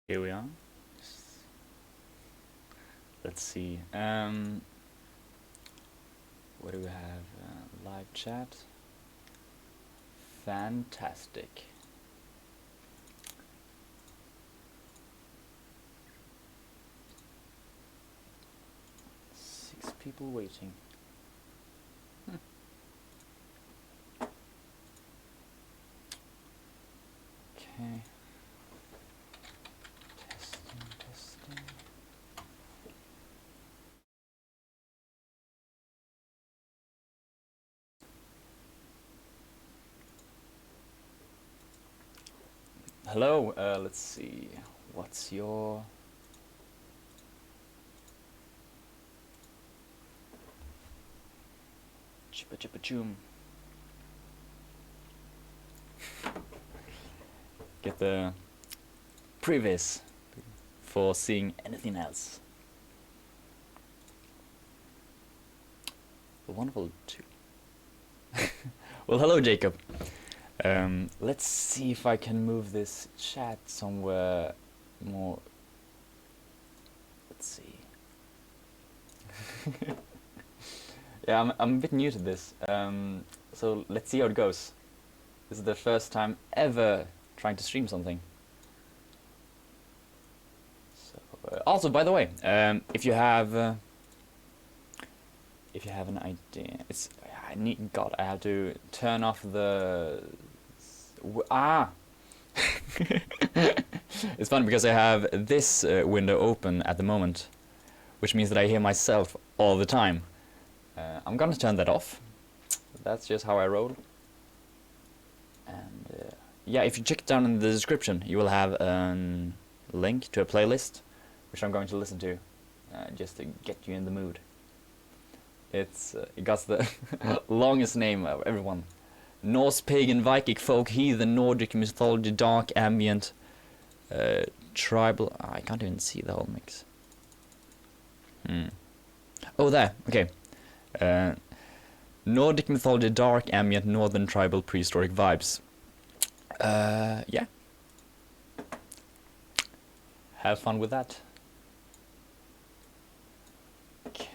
Here we are. Let's see. What do we have? Live chat. Fantastic. Six people waiting. Okay. Testing. Hello, let's see. What's your... Chippa chippa choom. Get the previs for seeing anything else. The wonderful two. Well, hello, Jacob. Let's see if I can move this chat somewhere more. Let's see. Yeah, I'm a bit new to this. So let's see how it goes. This is the first time ever trying to stream something. So, also, by the way, if you have an idea, God, I have to turn off the It's fun because I have this window open at the moment, which means that I hear myself all the time. I'm gonna turn that off. That's just how I roll. And yeah, if you check down in the description, you will have a link to a playlist, which I'm going to listen to, just to get you in the mood. It got the longest name of everyone. Norse, pagan, Viking folk, heathen, Nordic mythology, dark, ambient, tribal... I can't even see the whole mix. Oh, there. Okay. Nordic mythology, dark, ambient, northern, tribal, prehistoric vibes. Yeah. Have fun with that. Okay.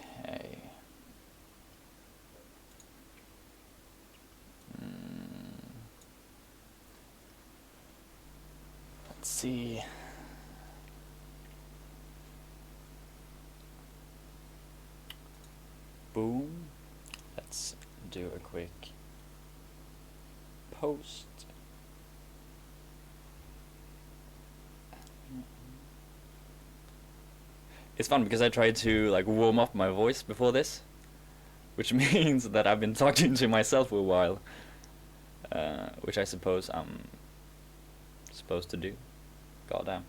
Let's see. Boom. Let's do a quick post. It's fun because I tried to like warm up my voice before this, which means that I've been talking to myself for a while, which I suppose I'm supposed to do. Goddamn,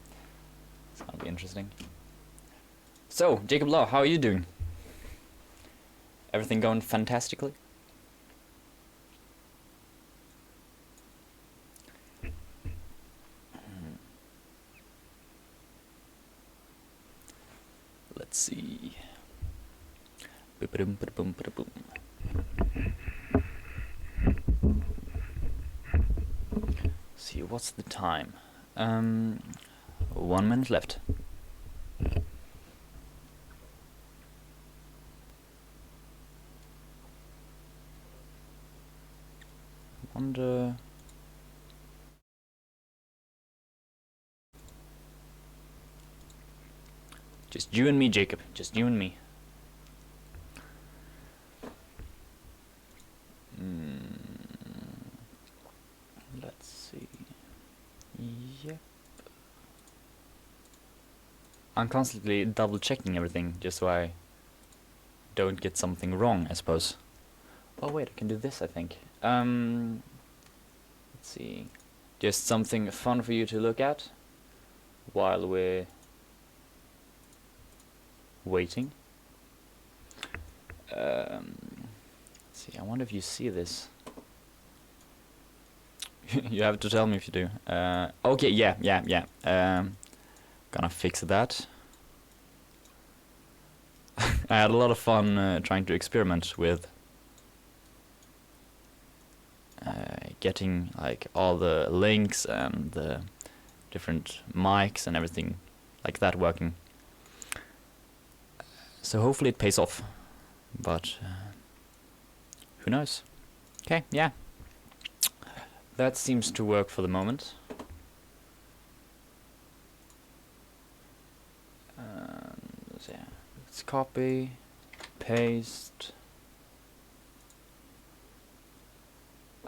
it's gonna be interesting. So, Jacob Law, how are you doing? Everything going fantastically? Let's see. See, what's the time? 1 minute left. Wonder. Just you and me, Jacob. Just you and me. Let's see. Yep. I'm constantly double checking everything just so I don't get something wrong, I suppose. Oh wait, I can do this, I think. Let's see. Just something fun for you to look at while we're waiting. Let's see, I wonder if you see this. You have to tell me if you do. Okay, yeah. Gonna fix that. I had a lot of fun trying to experiment with getting like all the links and the different mics and everything like that working. So hopefully it pays off, but who knows? Okay, yeah. That seems to work for the moment. Yeah. Let's copy, paste.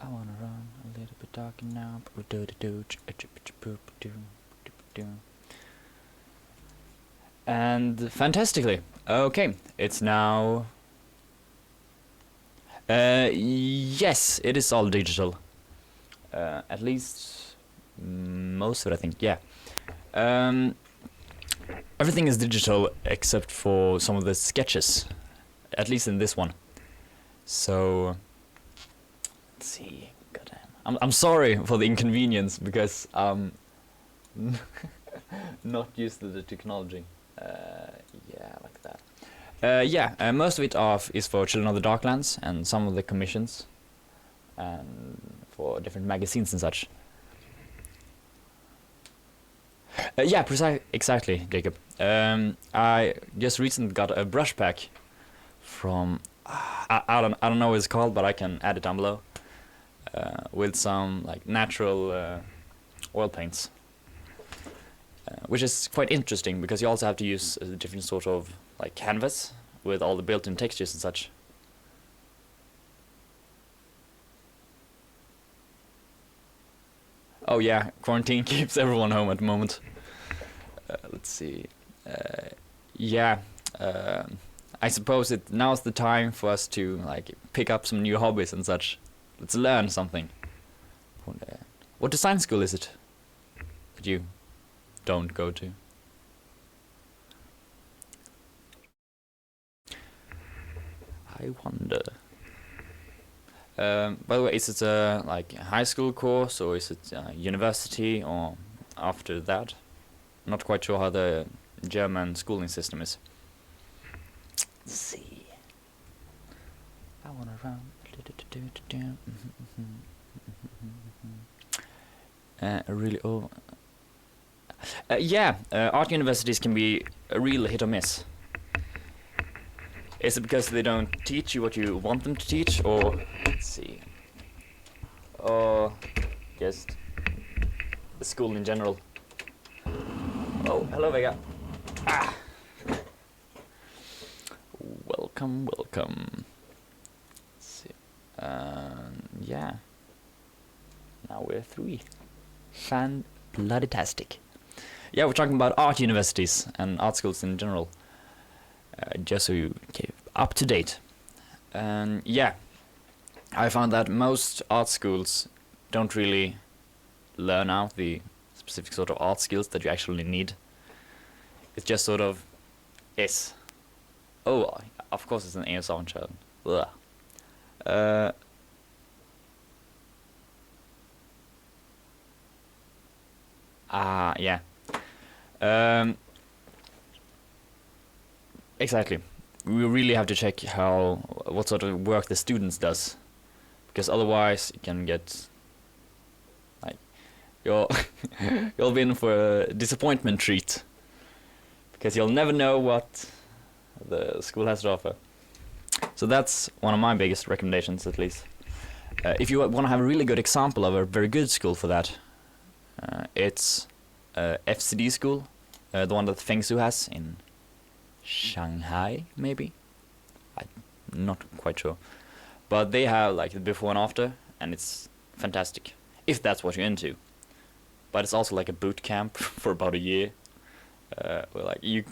I wanna run a little bit darker now. And fantastically. Okay, it's now. Yes, it is all digital. At least most of it, I think. Yeah. Everything is digital except for some of the sketches, at least in this one. So let's see. Goddamn. I'm sorry for the inconvenience because I'm not used to the technology. Yeah, like that. Yeah, most of it is for Children of the Darklands and some of the commissions, and for different magazines and such. Yeah, exactly, Jacob. I just recently got a brush pack from I don't know what it's called, but I can add it down below. With some like natural oil paints, which is quite interesting because you also have to use a different sort of like canvas with all the built-in textures and such. Oh yeah, quarantine keeps everyone home at the moment. Let's see. Yeah, I suppose now's the time for us to like pick up some new hobbies and such. Let's learn something. What design school is it that you don't go to? I wonder. By the way, is it a like high school course or is it university or after that? Not quite sure how the German schooling system is. Let's see. I wanna run. Really, oh. Yeah, art universities can be a real hit or miss. Is it because they don't teach you what you want them to teach, or let's see, or just the school in general? Oh, hello, Vega. Ah. Welcome. Let's see. Yeah. Now we're 3. Fan-bloody-tastic. Yeah, we're talking about art universities and art schools in general. Just so you keep up to date. And yeah, I found that most art schools don't really learn out the specific sort of art skills that you actually need. It's just sort of is. Oh, of course it's an ASR child. Yeah. Exactly. We really have to check what sort of work the students does, because otherwise you can get like you'll be in for a disappointment treat, because you'll never know what the school has to offer. So that's one of my biggest recommendations, at least. If you want to have a really good example of a very good school for that, it's FCD school, the one that Feng Su has in Shanghai, maybe? I'm not quite sure. But they have like the before and after, and it's fantastic, if that's what you're into. But it's also like a boot camp for about a year. Where like you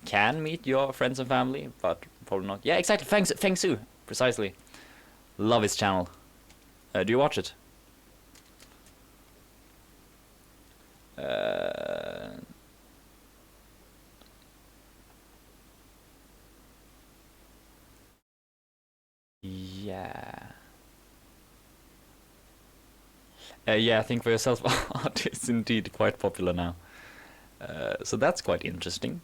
can meet your friends and family, but probably not. Yeah, exactly. Feng Su, precisely. Love his channel. Do you watch it? Yeah. Yeah, I think for yourself, art is indeed quite popular now. So that's quite interesting.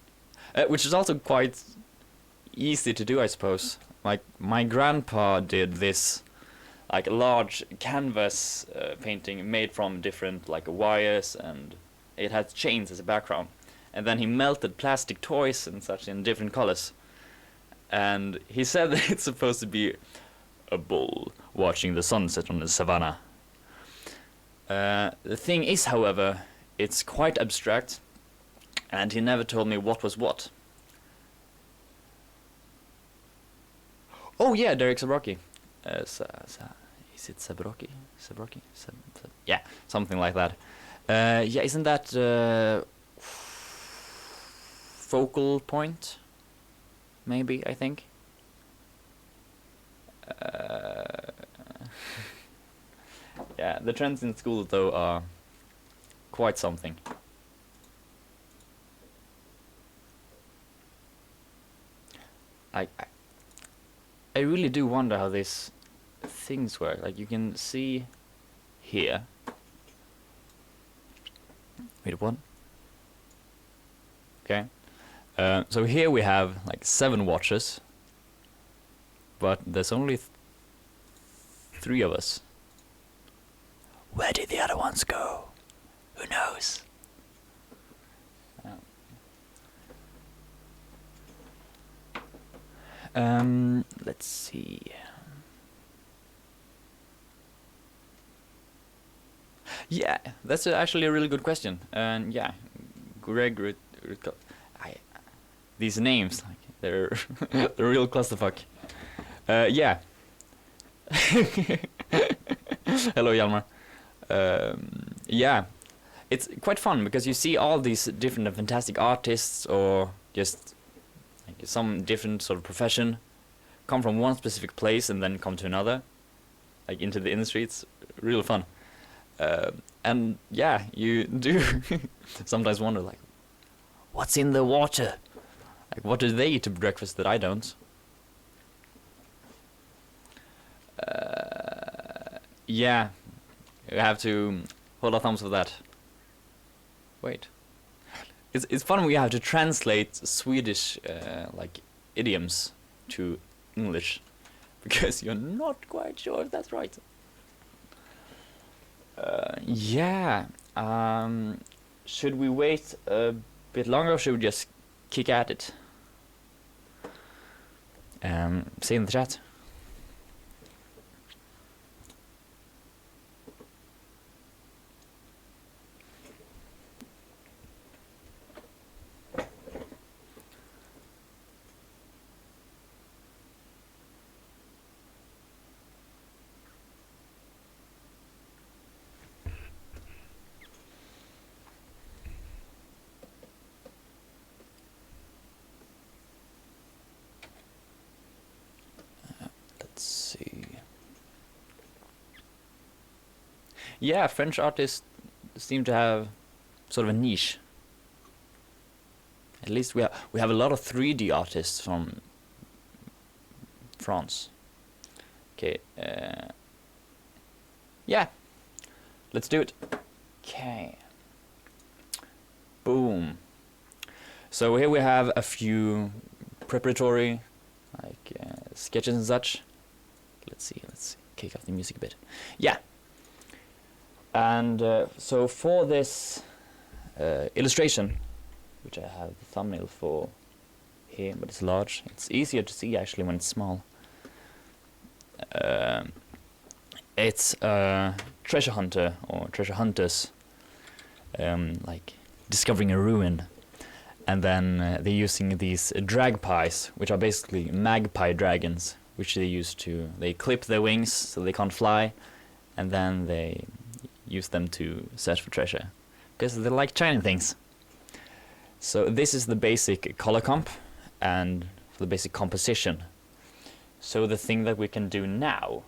Which is also quite easy to do, I suppose. Like, my grandpa did this, like, large canvas painting made from different, like, wires and it had chains as a background, and then he melted plastic toys and such in different colors. And he said that it's supposed to be a bull watching the sunset on the savannah. The thing is, however, it's quite abstract, and he never told me what was what. Oh yeah, Derek Zabrocki. Is it Zabrocki? Yeah, something like that. Yeah, isn't that focal point? Maybe, I think. Yeah, the trends in school though are quite something. I really do wonder how these things work. Like, you can see here. Wait, what? Okay. So here we have like 7 watches, but there's only 3 of us. Where did the other ones go? Who knows? Let's see. Yeah, that's actually a really good question. And yeah, Greg, these names, like, they're they're real clusterfuck. Yeah. Hello, Hjalmar. Yeah, it's quite fun because you see all these different and fantastic artists, or just like some different sort of profession, come from one specific place and then come to another, like into the industry. It's real fun. And yeah, you do sometimes wonder, like, what's in the water? Like, what do they eat for breakfast that I don't? Yeah, you have to hold our thumbs for that. Wait. It's fun when we have to translate Swedish like idioms to English, because you're not quite sure if that's right. Yeah. Should we wait a bit longer, or should we just kick at it? See in the chat. Yeah, French artists seem to have sort of a niche. At least we have a lot of 3D artists from France. Okay, yeah, let's do it. Okay, boom. So here we have a few preparatory, like sketches and such. Let's see, kick off the music a bit. Yeah. And so for this illustration, which I have the thumbnail for here, but it's large. It's easier to see actually when it's small. It's a treasure hunter or treasure hunters, like discovering a ruin, and then they're using these dragpies, which are basically magpie dragons, which they clip their wings so they can't fly, and then they use them to search for treasure, because they like shiny things. So this is the basic color comp and the basic composition. So the thing that we can do now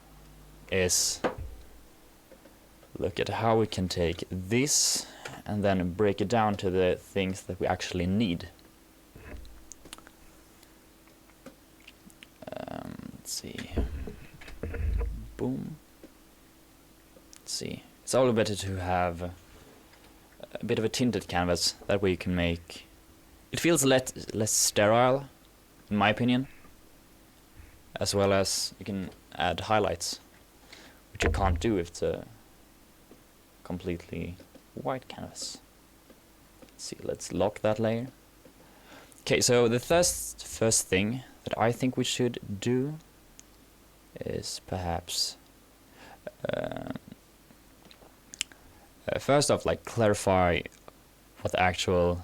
is look at how we can take this and then break it down to the things that we actually need. Let's see. Boom. Let's see. It's always better to have a bit of a tinted canvas. That way you can make... It feels less sterile, in my opinion. As well as you can add highlights, which you can't do if it's a completely white canvas. Let's see, let's lock that layer. Okay, so the first thing that I think we should do is perhaps first off, like, clarify what the actual...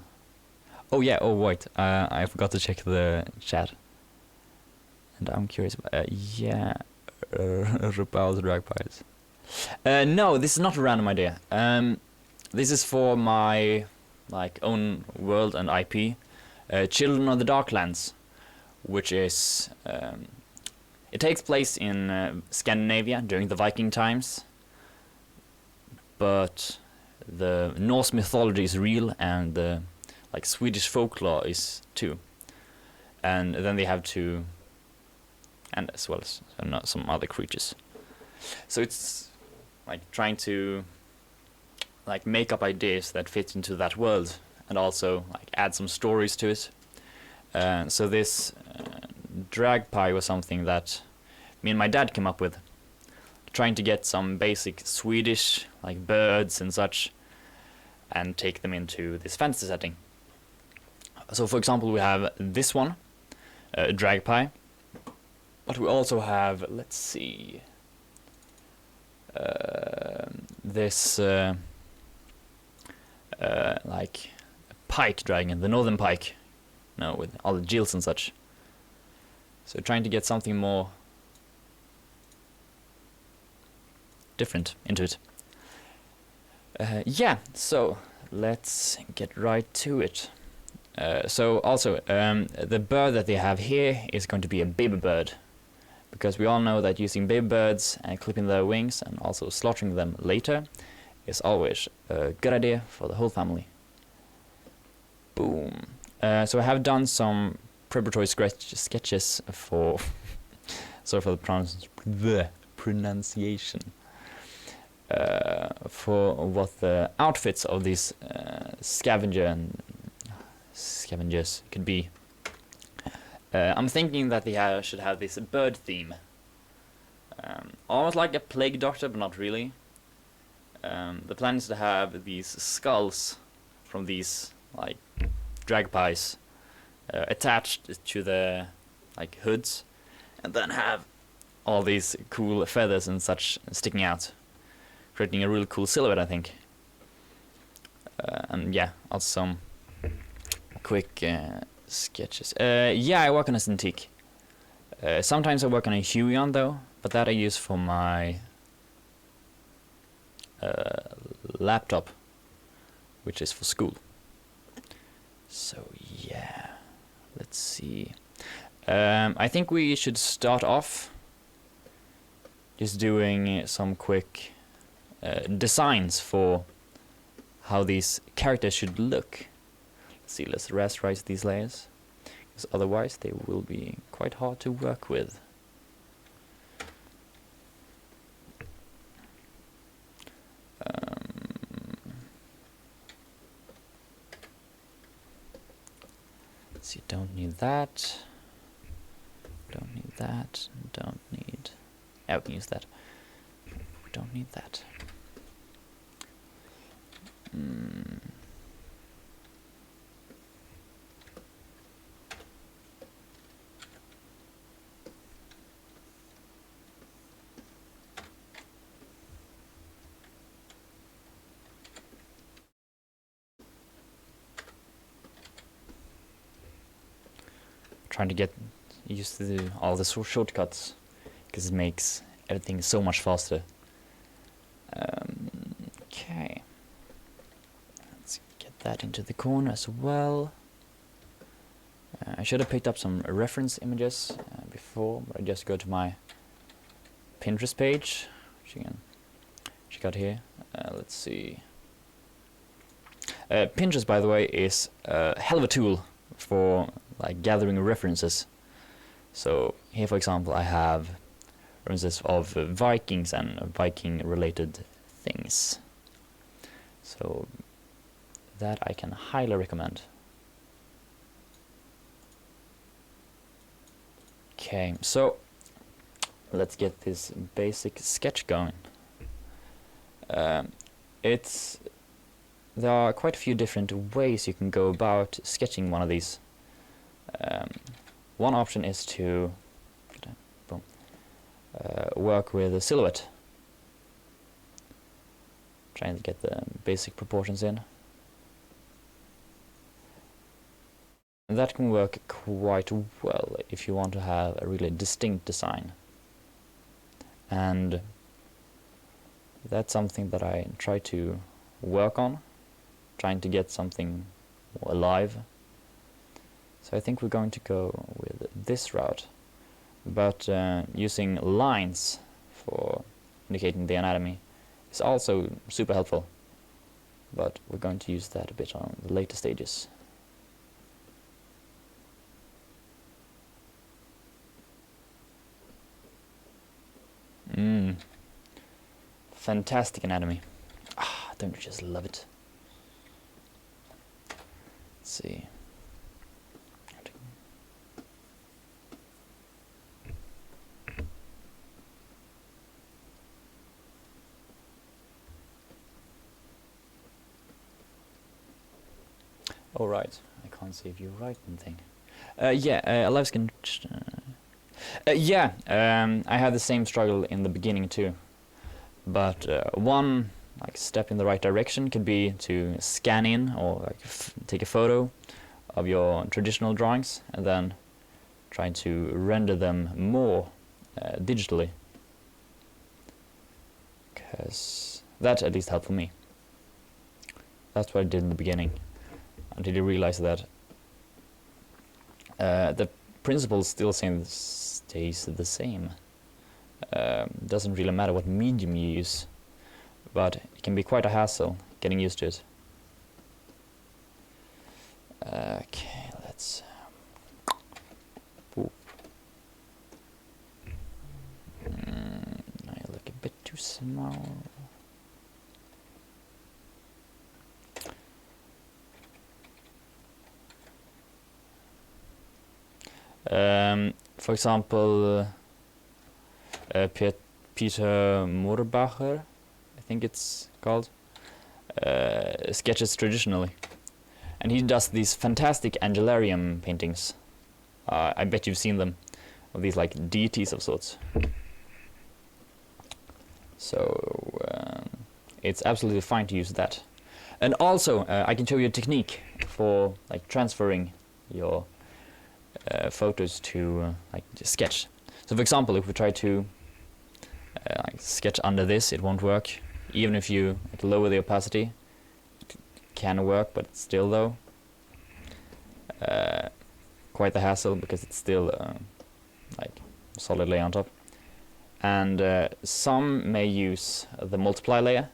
Oh yeah, oh wait, I forgot to check the chat. And I'm curious about... yeah, Rupal's drag pies. No, this is not a random idea. This is for my, like, own world and IP. Children of the Darklands, which is... it takes place in Scandinavia during the Viking times. But the Norse mythology is real, and the like Swedish folklore is too. And then they have to, and as well as some other creatures. So it's like trying to like make up ideas that fit into that world, and also like add some stories to it. So this drag pie was something that me and my dad came up with, trying to get some basic Swedish like birds and such and take them into this fantasy setting. So for example, we have this one, drag pie, but we also have, let's see, this like pike dragon, the northern pike, with all the gills and such. So trying to get something more different into it. Yeah, so let's get right to it. So also, the bird that they have here is going to be a baby bird, because we all know that using baby birds and clipping their wings and also slaughtering them later is always a good idea for the whole family. Boom. So I have done some preparatory sketches for sorry for the pronunciation. For what the outfits of these scavengers could be. I'm thinking that they should have this bird theme. Almost like a plague doctor, but not really. The plan is to have these skulls from these like drag pies attached to the like hoods, and then have all these cool feathers and such sticking out, creating a really cool silhouette, I think. And yeah, also some quick sketches. Yeah, I work on a Cintiq. Sometimes I work on a Huion though, but that I use for my laptop, which is for school. So yeah, let's see. I think we should start off just doing some quick designs for how these characters should look. Let's see, let's rasterize these layers, because otherwise they will be quite hard to work with. Let's see, don't need that. Don't need that. Don't need... yeah, we can use that. We don't need that. Trying to get used to all the shortcuts, because it makes everything so much faster. Okay, let's get that into the corner as well. I should have picked up some reference images before, but I just go to my Pinterest page, which you can check out here. Let's see. Pinterest, by the way, is a hell of a tool for like gathering references. So here, for example, I have references of Vikings and Viking-related things. So that I can highly recommend. Okay, so let's get this basic sketch going. It's there are quite a few different ways you can go about sketching one of these. One option is to work with a silhouette, trying to get the basic proportions in. And that can work quite well if you want to have a really distinct design. And that's something that I try to work on, trying to get something more alive. So I think we're going to go with this route, but using lines for indicating the anatomy is also super helpful, but we're going to use that a bit on the later stages. Fantastic anatomy. Don't you just love it? Let's see. Oh right, I can't see if you write anything. A live skin. I had the same struggle in the beginning too. But one step in the right direction could be to scan in or take a photo of your traditional drawings and then try to render them more digitally. Because that at least helped for me. That's what I did in the beginning, until you realize that the principle still stays the same. Doesn't really matter what medium you use, but it can be quite a hassle getting used to it. Okay, let's. I look a bit too small. For example, Peter Moorbacher, I think it's called, sketches traditionally, and he does these fantastic Angelarium paintings. I bet you've seen them, of these deities of sorts. So it's absolutely fine to use that. And also I can show you a technique for transferring your photos to sketch. So for example, if we try to sketch under this, it won't work. Even if you lower the opacity, it can work, but still though quite the hassle, because it's still solidly on top. And some may use the multiply layer.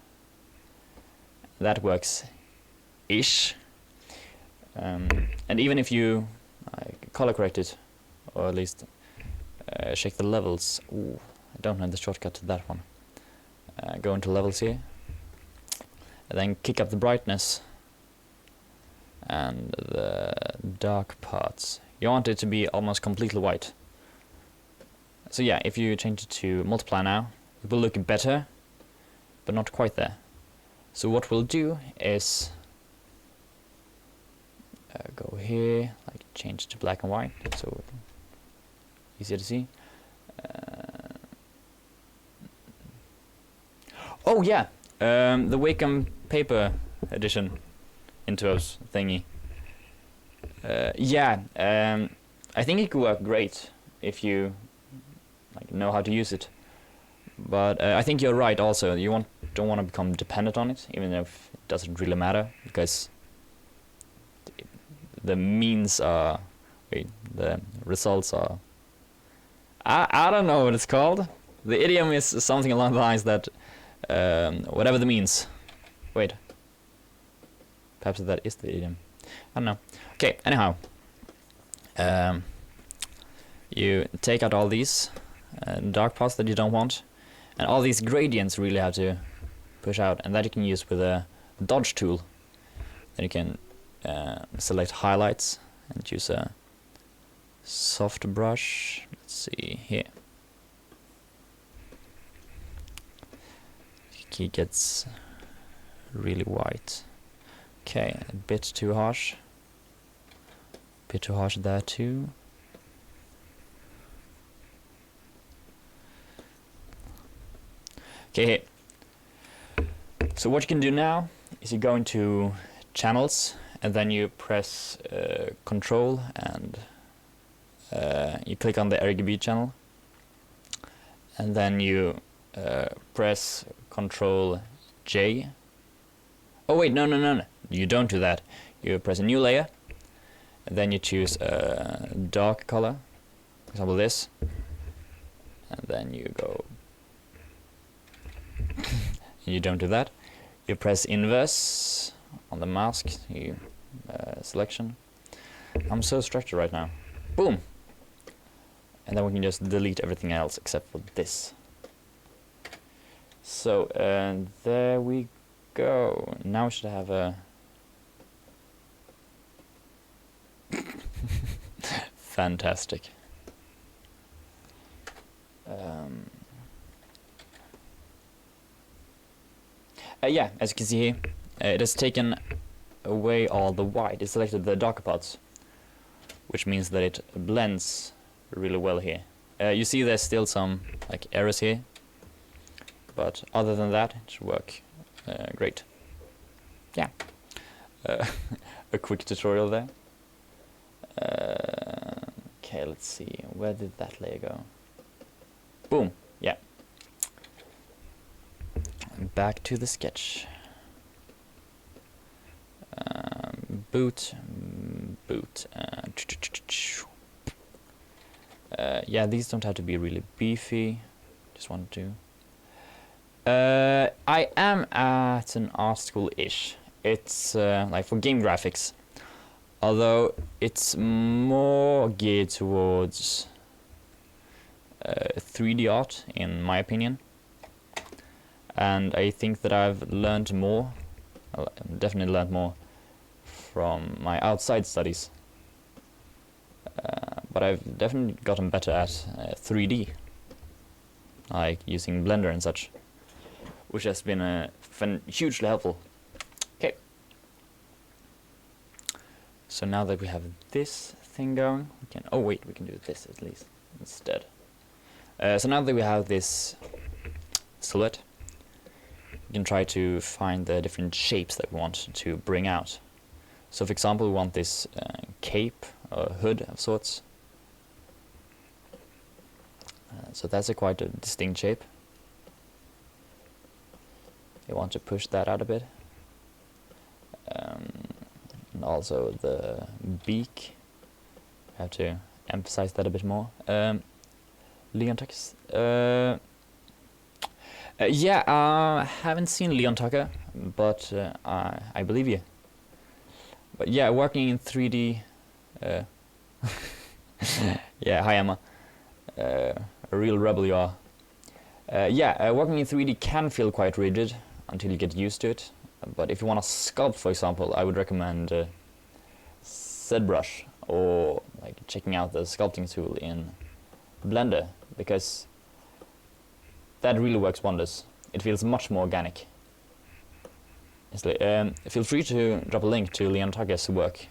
That works ish. And even if you color correct it, or at least check the levels. Ooh, I don't know the shortcut to that one. Go into levels here, and then kick up the brightness and the dark parts. You want it to be almost completely white. So yeah, if you change it to multiply now, it will look better, but not quite there. So what we'll do is go here, change to black and white, so easier to see. Oh yeah, the Wacom paper edition Intuos thingy. I think it could work great if you know how to use it. But I think you're right also, you don't want to become dependent on it, even if it doesn't really matter, because the means are, the results are, I don't know what it's called. The idiom is something along the lines that whatever the means. Wait, perhaps that is the idiom. I don't know. Okay, anyhow, you take out all these dark parts that you don't want, and all these gradients really have to push out, and that you can use with a dodge tool. Then you can select highlights and choose a soft brush. Let's see here. He gets really white. Okay, a bit too harsh. Bit too harsh there too. Okay, so what you can do now is you go into channels and then you press Control and you click on the RGB channel, and then you press Control J. Oh wait, no, you don't do that. You press a new layer, and then you choose a dark color, for example this, and then you go you don't do that. You press inverse on the mask selection. I'm so structured right now. Boom! And then we can just delete everything else except for this. So there we go. Now we should have a fantastic. Yeah, as you can see here, it has taken away all the white. It selected the darker parts, which means that it blends really well here. You see there's still some like errors here, but other than that it should work great. Yeah, a quick tutorial there. Okay, let's see, where did that layer go? Boom, yeah. Back to the sketch. Boot. Yeah, these don't have to be really beefy. Just want to. I am at an art school-ish. It's like for game graphics, although it's more geared towards 3D art, in my opinion. And I think that I've learned more. Definitely learned more from my outside studies. But I've definitely gotten better at 3D, like using Blender and such, which has been hugely helpful. Okay. So now that we have this thing going, we can. Oh wait, we can do this at least instead. So now that we have this silhouette, we can try to find the different shapes that we want to bring out. So for example, we want this cape or hood of sorts. So that's quite a distinct shape. You want to push that out a bit. And also the beak. I have to emphasize that a bit more. Leon Tucker's. Yeah, I haven't seen Leon Tucker, but I believe you. But yeah, working in 3D. Yeah, hi Emma. A real rebel you are. Yeah, working in 3D can feel quite rigid until you get used to it. But if you want to sculpt, for example, I would recommend ZBrush, or like checking out the sculpting tool in Blender, because that really works wonders. It feels much more organic. Feel free to drop a link to Leon Tucker's work.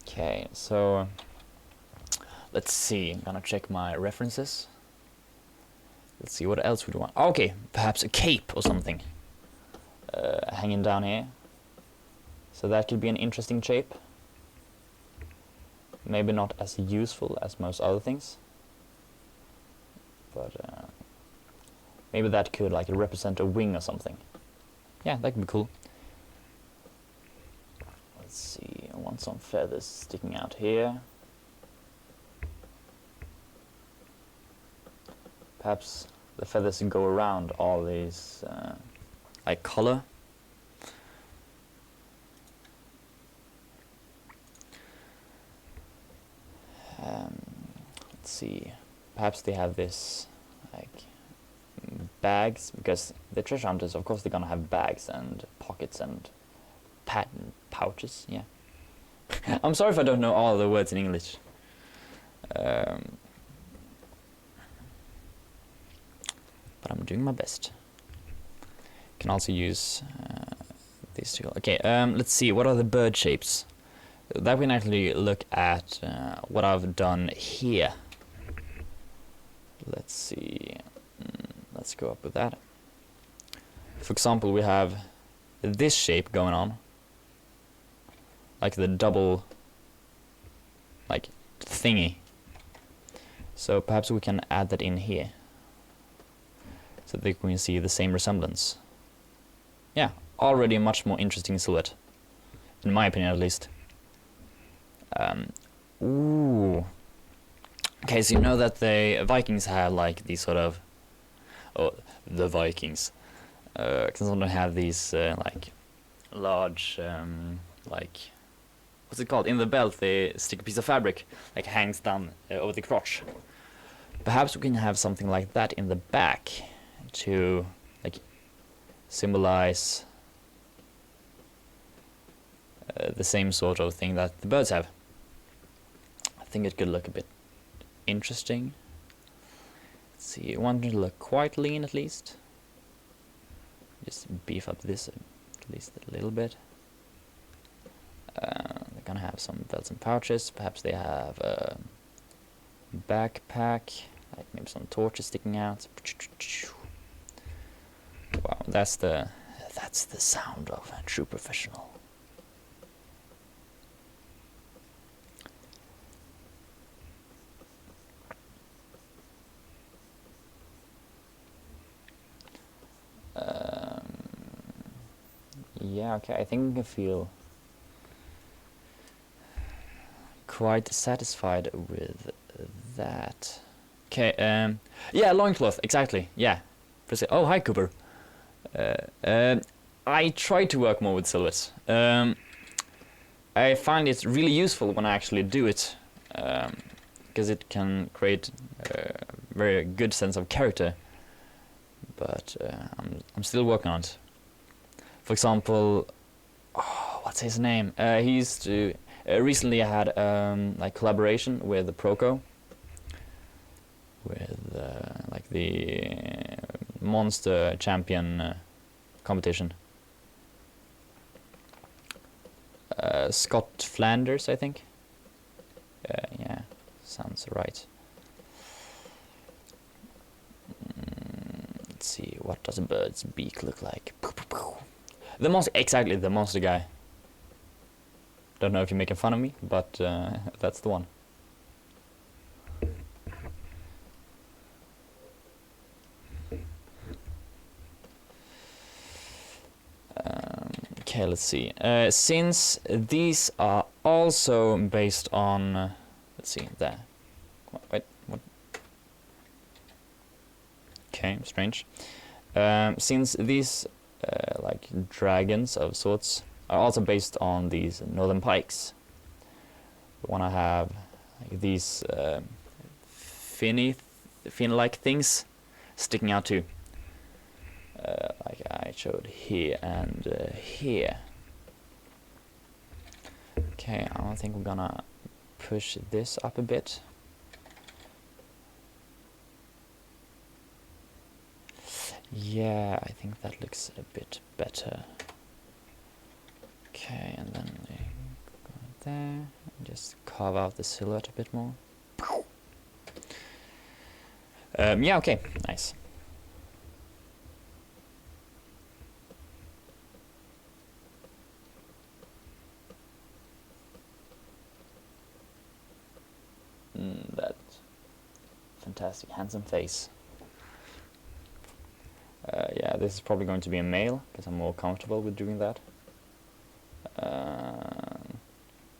Okay, so let's see. I'm gonna check my references. Let's see what else we want. Okay, perhaps a cape or something hanging down here. So that could be an interesting shape. Maybe not as useful as most other things, but maybe that could like represent a wing or something. Yeah, that could be cool. Let's see, I want some feathers sticking out here. Perhaps the feathers go around all these like color. Let's see, perhaps they have this like bags, because the treasure hunters, of course, they're gonna have bags and pockets and pouches. Yeah. I'm sorry if I don't know all the words in English. But I'm doing my best. Can also use these two. Okay, let's see. What are the bird shapes? That we can actually look at what I've done here. Let's see. Let's go up with that. For example, we have this shape going on, like the double, like thingy. So perhaps we can add that in here, so that we can see the same resemblance. Yeah, already a much more interesting silhouette, in my opinion at least. Ooh. Okay, so you know that the Vikings have like these sort of, the Vikings can sometimes have these like large like, what's it called? In the belt they stick a piece of fabric like hangs down over the crotch. Perhaps we can have something like that in the back to like symbolize the same sort of thing that the birds have. I think it could look a bit interesting. Let's see, I want it to look quite lean at least. Just beef up this at least a little bit. They're gonna have some belts and pouches. Perhaps they have a backpack, like maybe some torches sticking out. Wow, that's the sound of a true professional. Yeah, okay, I think I can feel quite satisfied with that. Okay, yeah, loincloth, exactly, yeah. Oh, hi, Cooper. I try to work more with silhouettes. I find it really useful when I actually do it, because it can create a very good sense of character. But I'm still working on it. For example, what's his name? He used to recently I had like collaboration with the Proco, with like the Monster Champion competition. Scott Flanders, I think. Yeah, sounds right. Let's see, what does a bird's beak look like? The monster, exactly, the monster guy. Don't know if you're making fun of me, but that's the one. Okay, let's see. Since these are also based on, let's see, there. Wait, what? Okay, strange. Since these like dragons of sorts are also based on these northern pikes, we want to have like these fin-like things sticking out too, like I showed here and here. Okay, I think we're gonna push this up a bit. Yeah, I think that looks a bit better. Okay, and then we go there and just carve out the silhouette a bit more. Yeah, okay, nice. That fantastic, handsome face. Yeah, this is probably going to be a male, because I'm more comfortable with doing that.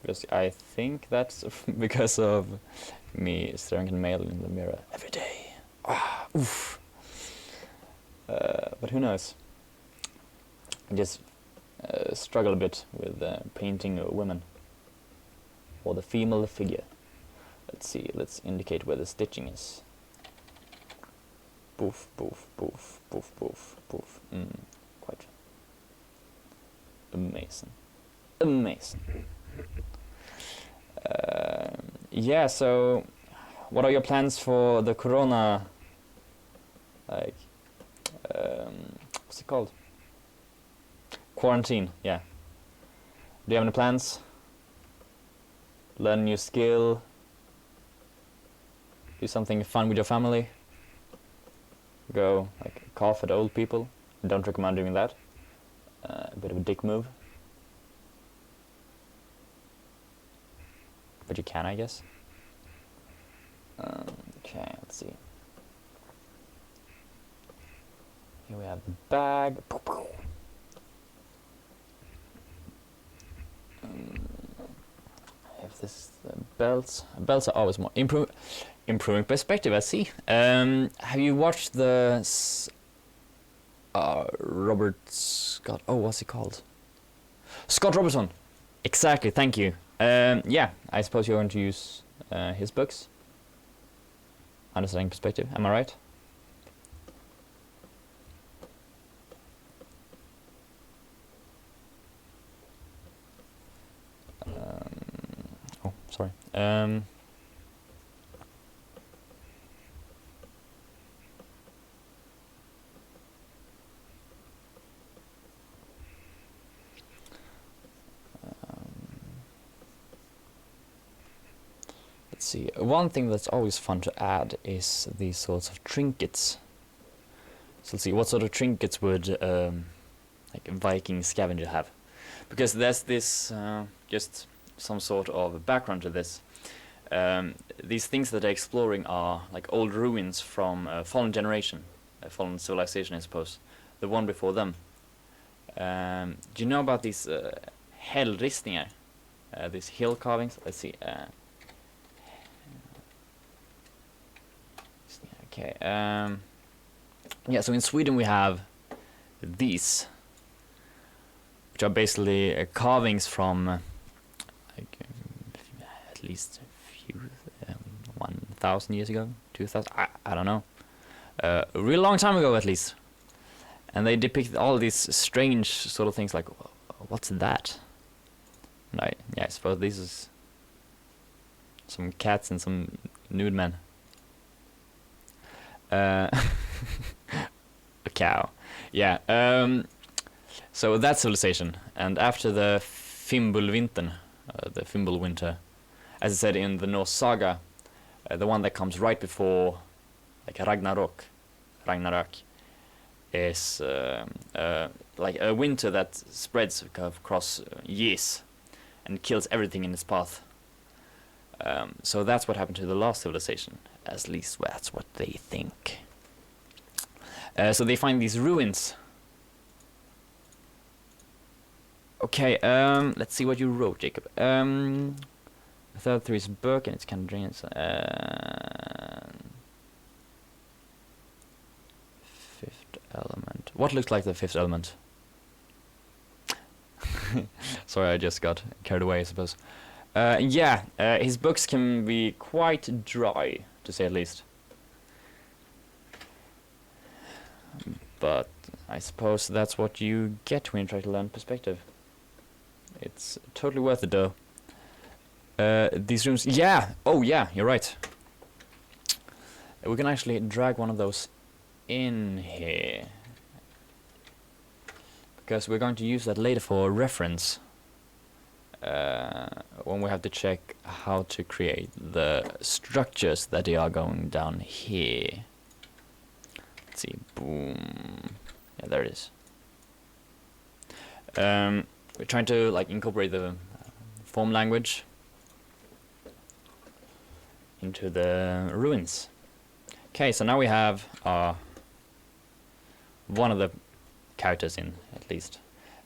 Because I think that's because of me staring at a male in the mirror every day. Ah, oof. But who knows? I just struggle a bit with painting women, or the female figure. Let's see, let's indicate where the stitching is. Poof, poof, poof, poof, poof, poof. Quite amazing. Amazing. Yeah, so what are your plans for the Corona, like, what's it called? quarantine, yeah. Do you have any plans? Learn a new skill? Do something fun with your family? Go, like, cough at old people? Don't recommend doing that. A bit of a dick move. But you can, I guess. Okay, let's see. Here we have the bag. If this is the belts. Belts are always more improving perspective, I see. Have you watched the Robert Scott? Oh, what's he called? Scott Robertson. Exactly. Thank you. Yeah, I suppose you're going to use his books. Understanding perspective. Am I right? Oh, sorry. Let's see. One thing that's always fun to add is these sorts of trinkets. So let's see, what sort of trinkets would like a Viking scavenger have? Because there's this just some sort of background to this. These things that they're exploring are like old ruins from a fallen generation, a fallen civilization, I suppose, the one before them. Do you know about these hällristningar, these hill carvings? Let's see. Okay. Yeah. So in Sweden we have these, which are basically carvings from like, at least a few 1,000 years ago, 2,000. I don't know. A real long time ago, at least. And they depict all these strange sort of things, like, what's that? And I suppose this is some cats and some nude men. A cow. Yeah. So that's civilization. And after the Fimbulvintern, the Fimbulwinter, as I said in the Norse saga, the one that comes right before, like Ragnarok, is like a winter that spreads across years and kills everything in its path. So that's what happened to the last civilization. At least that's what they think. So they find these ruins. Okay, let's see what you wrote, Jacob. The third three is book, and it's kind of drains. Fifth element. What looks like the fifth element? Sorry, I just got carried away, I suppose. Yeah, his books can be quite dry, to say at least. But I suppose that's what you get when you try to learn perspective. It's totally worth it, though. These rooms... Yeah! Oh, yeah, you're right. We can actually drag one of those in here. Because we're going to use that later for reference. When we have to check how to create the structures that they are going down here. Let's see, boom. Yeah, there it is. We're trying to like incorporate the form language into the ruins. Okay, so now we have one of the characters in, at least.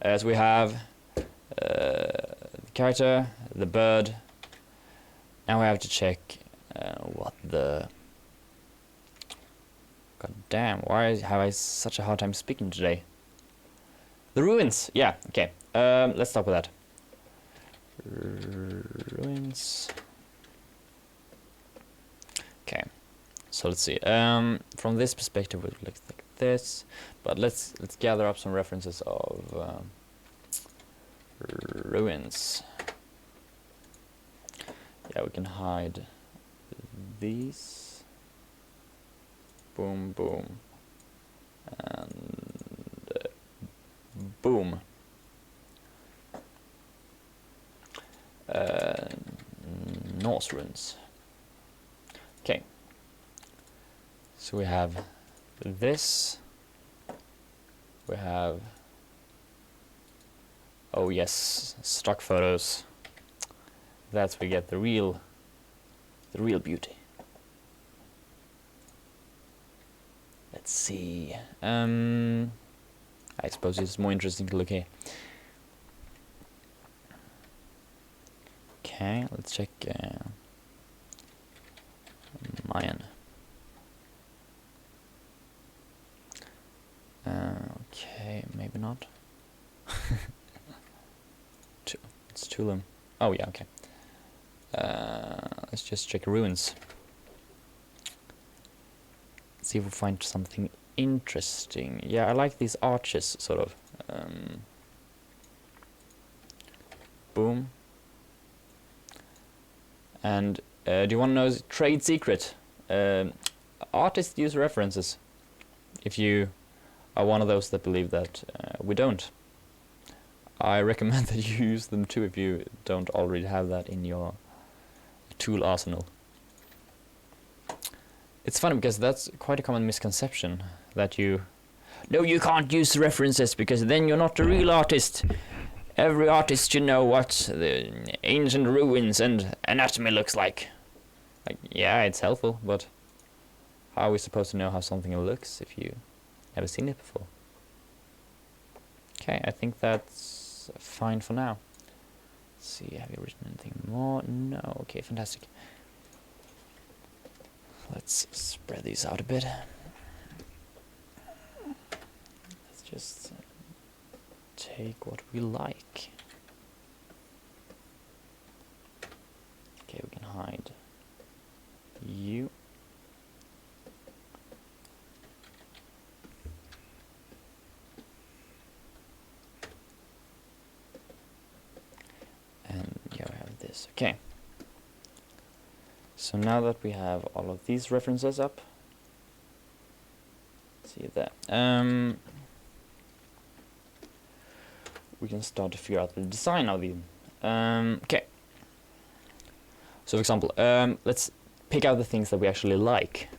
As we have the character, the bird. Now we have to check what the... God damn, why have I such a hard time speaking today? The ruins! Yeah, okay. Let's start with that. Ruins. Okay, so let's see. From this perspective, it looks like this. But let's gather up some references of ruins. Yeah, we can hide these. Boom, boom, and boom. Norse runes. Okay. So we have this. We have, oh yes, stock photos. That's where we get the real beauty. Let's see. I suppose it's more interesting to look here. Okay, let's check Mayan. Okay, maybe not. It's Tulum. Oh yeah, okay. Let's just check ruins. See if we find something interesting. Yeah, I like these arches, sort of. Boom. And do you want to know a trade secret? Artists use references. If you are one of those that believe that we don't, I recommend that you use them too if you don't already have that in your tool arsenal. It's funny because that's quite a common misconception that you can't use references because then you're not a real artist. Every artist should know what the ancient ruins and anatomy looks like. Like, yeah, it's helpful, but how are we supposed to know how something looks if you haven't seen it before? Okay, I think that's fine for now. Let's see, have you written anything more? No, okay, fantastic. Let's spread these out a bit. Let's just take what we like. Okay, we can hide you. And yeah, we have this. Okay. So now that we have all of these references up, see that. We can start to figure out the design of them. Okay. So for example, let's pick out the things that we actually like.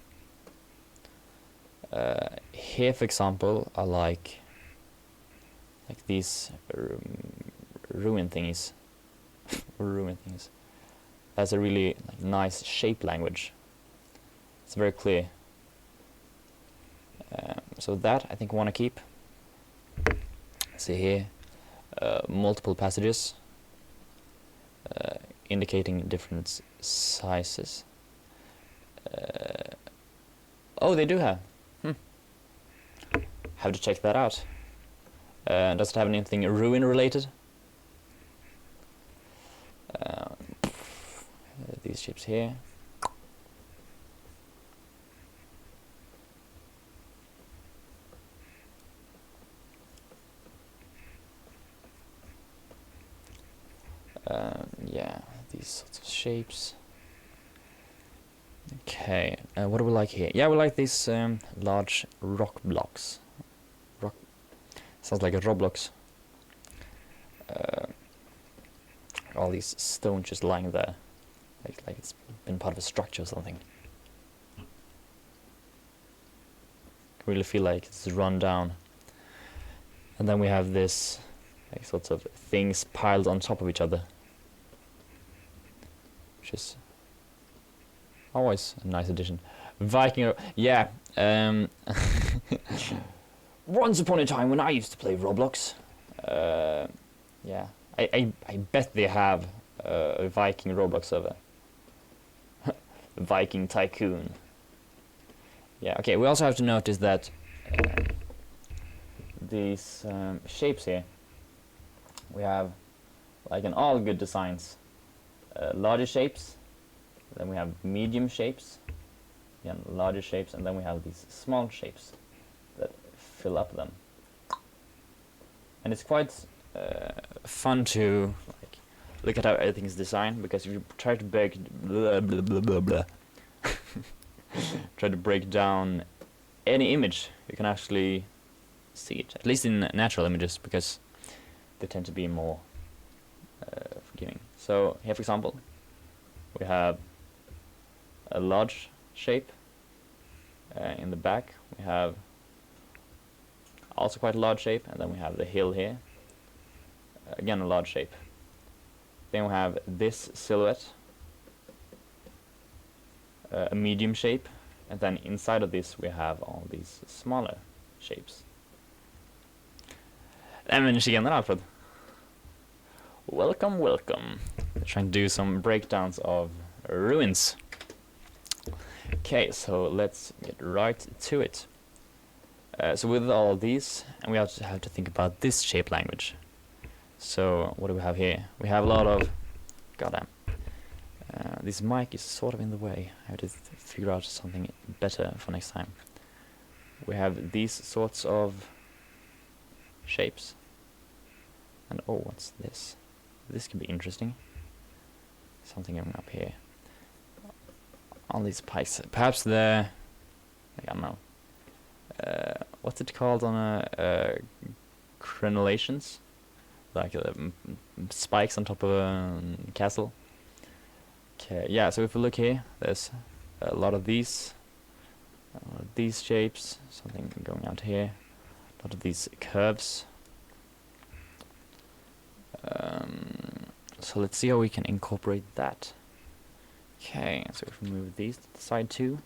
Here, for example, I like these ruin thingies. Ruin things. That's a really nice shape language. It's very clear. So that I think I want to keep. See here, multiple passages indicating different sizes. Oh, they do have. Have to check that out. Does it have anything ruin related? These ships here. Yeah, these sorts of shapes. Okay, what do we like here? Yeah, we like these large rock blocks. Sounds like a Roblox. All these stones just lying there, like it's been part of a structure or something. Really feel like it's run down. And then we have this sorts of things piled on top of each other, which is always a nice addition. Viking, yeah. Once upon a time when I used to play Roblox, yeah, I bet they have a Viking Roblox server. Viking Tycoon. Yeah, okay, we also have to notice that these shapes here, we have like in all good designs, larger shapes, then we have medium shapes, again larger shapes, and then we have these small shapes that fill up them. And it's quite fun to look at how everything is designed, because if you try to break try to break down any image, you can actually see it, at least in natural images, because they tend to be more forgiving. So here, for example, we have a large shape. In the back we have also quite a large shape, and then we have the hill here. Again a large shape. Then we have this silhouette, a medium shape, and then inside of this we have all these smaller shapes. Men tjena Alfred! Welcome, welcome. We're trying to do some breakdowns of ruins. Okay, so let's get right to it. So with all of these, and we also have to think about this shape language. So what do we have here? We have a lot of... Goddamn. This mic is sort of in the way. I have to figure out something better for next time. We have these sorts of shapes. And oh, what's this? This could be interesting. Something going up here. All these pikes. Perhaps the... I don't know. What's it called on a... crenellations? Like spikes on top of a castle. Okay, yeah, so if we look here, there's a lot of these shapes, something going out here, a lot of these curves. So let's see how we can incorporate that. Okay, so if we move these to the side too.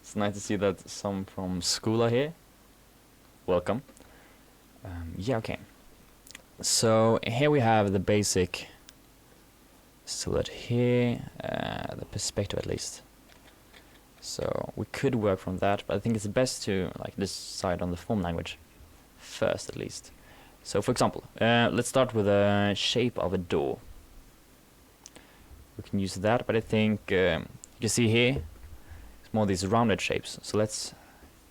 It's nice to see that some from school are here. Welcome. Yeah, okay. So here we have the basic silhouette here, the perspective at least. So we could work from that, but I think it's best to like decide on the form language first at least. So for example, let's start with a shape of a door. We can use that, but I think you see here it's more these rounded shapes, so let's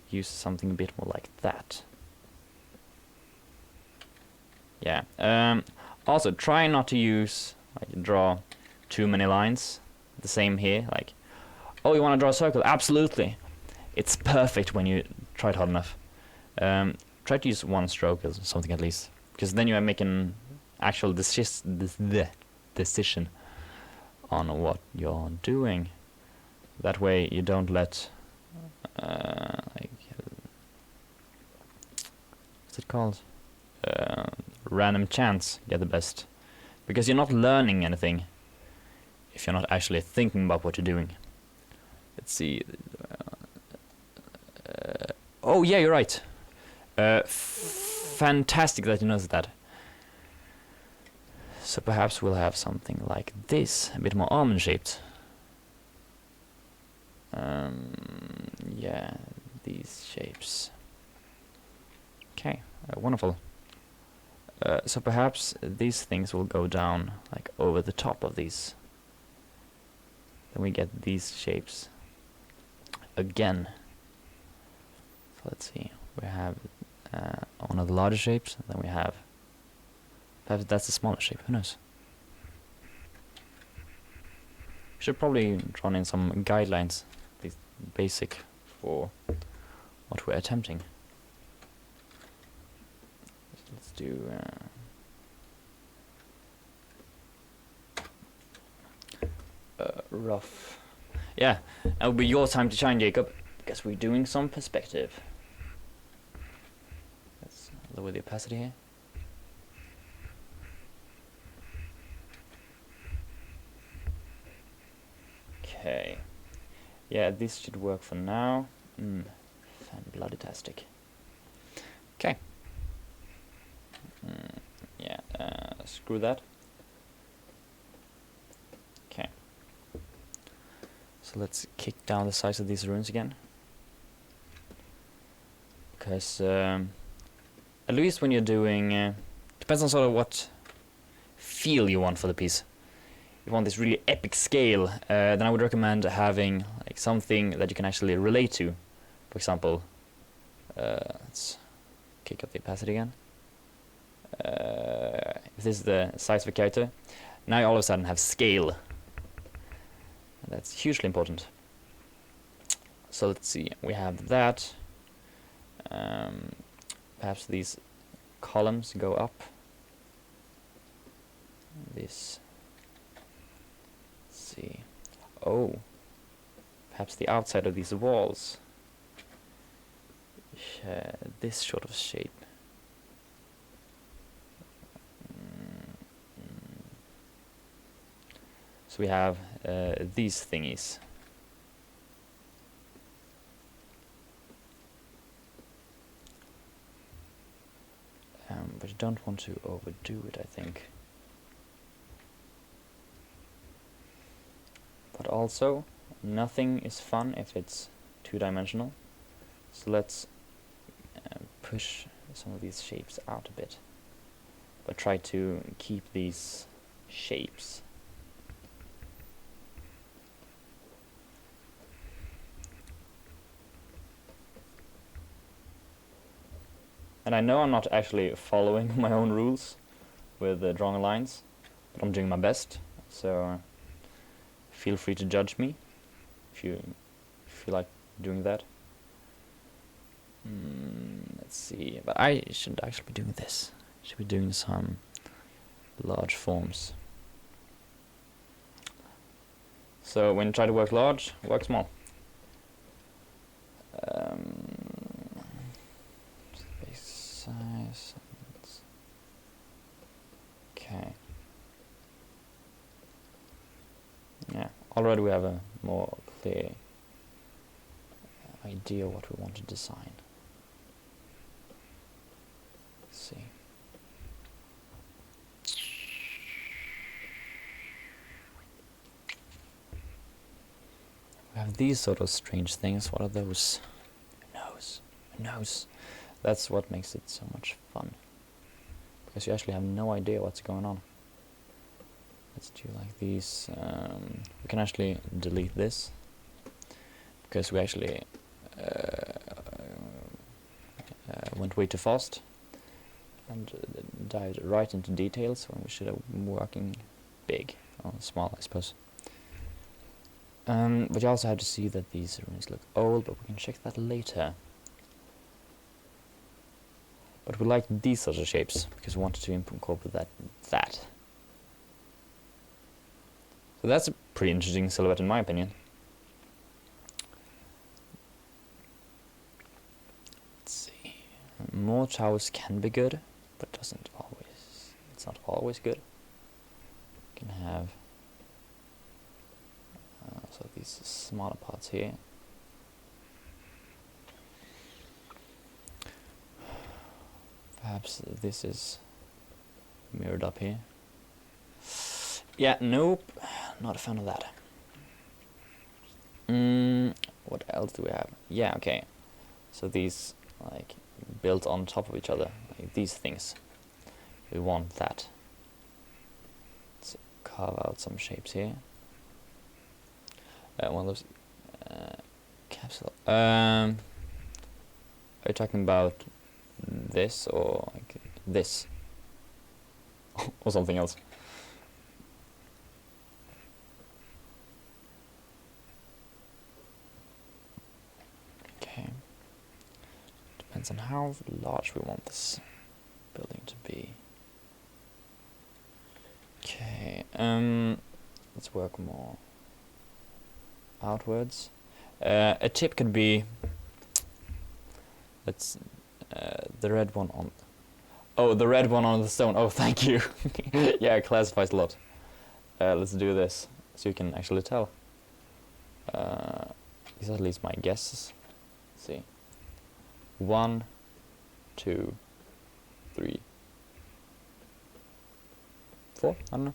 use something a bit more like that. Yeah. Also try not to use draw too many lines. The same here, like, oh, you want to draw a circle? Absolutely. It's perfect when you try it hard enough. Try to use one stroke or something at least, because then you are making actual decision on what you're doing. That way you don't let like, what's it called? Random chance get the best, because you're not learning anything if you're not actually thinking about what you're doing. Let's see. Oh yeah, you're right. Fantastic that you noticed that. So perhaps we'll have something like this, a bit more almond shaped. Yeah, these shapes. Okay, wonderful. So perhaps these things will go down like over the top of these. Then we get these shapes again. So let's see. We have one of the larger shapes, and then we have perhaps that's the smaller shape. Who knows? Should probably draw in some guidelines, at least basic, for what we're attempting. Let's do rough. Yeah, it'll be your time to shine, Jacob, because we're doing some perspective. Let's lower the opacity here. Okay. Yeah, this should work for now. Fan-bloody-tastic. Okay. Yeah, screw that. Okay. So let's kick down the size of these runes again. Because, at least when you're doing... depends on sort of what feel you want for the piece. If you want this really epic scale, then I would recommend having like something that you can actually relate to. For example, let's kick up the opacity again. If this is the size of a character, now you all of a sudden have scale. And that's hugely important. So let's see, we have that. Perhaps these columns go up. This. Let's see. Oh. Perhaps the outside of these walls. This sort of shape. So we have these thingies. But you don't want to overdo it, I think. But also, nothing is fun if it's two-dimensional. So let's push some of these shapes out a bit. But try to keep these shapes. And I know I'm not actually following my own rules with drawing lines, but I'm doing my best, so feel free to judge me if you feel like doing that. Let's see, but I shouldn't actually be doing this. I should be doing some large forms. So when you try to work large, work small. Base size. Okay. Yeah, already we have a more clear idea what we want to design. Let's see. We have these sort of strange things. What are those? A nose. That's what makes it so much fun. Because you actually have no idea what's going on. Let's do like these. We can actually delete this. Because we actually went way too fast. And dived right into details when we should have been working big. Or small, I suppose. But you also have to see that these runes look old, but we can check that later. But we like these sorts of shapes, because we wanted to incorporate that. So that's a pretty interesting silhouette in my opinion. Let's see. More towers can be good, but it's not always good. You can have so these smaller parts here. Perhaps this is mirrored up here. Yeah, nope, not a fan of that. What else do we have? Yeah, okay. So these like built on top of each other, like these things. We want that. Let's carve out some shapes here. One of those capsule. Are you talking about this or like this or something else? Okay. Depends on how large we want this building to be. Okay. Let's work more outwards. A tip could be, let's the red one on. Oh, the red one on the stone. Oh, thank you. Yeah, it classifies a lot. Let's do this so you can actually tell. These are at least my guesses. Let's see. 1, 2, 3, 4. I don't know.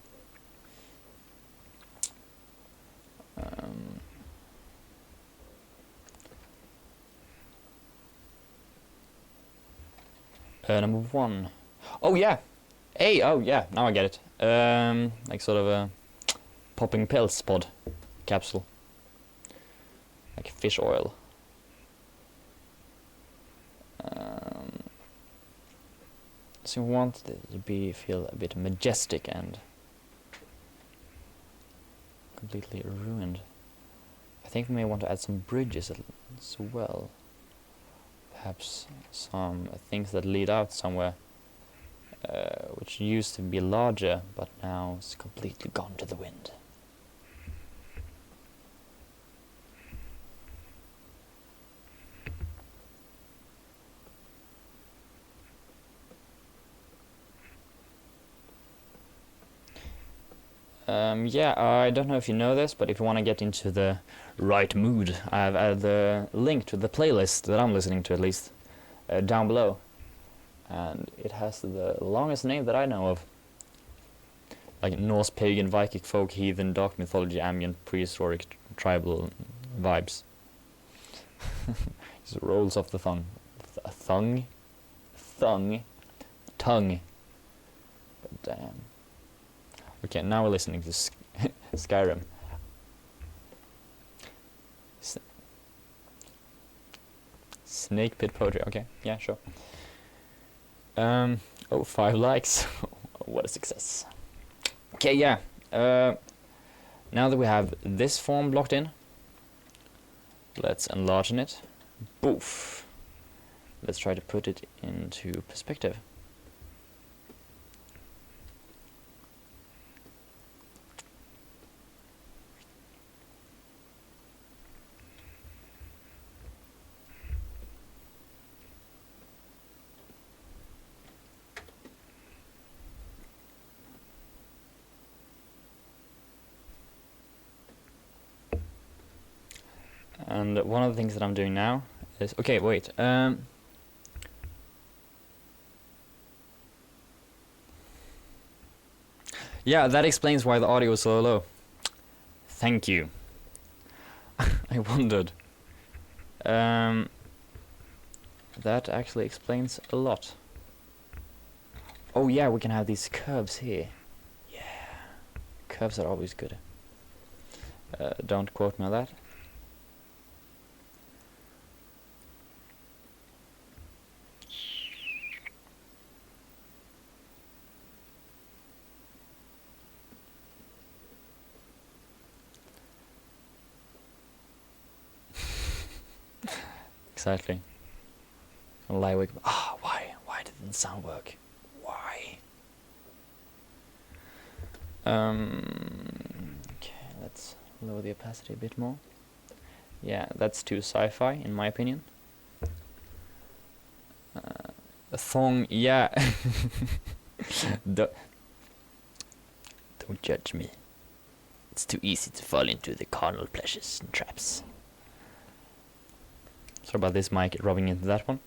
Number 1. Oh yeah. Hey. Oh yeah. Now I get it. Like sort of a popping pills pod capsule. Like fish oil. So we want it to feel a bit majestic and completely ruined. I think we may want to add some bridges as well. perhaps some things that lead out somewhere, which used to be larger, but now it's completely gone to the wind. Yeah, I don't know if you know this, but if you want to get into the right mood, I've added the link to the playlist that I'm listening to, at least, down below. And it has the longest name that I know of. Like Norse, pagan, Viking, folk, heathen, dark mythology, ambient, prehistoric, tribal vibes. Just rolls off the tongue. Tongue. But damn. Okay, now we're listening to Skyrim. Snake pit poetry. Okay, yeah, sure. Oh, 5 likes. What a success. Okay, yeah. Now that we have this form blocked in, let's enlarge it. Boof. Let's try to put it into perspective. And one of the things that I'm doing now is... Okay, wait. Yeah, that explains why the audio is so low. Thank you. I wondered. That actually explains a lot. Oh yeah, we can have these curves here. Yeah. Curves are always good. Don't quote me on that. Exactly. Why didn't the sound work? Why? Okay, let's lower the opacity a bit more. Yeah, that's too sci-fi in my opinion. A thong, yeah. Don't judge me. It's too easy to fall into the carnal pleasures and traps. Sorry about this mic rubbing into that one.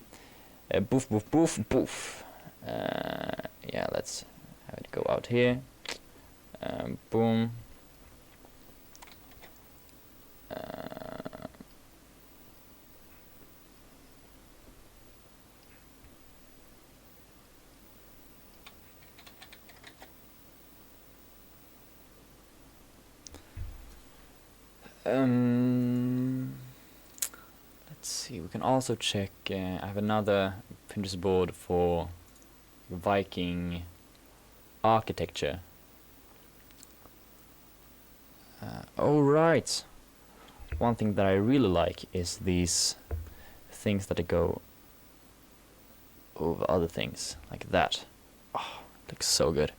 Boof, boof, boof, boof. Yeah, let's have it go out here. Boom. Let's see, we can also check, I have another Pinterest board for Viking architecture. Oh right, one thing that I really like is these things that go over other things, like that. Oh, looks so good.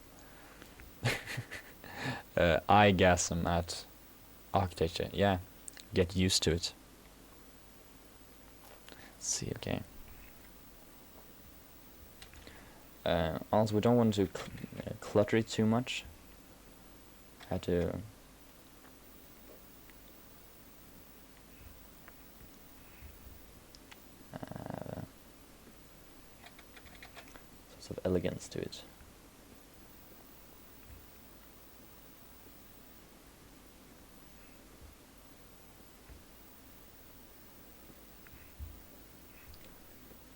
Eyegasm at architecture, yeah, get used to it. Let's see, okay. Also, we don't want to clutter it too much. Had to sort of elegance to it.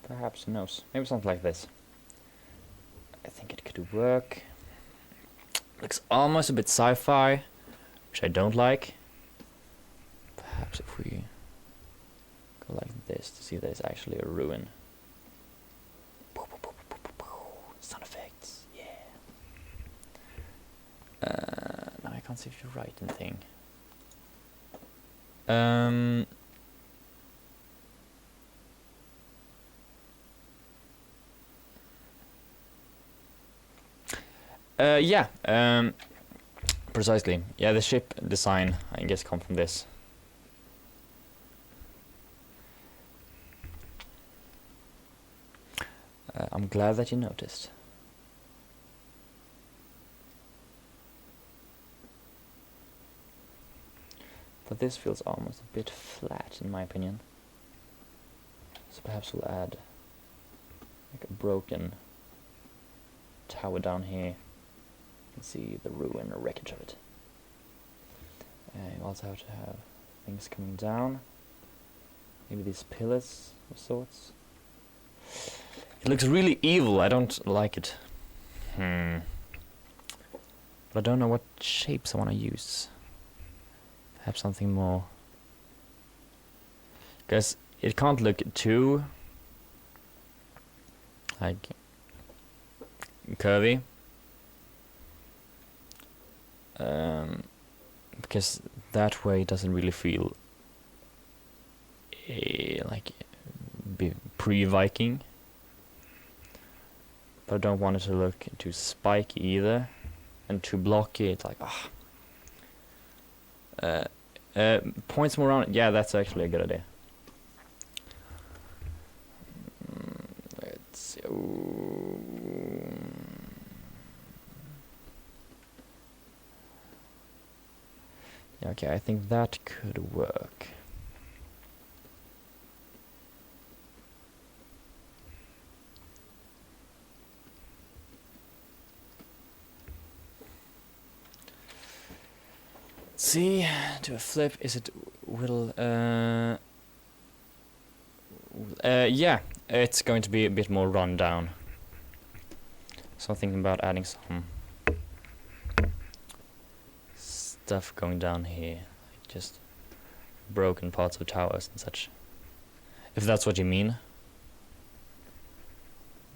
Perhaps, who knows? Maybe something like this. I think it could work. Looks almost a bit sci-fi, which I don't like. Perhaps if we go like this to see that it's actually a ruin. Sound effects, yeah. Now I can't see if you write anything. Yeah. Precisely. Yeah, the ship design, I guess, come from this. I'm glad that you noticed. But this feels almost a bit flat, in my opinion. So perhaps we'll add like a broken tower down here. You can see the ruin or wreckage of it. You also have to have things coming down. Maybe these pillars of sorts. It looks really evil. I don't like it. But I don't know what shapes I want to use. Perhaps something more. Because it can't look too like curvy. Because that way it doesn't really feel like pre-Viking. But I don't want it to look too spiky either, and too blocky. It's like points more on it. Yeah, that's actually a good idea. Let's see. Yeah, okay, I think that could work. See, do a flip. Is it yeah, it's going to be a bit more run down. So I'm thinking about adding some stuff going down here, like just broken parts of towers and such. If that's what you mean.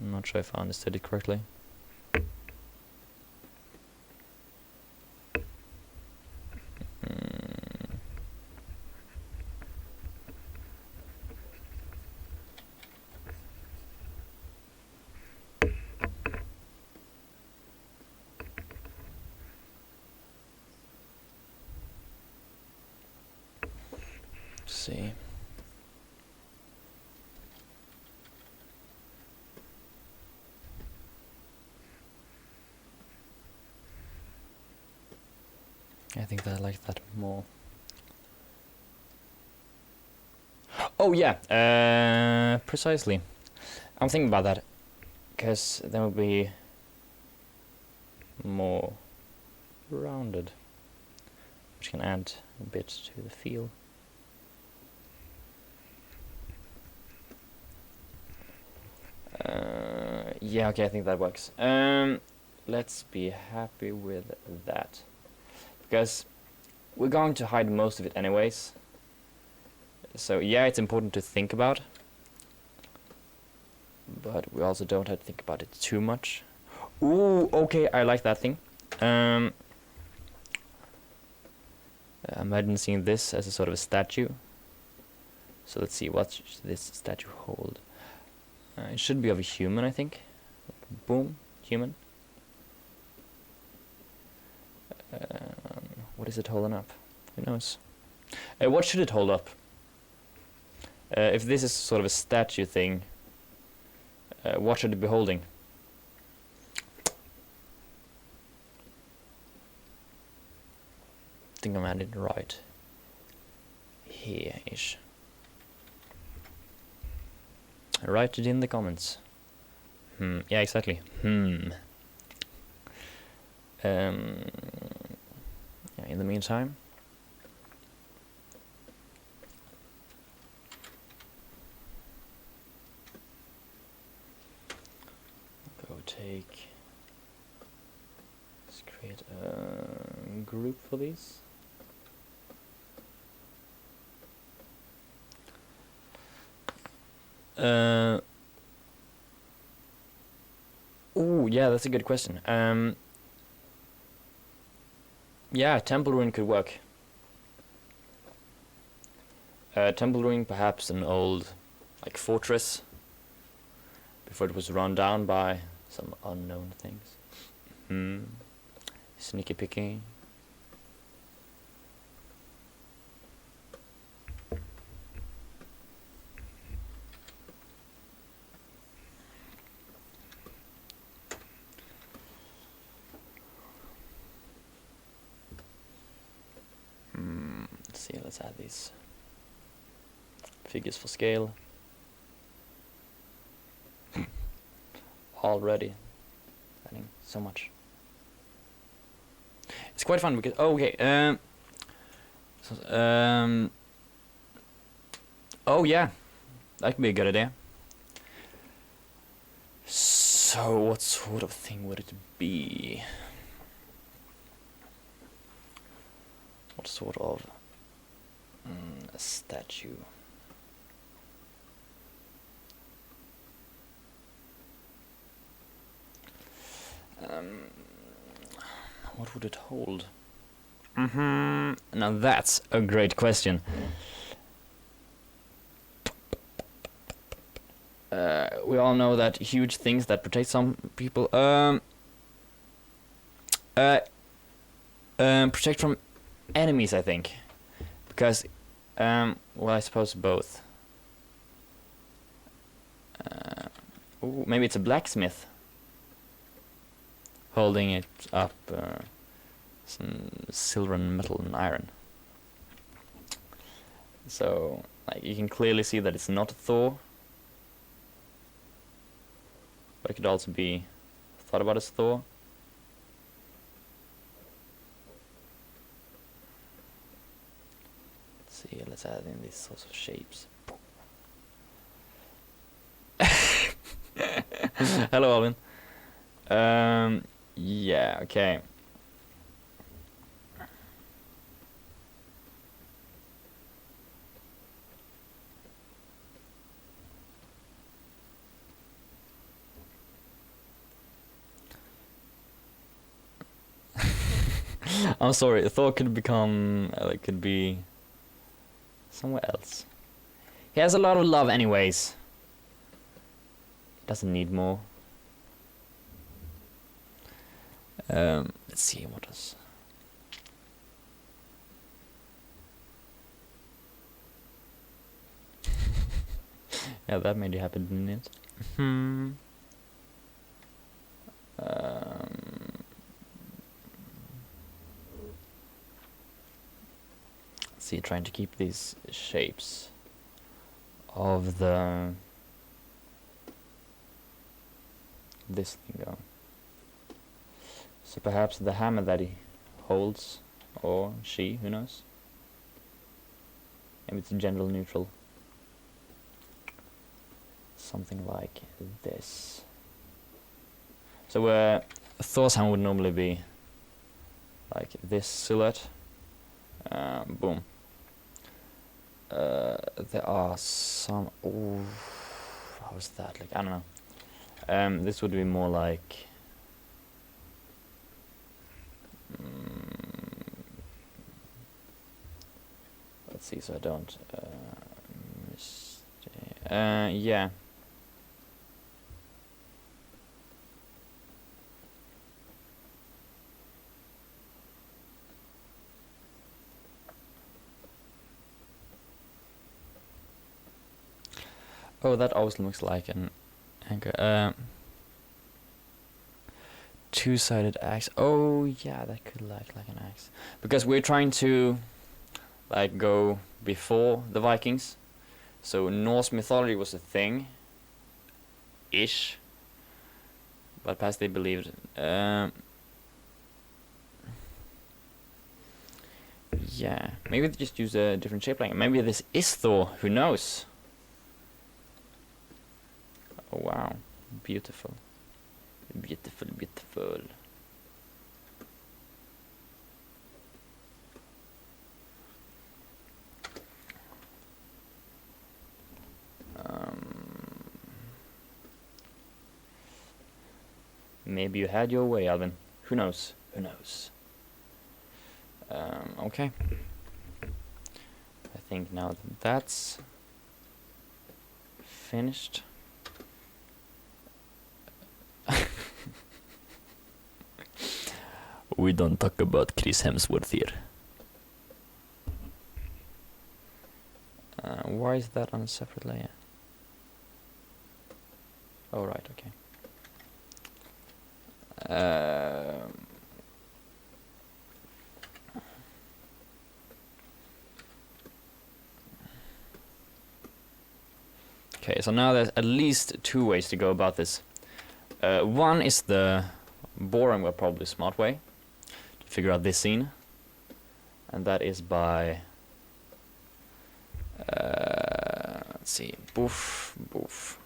I'm not sure if I understood it correctly. See. I think that I like that more. Oh yeah, precisely. I'm thinking about that, because then will be more rounded, which can add a bit to the feel. Yeah, okay, I think that works. Let's be happy with that, because we're going to hide most of it anyways. So yeah, it's important to think about, but we also don't have to think about it too much. Ooh, okay, I like that thing. Imagine seeing this as a sort of a statue. So let's see, what should this statue hold? It should be of a human, I think. Boom, human. What is it holding up? Who knows? What should it hold up? If this is sort of a statue thing, what should it be holding? I think I'm at it right. Here-ish. Write it in the comments. Yeah, exactly. Yeah, in the meantime, let's create a group for these. Oh, yeah, that's a good question. Yeah, temple ruin could work. Temple ruin, perhaps an old, like, fortress before it was run down by some unknown things. Sneaky picky. Let's see, let's add these figures for scale. Already adding so much. It's quite fun because oh yeah, that could be a good idea. So what sort of thing would it be? What sort of a statue? What would it hold? Now that's a great question. We all know that huge things that protect some people protect from enemies, I think, because well, I suppose both. Ooh, maybe it's a blacksmith holding it up, some silver and metal and iron. So, like, you can clearly see that it's not Thor, but it could also be thought about as Thor. Let's see, let's add in these sorts of shapes. Hello, Alvin. Yeah, okay. I'm sorry, Thor could become, could be somewhere else. He has a lot of love anyways. Doesn't need more. Let's see what else. Yeah, that made you happy, didn't it? Let's see, trying to keep these shapes of this thing going. So perhaps the hammer that he holds, or she, who knows? Maybe it's gender neutral. Something like this. So Thor's hammer would normally be like this silhouette. Boom. There are some. Ooh, how is that? Like, I don't know. This would be more like. Let's see, so I don't. Yeah. Oh, that always looks like an anchor. Two-sided axe. Oh, yeah, that could look like an axe. Because we're trying to, like, go before the Vikings. So Norse mythology was a thing. Ish. But past they believed. Yeah. Maybe they just use a different shape like. Maybe this is Thor. Who knows? Oh, wow. Beautiful. Beautiful, beautiful. Maybe you had your way, Alvin. Who knows? Who knows? Okay. I think now that that's finished. We don't talk about Chris Hemsworth here. Why is that on a separate layer? Oh, right, okay. Okay, so now there's at least two ways to go about this. One is the boring but probably smart way to figure out this scene, and that is by let's see, boof, boof.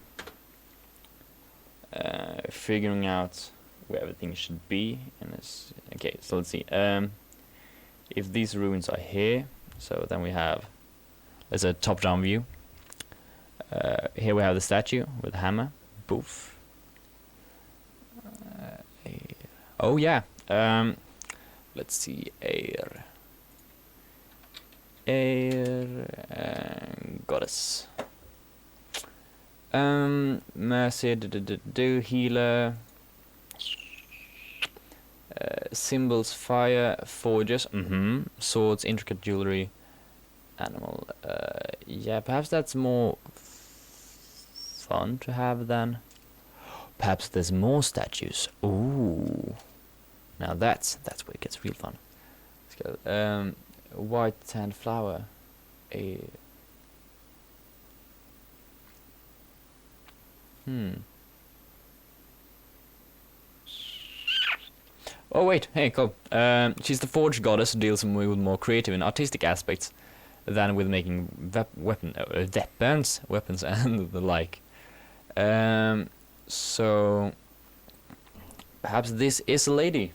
Figuring out where everything should be in this. Okay, so let's see. If these ruins are here, so then we have, there's a top-down view. Here we have the statue with a hammer. Boof. Oh yeah. Let's see. Air. Goddess. Mercy. Healer. Symbols. Fire. Forges. Swords. Intricate jewelry. Animal. Yeah, perhaps that's more fun to have than. Perhaps there's more statues. Ooh. Now that's where it gets real fun. Let's go. White sand flower. Oh wait, hey, cool. She's the forge goddess who deals with more creative and artistic aspects than with making weapons and the like. So perhaps this is a lady.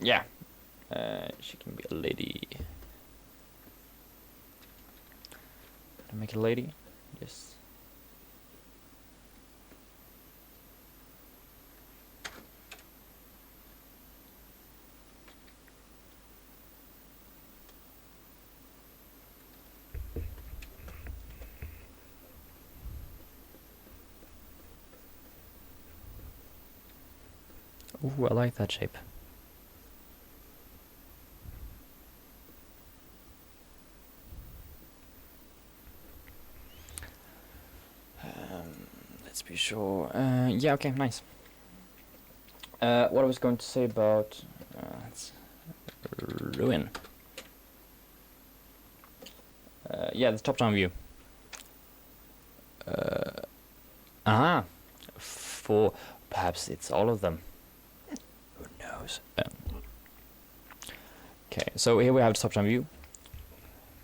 Yeah, she can be a lady. Can I make a lady? Yes. Ooh, I like that shape. Let's be sure. Yeah, okay, nice. What I was going to say about ruin. Yeah, the top-down view. For perhaps it's all of them. Who knows? Okay, so here we have the top-down view,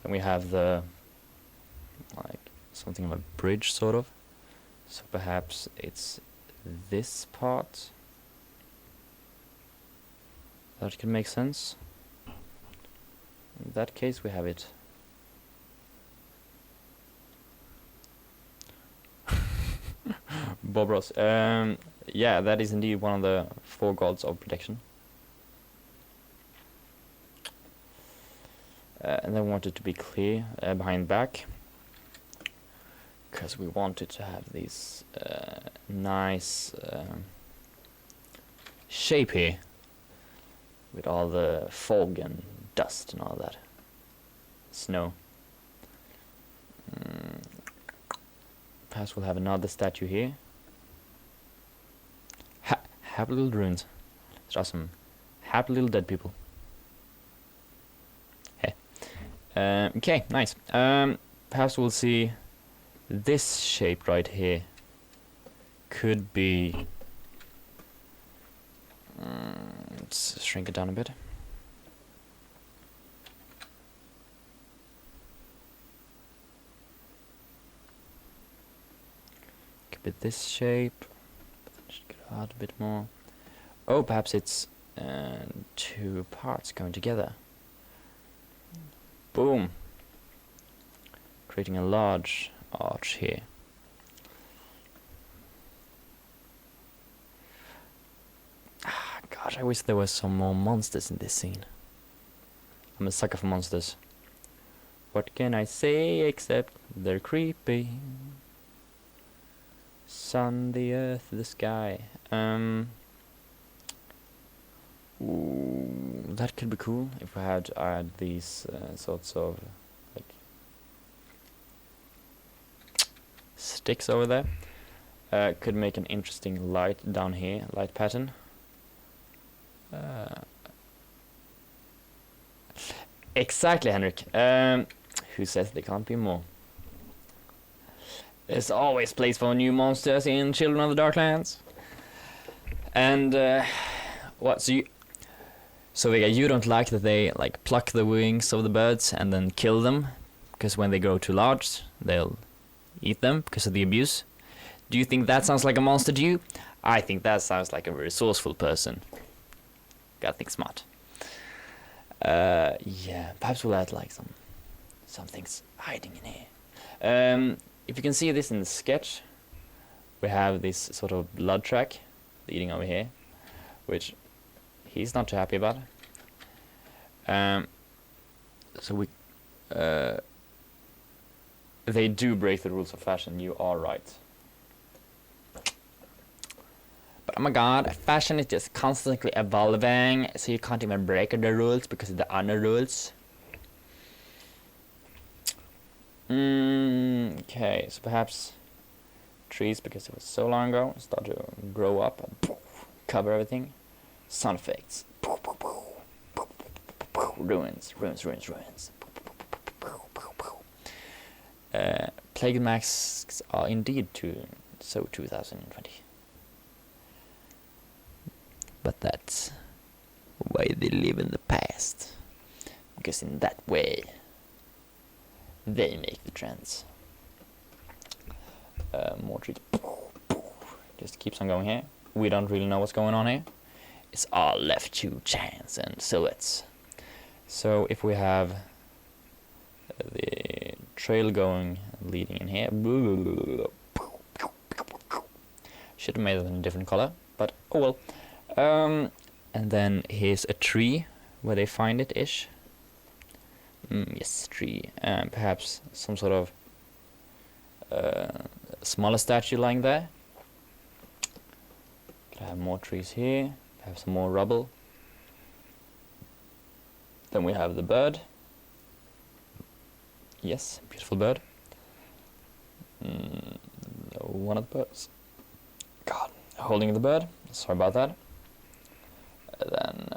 and we have the something of a bridge, sort of. So perhaps it's this part. That can make sense. In that case, we have it. Bob Ross. Yeah, that is indeed one of the 4 gods of protection. And then we want it to be clear behind back, because we want it to have this nice shape here, with all the fog and dust and all that. Snow. Perhaps we'll have another statue here. Happy little ruins. There are some happy little dead people. Hey. Okay, nice. Perhaps we'll see this shape right here. Could be. Let's shrink it down a bit. Could be this shape. Should get out a bit more. Oh, perhaps it's 2 parts going together. Boom. Creating a large arch here. Gosh, I wish there were some more monsters in this scene. I'm a sucker for monsters. What can I say except they're creepy? Sun, the earth, the sky. Ooh, that could be cool if we had to add these sorts of like sticks over there. Could make an interesting light down here, light pattern. Exactly, Henrik. Who says there can't be more? There's always place for new monsters in Children of the Darklands. And what? So Vega, you don't like that they like pluck the wings of the birds and then kill them, because when they grow too large, they'll eat them because of the abuse. Do you think that sounds like a monster to you? I think that sounds like a resourceful person. Gotta think smart. Yeah, perhaps we'll add like some things hiding in here. If you can see this in the sketch, we have this sort of blood track leading over here, which he's not too happy about. So we, they do break the rules of fashion. You are right. But oh my god, fashion is just constantly evolving, so you can't even break the rules because of the honor rules. Okay, so perhaps trees, because it was so long ago, start to grow up and cover everything. Sound effects. Ruins. Plague masks are indeed so 2020. But that's why they live in the past. Because in that way, they make the trends. More trees. Just keeps on going here. We don't really know what's going on here. It's all left to chance and silhouettes. So if we have the trail going, leading in here. Should have made it in a different color, but oh well. And then here's a tree where they find it-ish. Yes, tree. Perhaps some sort of smaller statue lying there. Could have more trees here. Have some more rubble. Then we have the bird. Yes, beautiful bird. One of the birds. God, holding the bird. Sorry about that. Then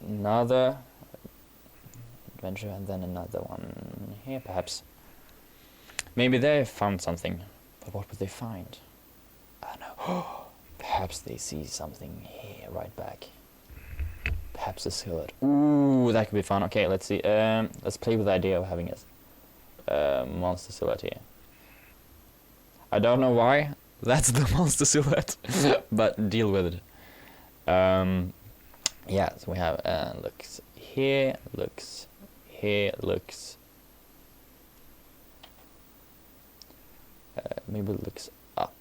another adventure, and then another one here, perhaps. Maybe they found something, but what would they find? I don't know. Perhaps they see something here, right back. Perhaps a silhouette. Ooh, that could be fun. Okay, let's see. Let's play with the idea of having a monster silhouette here. I don't know why that's the monster silhouette, but deal with it. Yeah, so we have looks here, looks here, looks. Maybe it looks up.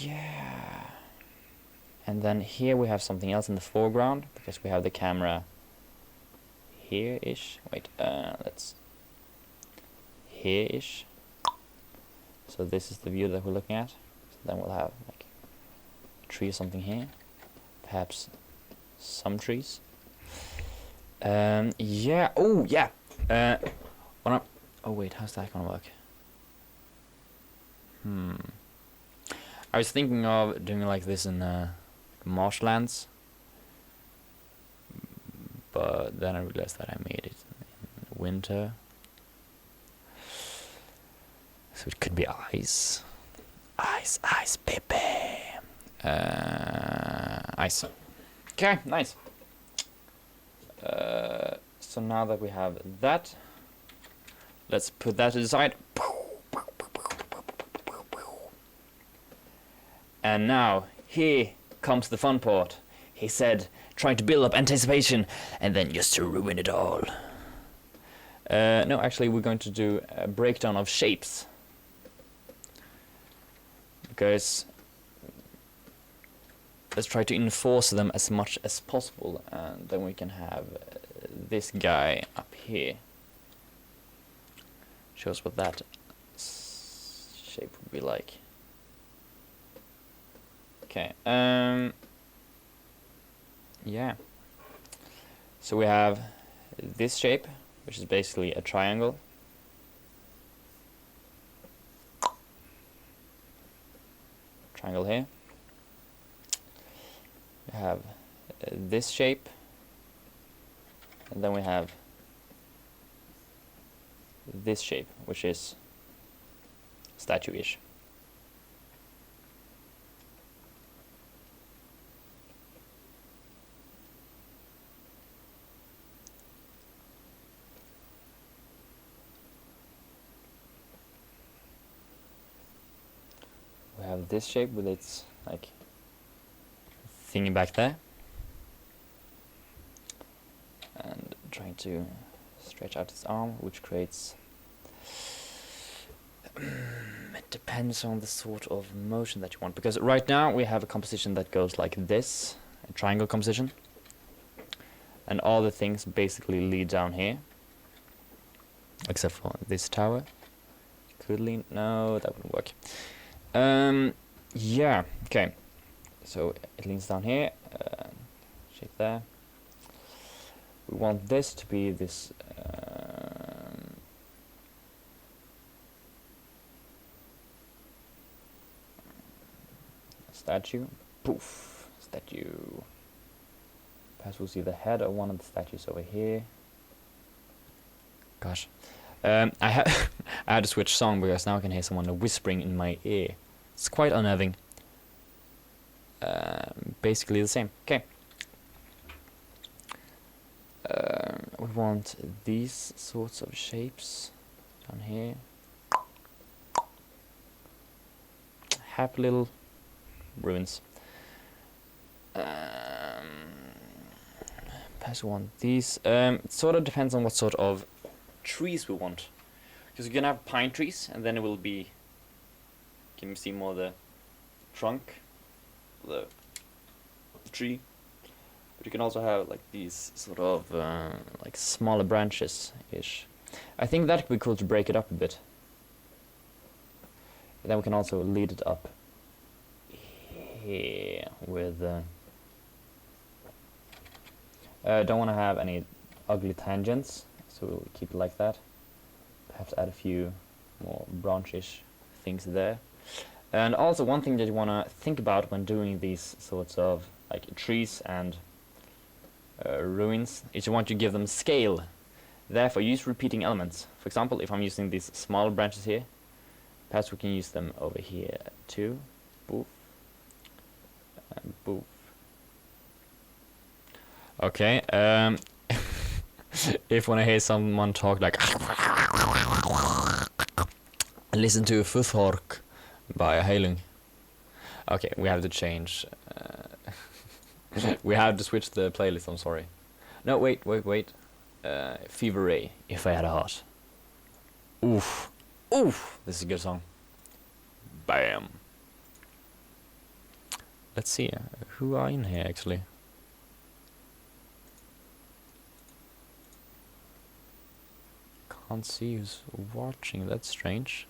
Yeah. And then here we have something else in the foreground, because we have the camera here-ish. Wait, let's... here-ish. So this is the view that we're looking at. So then we'll have like a tree or something here. Perhaps some trees. Yeah. Oh, yeah. Oh wait, how's that gonna work? I was thinking of doing like this in marshlands, but then I realized that I made it in winter, so it could be ice, baby, ice. Okay, nice. So now that we have that, let's put that to the side. And now, here comes the fun part. He said, trying to build up anticipation, and then just to ruin it all. No, actually, we're going to do a breakdown of shapes. Because let's try to enforce them as much as possible, and then we can have this guy up here. shows what that shape would be like. Okay, yeah. So we have this shape, which is basically a triangle. Triangle here. We have this shape, and then we have this shape, which is statue-ish. We have this shape with its like thingy back there, and trying to stretch out its arm, which creates it depends on the sort of motion that you want, because right now we have a composition that goes like this, a triangle composition, and all the things basically lead down here, except for this tower. Could lean, no, that wouldn't work. Yeah, okay, so it leans down here, shape there. We want this to be this statue. Poof, statue. Perhaps we'll see the head of one of the statues over here. Gosh, I had to switch song because now I can hear someone whispering in my ear. It's quite unnerving. Basically the same. Okay. We want these sorts of shapes down here. Happy little ruins. Perhaps we want these. It sort of depends on what sort of trees we want. Because you can have pine trees, and then it will be. Can you see more the trunk, the tree? But you can also have like these sort of like smaller branches-ish. I think that could be cool to break it up a bit. But then we can also lead it up here with. Don't want to have any ugly tangents, so we'll keep it like that. Perhaps add a few more branchish things there. And also one thing that you want to think about when doing these sorts of like trees and ruins is you want to give them scale. Therefore use repeating elements. For example, if I'm using these small branches here, perhaps we can use them over here too. Boof. And boof. Okay, if when I hear someone talk like listen to Futhork by Heilung. Okay, we have to change. We have to switch the playlist, I'm sorry. No, wait. Fever Ray, If I Had a Heart. Oof. This is a good song. Bam. Let's see, who are in here actually? Can't see who's watching, that's strange.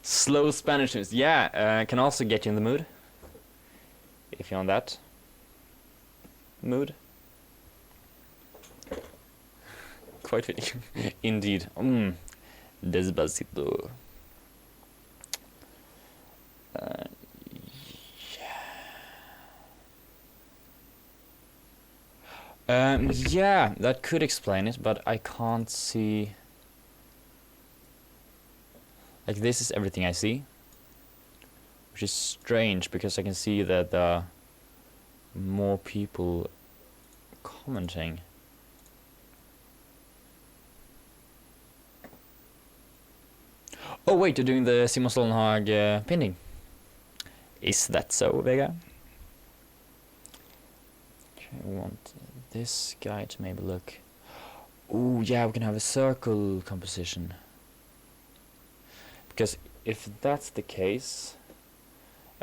Slow Spanish news, yeah, can also get you in the mood. If you're on that mood. Quite fitting. Indeed. Despacito. Yeah, that could explain it, but I can't see. Like, this is everything I see, which is strange because I can see that there are more people commenting. Oh wait, they're doing the Simon Stoltenhag pinning. Is that so, Vega? Okay, we want this guy to maybe look. Oh yeah, we can have a circle composition. Because if that's the case,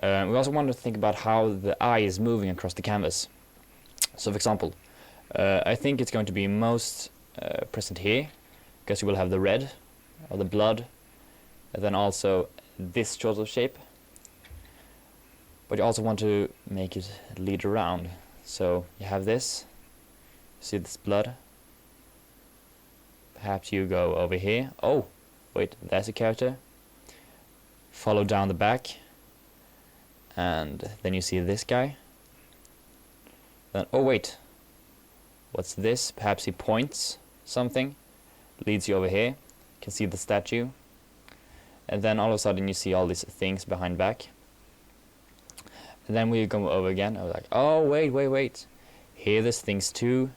We also want to think about how the eye is moving across the canvas. So for example, I think it's going to be most present here, because you will have the red or the blood, and then also this sort of shape. But you also want to make it lead around. So you have this, see this blood. Perhaps you go over here. Oh, wait, there's a character. Follow down the back. And then you see this guy. Then, oh wait, what's this? Perhaps he points something, leads you over here. You can see the statue. And then all of a sudden you see all these things behind back. And then we go over again. I was like, oh wait. Here there's things too.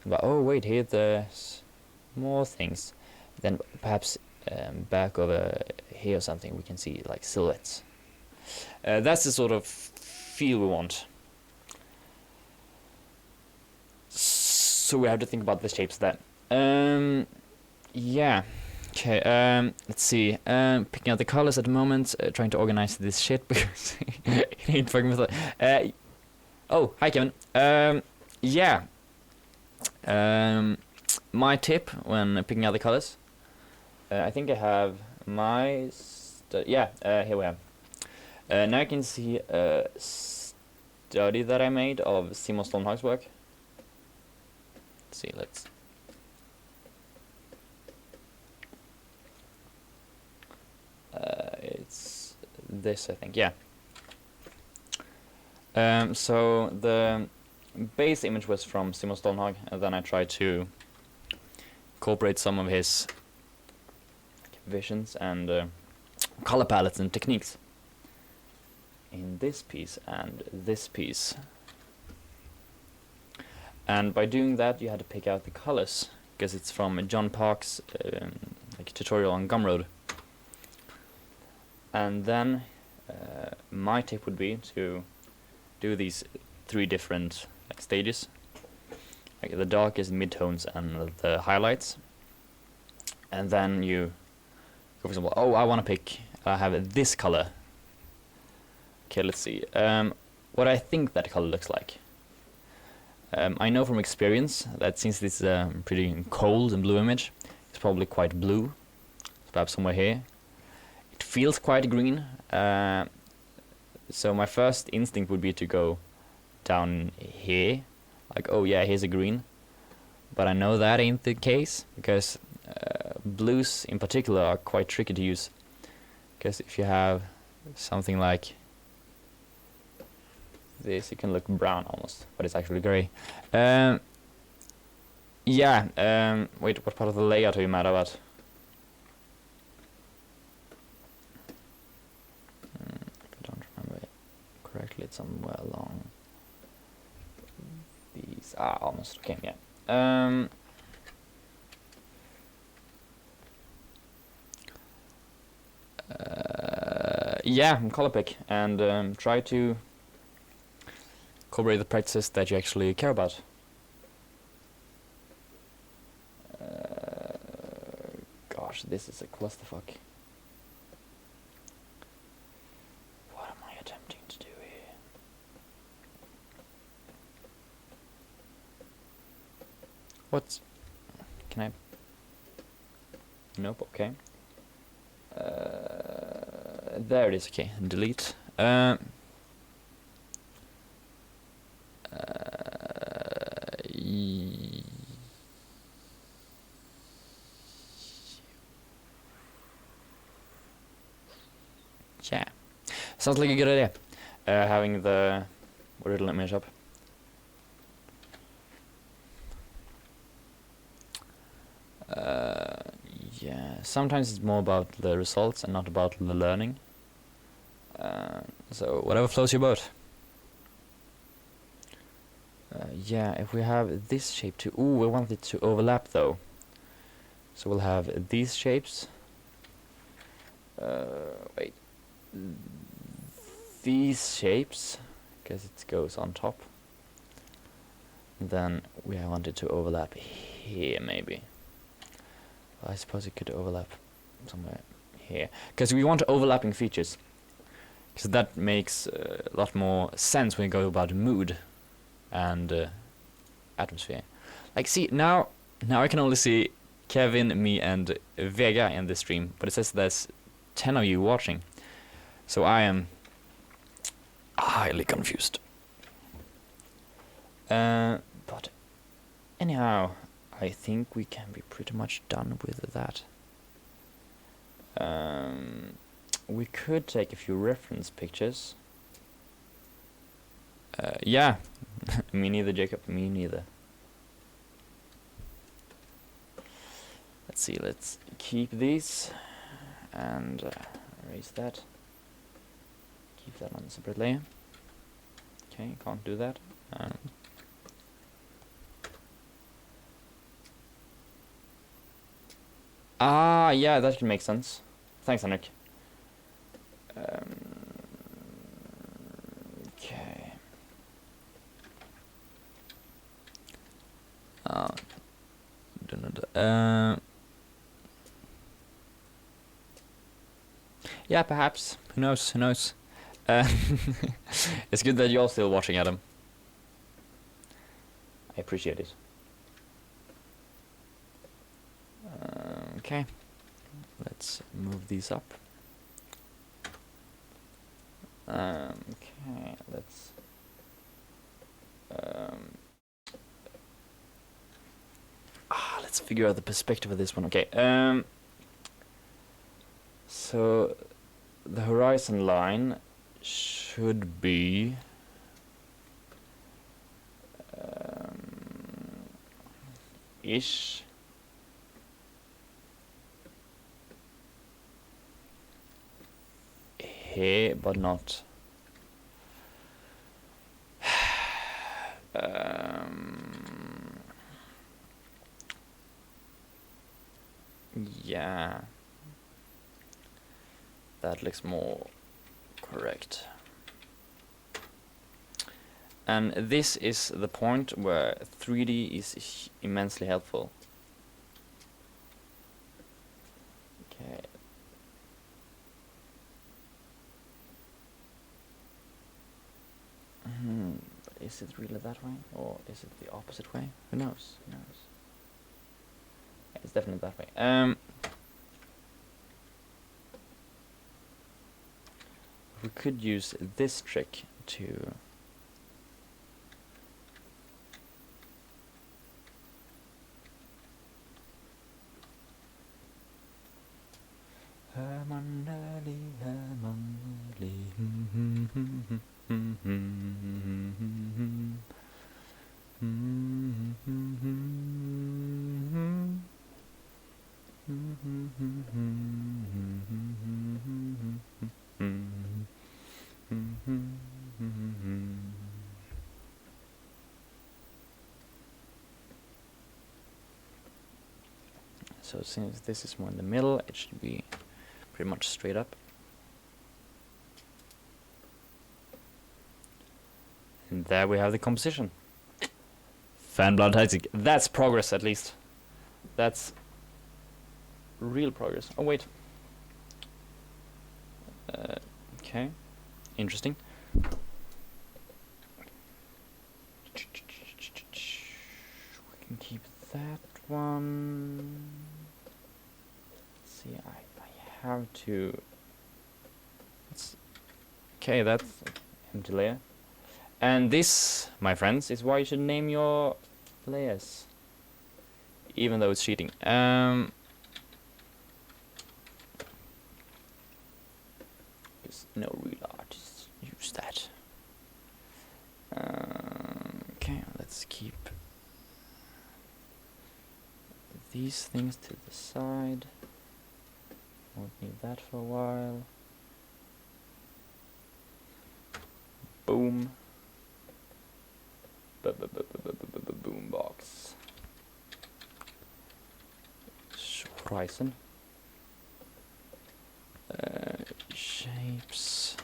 But oh wait, here there's more things. Then perhaps back over here or something we can see like silhouettes. That's the sort of feel we want. So we have to think about the shapes then. Yeah. Okay, let's see. Picking out the colors at the moment, trying to organize this shit because it ain't fucking with it. Oh, hi Kevin. Yeah. My tip when picking out the colors, I think I have my... here we have. Now you can see a study that I made of Simon Stormhag's work. Let's see, it's this, I think, yeah. So the base image was from Simon Stormhag, and then I tried to incorporate some of his visions and color palettes and techniques in this piece and this piece. And by doing that you had to pick out the colors, because it's from John Park's tutorial on Gumroad. And then my tip would be to do these 3 different stages, like the darkest, midtones and the highlights. And then you go, for example, oh, I want to have this color. Okay, let's see. What I think that color looks like. I know from experience that since this is a pretty cold and blue image, it's probably quite blue. Perhaps somewhere here. It feels quite green. So my first instinct would be to go down here. Like, oh yeah, here's a green. But I know that ain't the case, because blues in particular are quite tricky to use. Because if you have something like this, it can look brown almost, but it's actually grey. Wait, what part of the layout are you mad about? If I don't remember it correctly, it's somewhere along these. Almost. Okay, yeah. Color pick and try to incorporate the practices that you actually care about. Gosh, this is a clusterfuck. What am I attempting to do here? What? Can I? Nope, okay. There it is, okay, delete. Yeah, sounds like a good idea. Having the original image up. Yeah, sometimes it's more about the results and not about the learning. So whatever floats your boat. Yeah, if we have this shape too. Ooh, we want it to overlap though. So we'll have these shapes. Wait. These shapes, because it goes on top. And then we want it to overlap here maybe. I suppose it could overlap somewhere here, because we want overlapping features. because that makes a lot more sense when you go about mood and atmosphere. Like, see, now I can only see Kevin, me, and Vega in this stream, but it says there's 10 of you watching, so I am highly confused. But anyhow, I think we can be pretty much done with that. We could take a few reference pictures. Yeah, me neither, Jacob, me neither. Let's see, let's keep these and erase that. Keep that on a separate layer. Okay, can't do that. Yeah, that should make sense. Thanks, Henrik. Okay. Yeah, perhaps. Who knows? Who knows? It's good that you're still watching, Adam. I appreciate it. Okay. Let's move these up. Okay, let's let's figure out the perspective of this one. Okay. So the horizon line should be ish here, but not yeah, that looks more correct. And this is the point where 3D is immensely helpful. Okay. But is it really that way, or is it the opposite way? Who knows? Who knows? It's definitely that way. We could use this trick to so since this is more in the middle, it should be pretty much straight up. And there we have the composition. Fanblood tactic. That's progress, at least. That's real progress. Oh, wait. Okay. Interesting. We can keep that one. Let's see, I have to. Okay, that's empty layer. And this, my friends, is why you should name your layers, even though it's cheating. Because no real artists use that. Okay, let's keep these things to the side. Won't need that for a while. Boom. Boombox. Horizon. Shapes.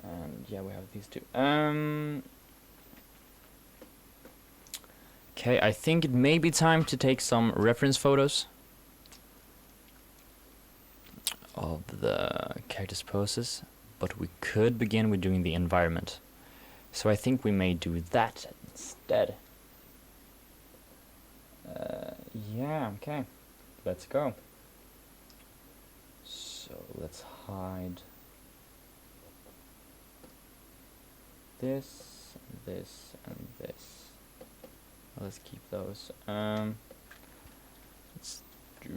And yeah, we have these two. Okay, I think it may be time to take some reference photos of the character's poses, but we could begin with doing the environment. So I think we may do that instead. Yeah, okay. Let's go. So let's hide this, this, and this. Let's keep those. Let's do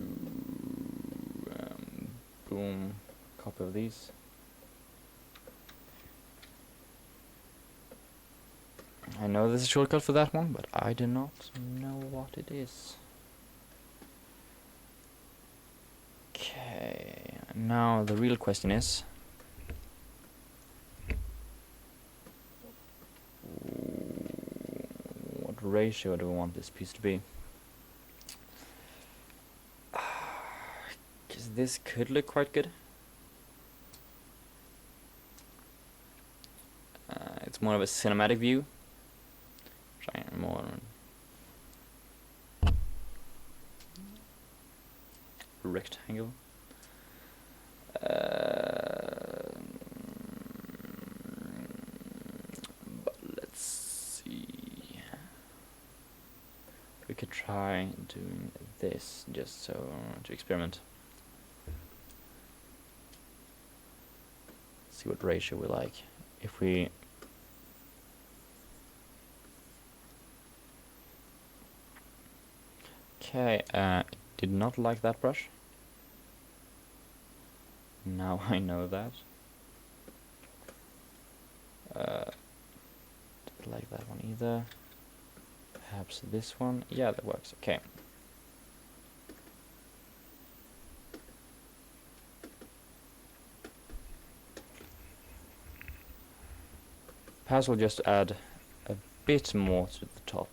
boom, copy of these. I know there's a shortcut for that one, but I do not know what it is. Okay, now the real question is, what ratio do we want this piece to be? Because this could look quite good. It's more of a cinematic view. Try more rectangle. But let's see. We could try doing this just so to experiment. See what ratio we like. If we okay, did not like that brush. Now I know that. Didn't like that one either. Perhaps this one. Yeah, that works. Okay. Perhaps we'll just add a bit more to the top.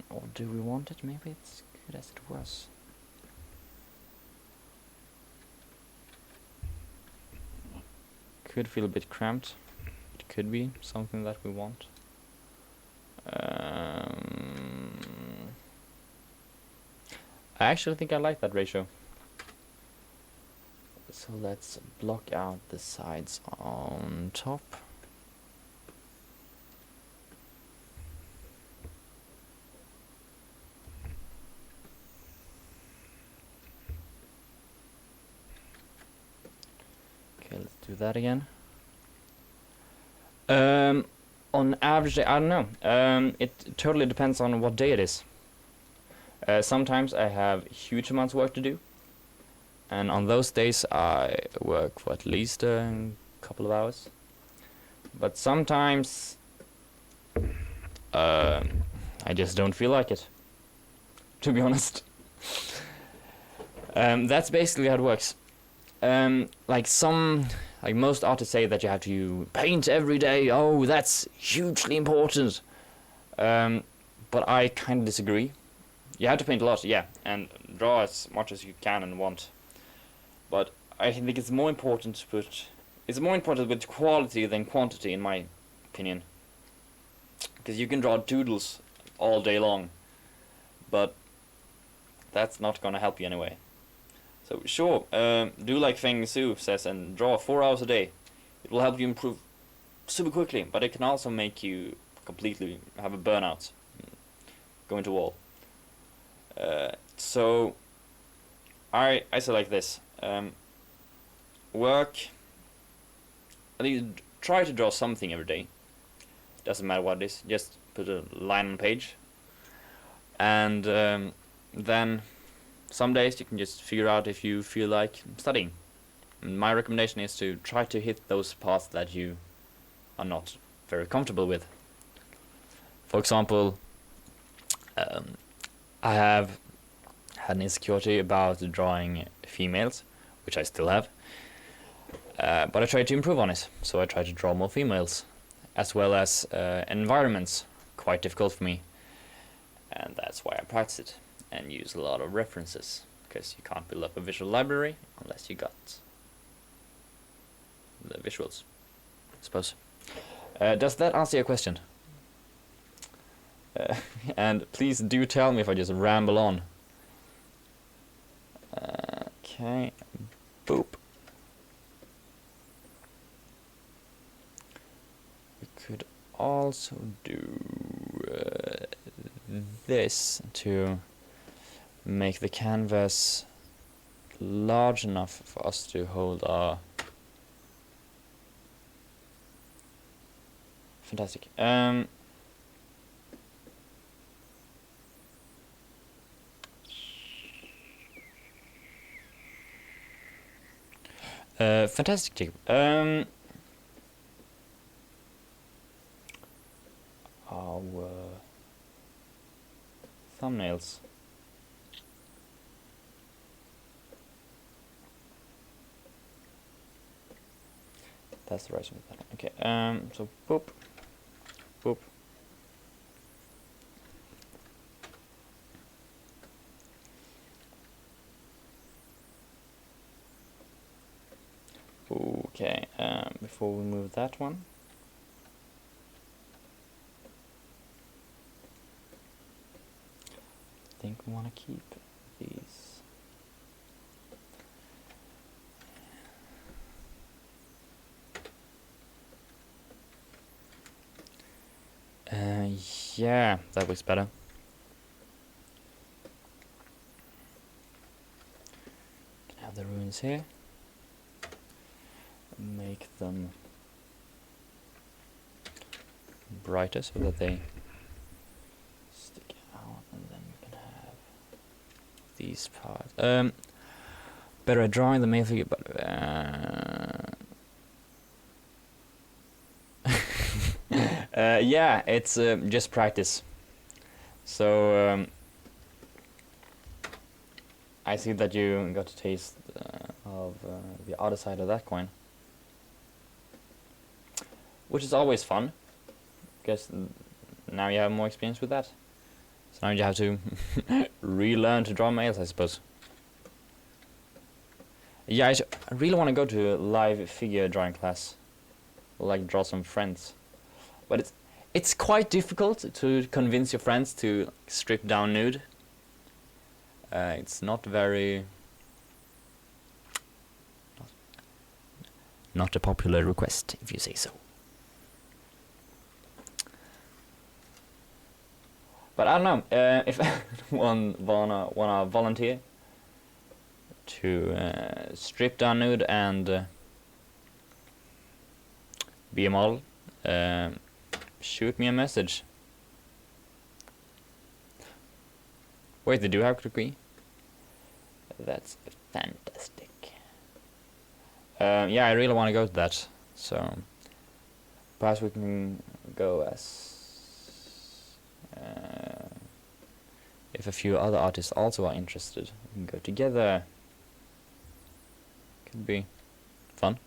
Or do we want it? Maybe it's good as it was. Could feel a bit cramped. It could be something that we want. I actually think I like that ratio. So let's block out the sides on top. Okay, let's do that again. On average, I don't know. It totally depends on what day it is. Sometimes I have huge amounts of work to do, and on those days I work for at least a couple of hours. But sometimes I just don't feel like it, to be honest. That's basically how it works. Like most artists say that you have to paint every day. Oh, that's hugely important. But I kind of disagree. You have to paint a lot, yeah, and draw as much as you can and want. But I think it's more important to put. It's more important with quality than quantity, in my opinion. Because you can draw doodles all day long, but that's not gonna help you anyway. So sure, do like Feng Su says and draw 4 hours a day. It will help you improve super quickly, but it can also make you completely have a burnout, go into wall. So I say like this: work. At least try to draw something every day. Doesn't matter what it is. Just put a line on page, and then some days you can just figure out if you feel like studying. And my recommendation is to try to hit those paths that you are not very comfortable with. For example, I have had an insecurity about drawing females, which I still have, but I try to improve on it. So I try to draw more females, as well as environments, quite difficult for me, and that's why I practice it and use a lot of references, because you can't build up a visual library unless you got the visuals, I suppose. Does that answer your question? And please do tell me if I just ramble on. Okay, boop. We could also do this to make the canvas large enough for us to hold our... Fantastic. Fantastic, Jacob. Our thumbnails. That's the right one. Okay. So boop, boop. Okay. Before we move that one. I think we want to keep these. Yeah, that looks better. Can have the ruins here. Make them brighter so that they stick out, and then we can have these parts. Better at drawing the main figure, but yeah, it's just practice. So I see that you got a taste of the other side of that coin, which is always fun, because now you have more experience with that. So now you have to relearn to draw males, I suppose. Yeah, I really want to go to a live figure drawing class, like draw some friends, but it's quite difficult to convince your friends to strip down nude. It's not very... not a popular request, if you say so. But I don't know, if anyone wanna volunteer to strip down nude and be a model, shoot me a message. Wait, they do have degree? That's fantastic. Yeah, I really want to go to that, so perhaps we can go as... if a few other artists also are interested, we can go together. Could be fun.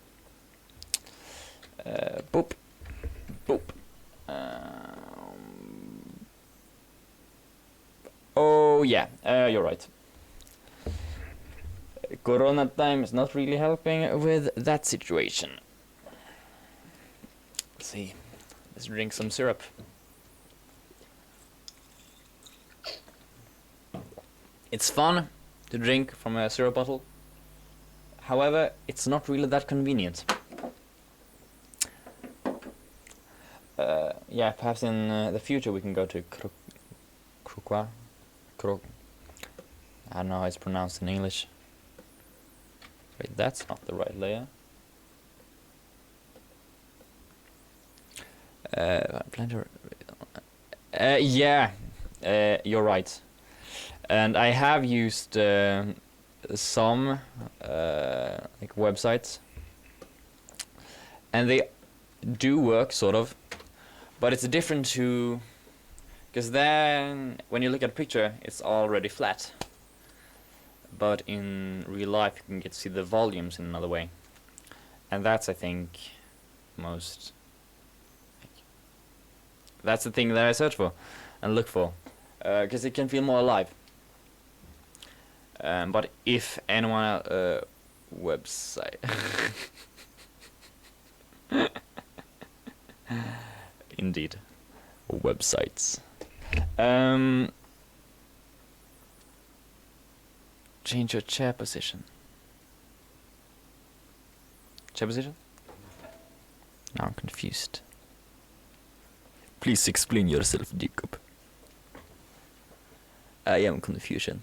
Boop. Boop. Oh yeah, you're right. Corona time is not really helping with that situation. Let's see. Let's drink some syrup. It's fun to drink from a syrup bottle. However, it's not really that convenient. Yeah, perhaps in the future we can go to I don't know how it's pronounced in English. Wait, that's not the right layer. Yeah, you're right. And I have used some like websites, and they do work sort of, but it's different to, because then when you look at a picture it's already flat, but in real life you can get to see the volumes in another way, and that's, I think, that's the thing that I search for and look for, because it can feel more alive. But if anyone website indeed websites change your chair position. chair position? Now I'm confused. Please explain yourself, Jacob. I am confusion.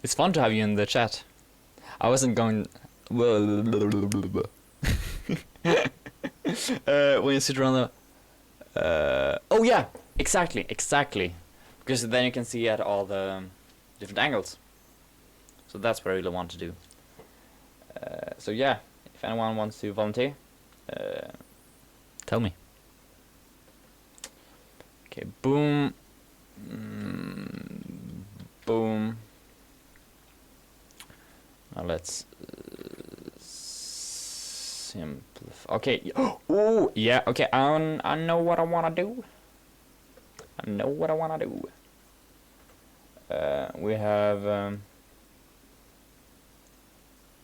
It's fun to have you in the chat. I wasn't going... when you sit around the... oh yeah, exactly. Because then you can see at all the different angles. So that's what I really want to do. So yeah, if anyone wants to volunteer, tell me. Okay, boom. Boom. Now let's simplify. Okay. Oh yeah. Okay. I know what I wanna do. We have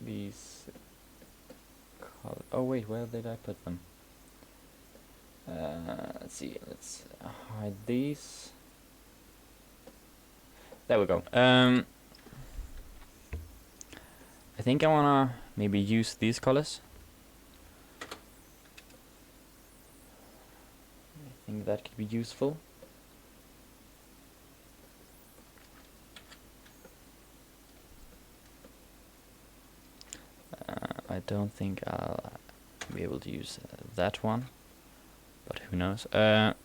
these. Oh wait, where did I put them? Let's see. Let's hide these. There we go. I think I wanna maybe use these colors. I think that could be useful. I don't think I'll be able to use that one, but who knows. I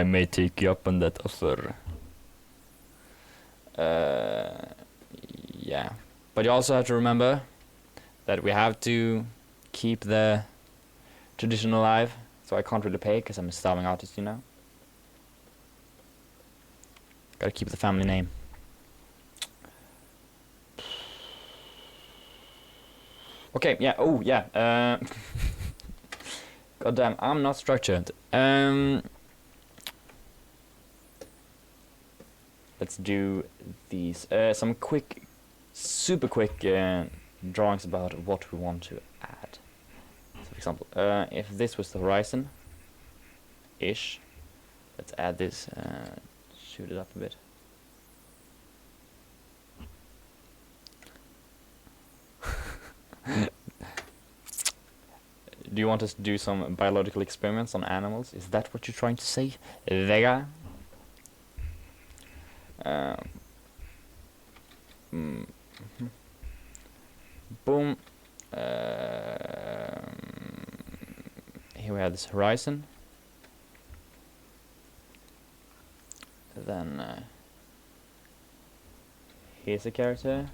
may take you up on that offer. Yeah, but you also have to remember that we have to keep the tradition alive, so I can't really pay because I'm a starving artist, you know. Gotta keep the family name. Okay, yeah, oh yeah, goddamn, I'm not structured. Let's do these, some quick, super quick drawings about what we want to add. So for example, if this was the horizon-ish, let's add this, shoot it up a bit. Do you want us to do some biological experiments on animals? Is that what you're trying to say, Vega? Boom. Here we have this horizon. Then here's a character.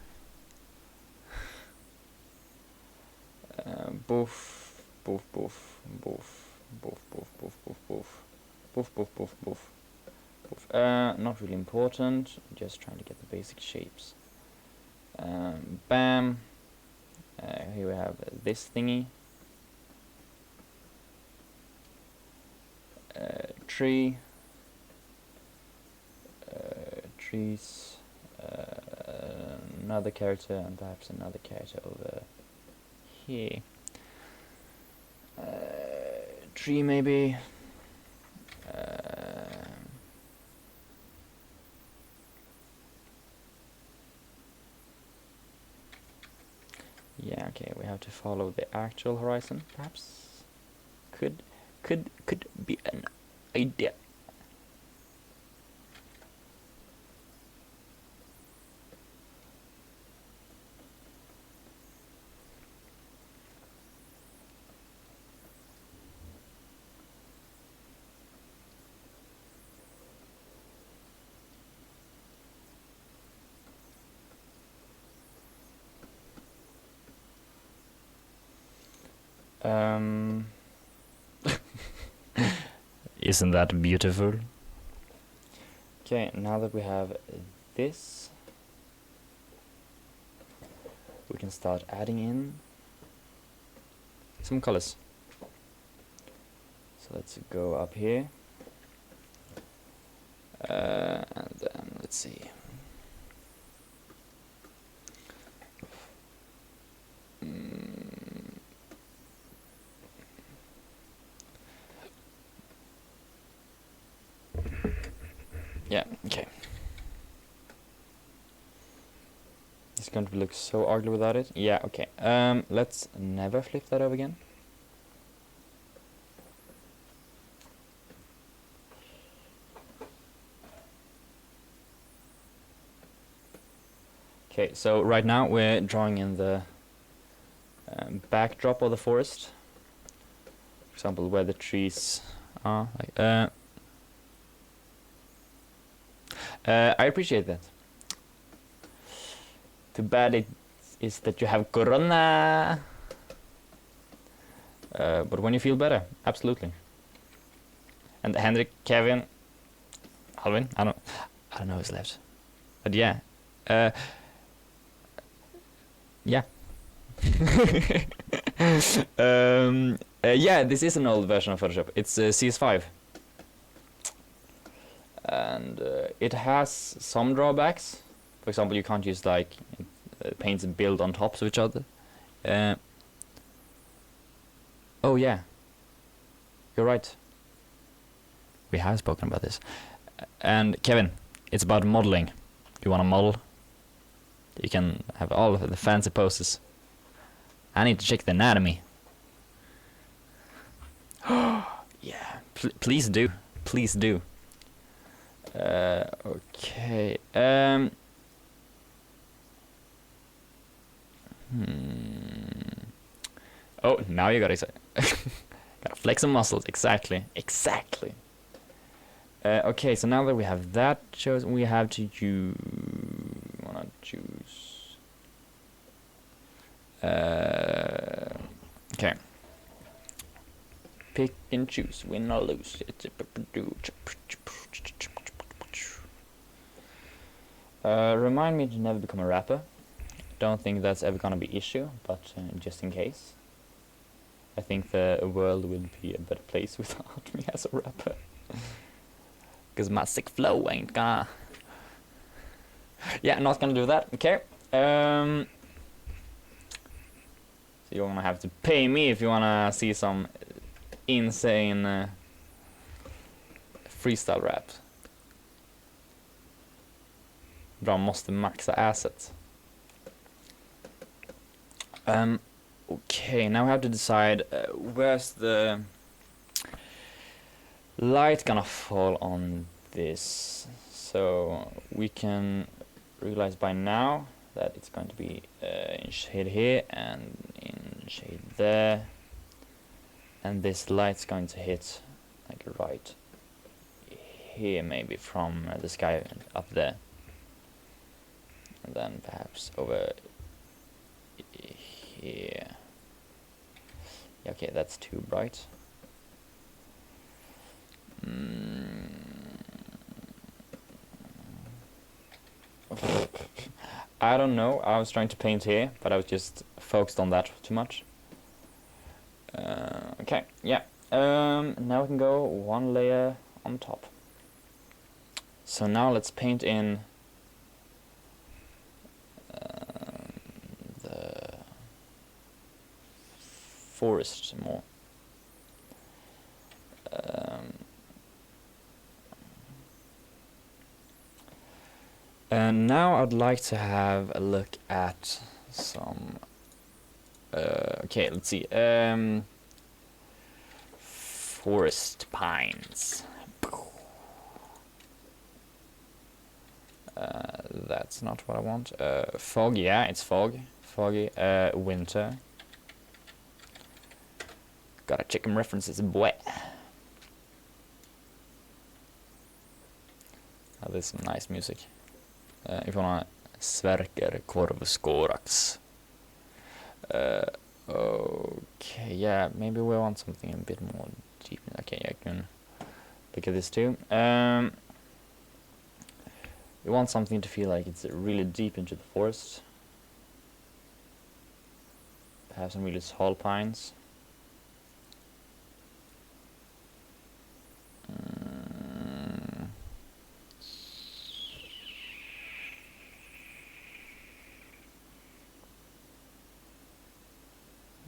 Boof, boof, boof, boof, boof, boof, boof, boof, boof, boof, boof, boof, boof. Not really important, just trying to get the basic shapes. Bam. Here we have this thingy. Tree. Trees. Another character, and perhaps another character over here. Tree maybe. Yeah, okay, we have to follow the actual horizon, perhaps. Could be an idea. Isn't that beautiful? Okay, now that we have this, we can start adding in some colors. So let's go up here, and then let's see. It's going to look so ugly without it. Yeah, okay. Let's never flip that over again. Okay, so right now we're drawing in the backdrop of the forest. For example, where the trees are. I appreciate that. Too bad it is that you have corona. But when you feel better, absolutely. And Henrik, Kevin, Alvin, I don't know who's left. But yeah. Yeah. Yeah, this is an old version of Photoshop. It's CS5. And it has some drawbacks. For example, you can't use like paints and build on tops of each other. Oh yeah, you're right. We have spoken about this. And Kevin, it's about modeling. You want to model? You can have all of the fancy poses. I need to check the anatomy. Yeah, please do. Please do. Okay. Oh, now you got excited. Gotta flex some muscles. Exactly. Exactly. Okay, so now that we have that chosen, we have to wanna choose. Okay. Pick and choose. Win or lose. Remind me to never become a rapper. Don't think that's ever gonna be issue, but just in case. I think the world will be a better place without me as a rapper. Cause my sick flow ain't gonna. Yeah, not gonna do that. Okay. So you're gonna have to pay me if you wanna see some insane freestyle rap. De måste maxa asset. Okay, now we have to decide where's the light gonna fall on this. So we can realize by now that it's going to be in shade here and in shade there, and this light's going to hit like right here, maybe from the sky up there, and then perhaps over here. Yeah, okay, that's too bright. I don't know, I was trying to paint here, but I was just focused on that too much. Okay, yeah. Now we can go one layer on top. So now let's paint in the forest more. And now I'd like to have a look at some. Okay, let's see. Forest pines. That's not what I want. Fog, yeah, it's fog. Foggy. Winter. Gotta check them references, boy. Oh, there's some nice music. If you wanna Sverker Korvskorax. Okay, yeah, maybe we want something a bit more deep. Okay, I can look at this too. We want something to feel like it's really deep into the forest. Have some really tall pines.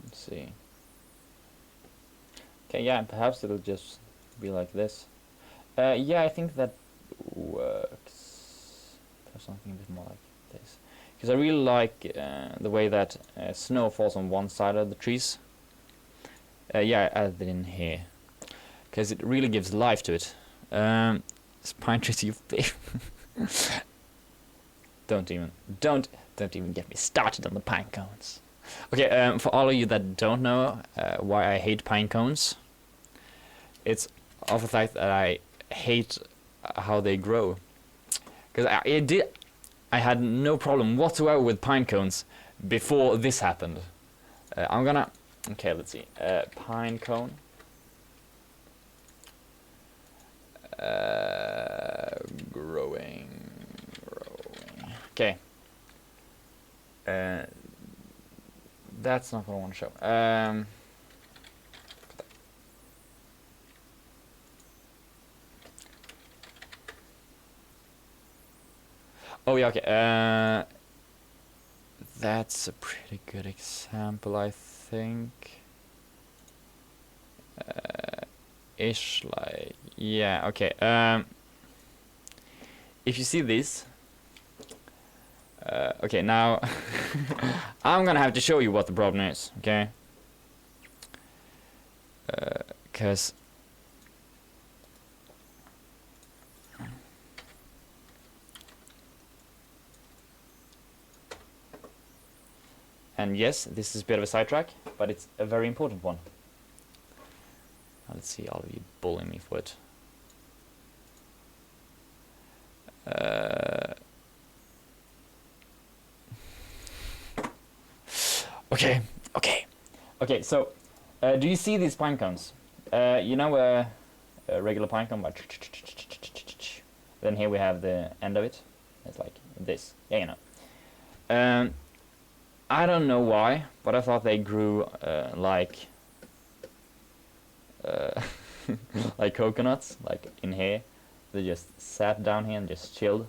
Let's see. Okay, yeah, perhaps it'll just be like this. Yeah, I think that works. Something a bit more like this. because I really like the way that snow falls on one side of the trees. Yeah, I added it in here because it really gives life to it. This pine trees, you don't even get me started on the pine cones. Okay, for all of you that don't know why I hate pine cones, it's of the fact that I hate how they grow. Because I had no problem whatsoever with pine cones before this happened. I'm gonna, okay, let's see, pine cone. Growing. Okay. That's not what I want to show. Oh yeah, okay. That's a pretty good example, I think. Ish, like, yeah, okay. If you see this, okay, now I'm gonna have to show you what the problem is, okay? Because and yes, this is a bit of a sidetrack, but it's a very important one. Let's see, all of you bullying me for it. Okay, so do you see these pine cones? You know a regular pine cone, but then here we have the end of it. It's like this. Yeah, you know. I don't know why, but I thought they grew like like coconuts, like in here. They just sat down here and just chilled.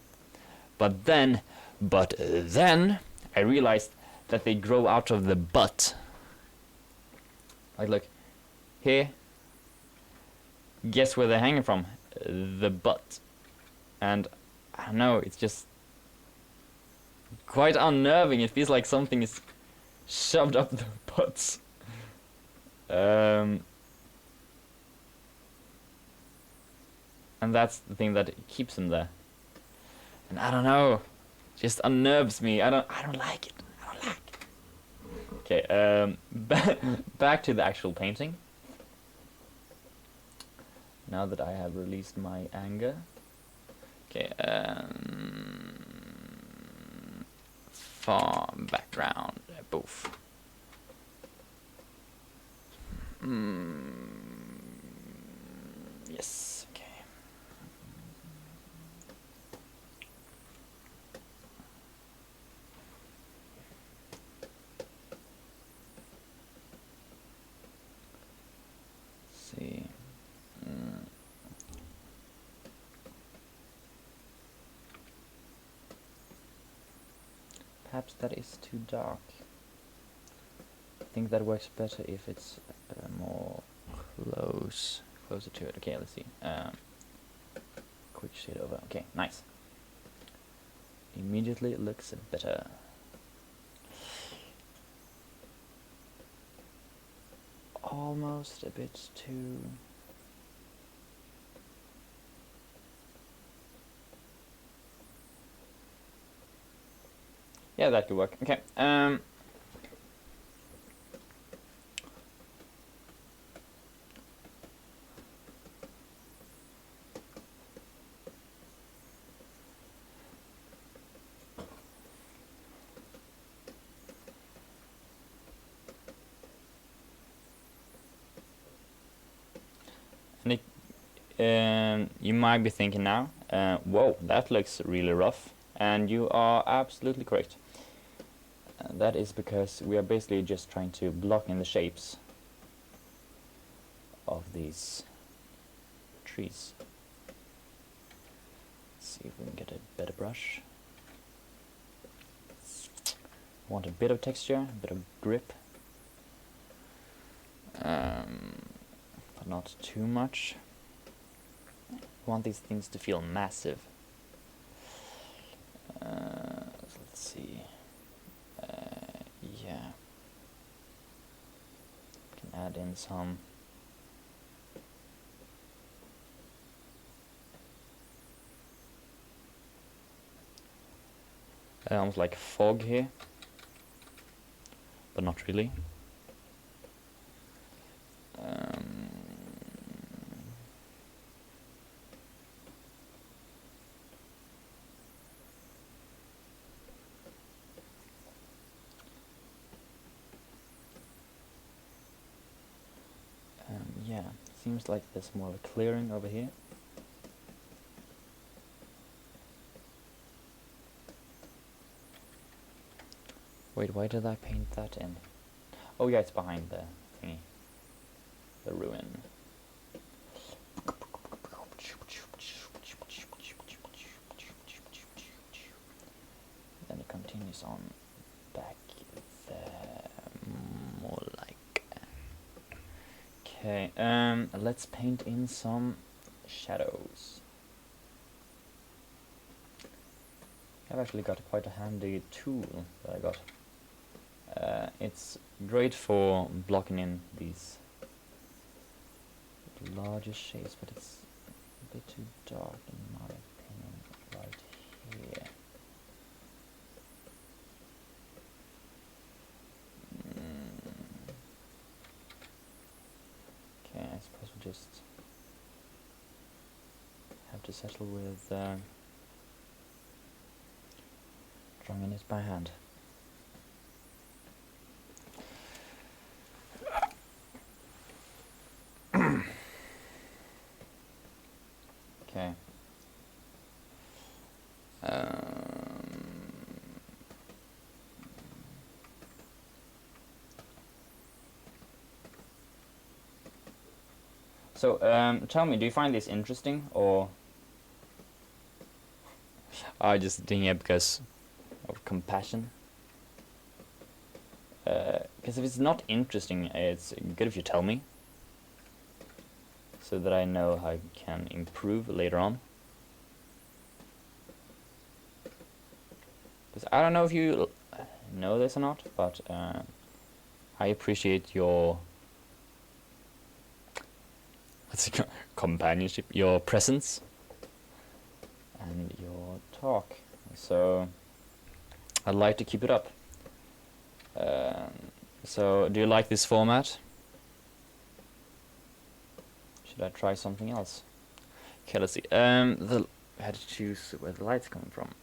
But then I realized that they grow out of the butt. Like, look, here. Guess where they're hanging from? The butt. And I don't know, it's just quite unnerving. It feels like something is shoved up their butts. And that's the thing that keeps them there. And I don't know, it just unnerves me. I don't like it. I don't like it. Okay, back to the actual painting. Now that I have released my anger. Okay, farm background, boof. Yes, okay. Let's see. Perhaps that is too dark. I think that works better if it's more closer to it. Okay, let's see. Quick shade over. Okay, nice. Immediately it looks better. Almost a bit too. Yeah, that could work. Okay. And you might be thinking now, whoa, that looks really rough. And you are absolutely correct. That is because we are basically just trying to block in the shapes of these trees. Let's see if we can get a better brush. Want a bit of texture, a bit of grip, but not too much. Want these things to feel massive. So let's see. add in some almost like fog here, but not really. Yeah, seems like there's more of a clearing over here. Wait, why did I paint that in? Oh yeah, it's behind the thingy. The ruin. Then it continues on back there, more like. Okay, let's paint in some shadows. I've actually got quite a handy tool that I got. It's great for blocking in these larger shapes, but it's a bit too dark in my opinion right here. Okay, I suppose we'll just have to settle with drawing it by hand. Okay. So, tell me, do you find this interesting, or are you just doing it because of compassion? Because if it's not interesting, it's good if you tell me, so that I know how I can improve later on. Because I don't know if you know this or not, but I appreciate your companionship, your presence, and your talk. So I'd like to keep it up. So do you like this format? Should I try something else? Okay, let's see. I had to choose where the light's coming from.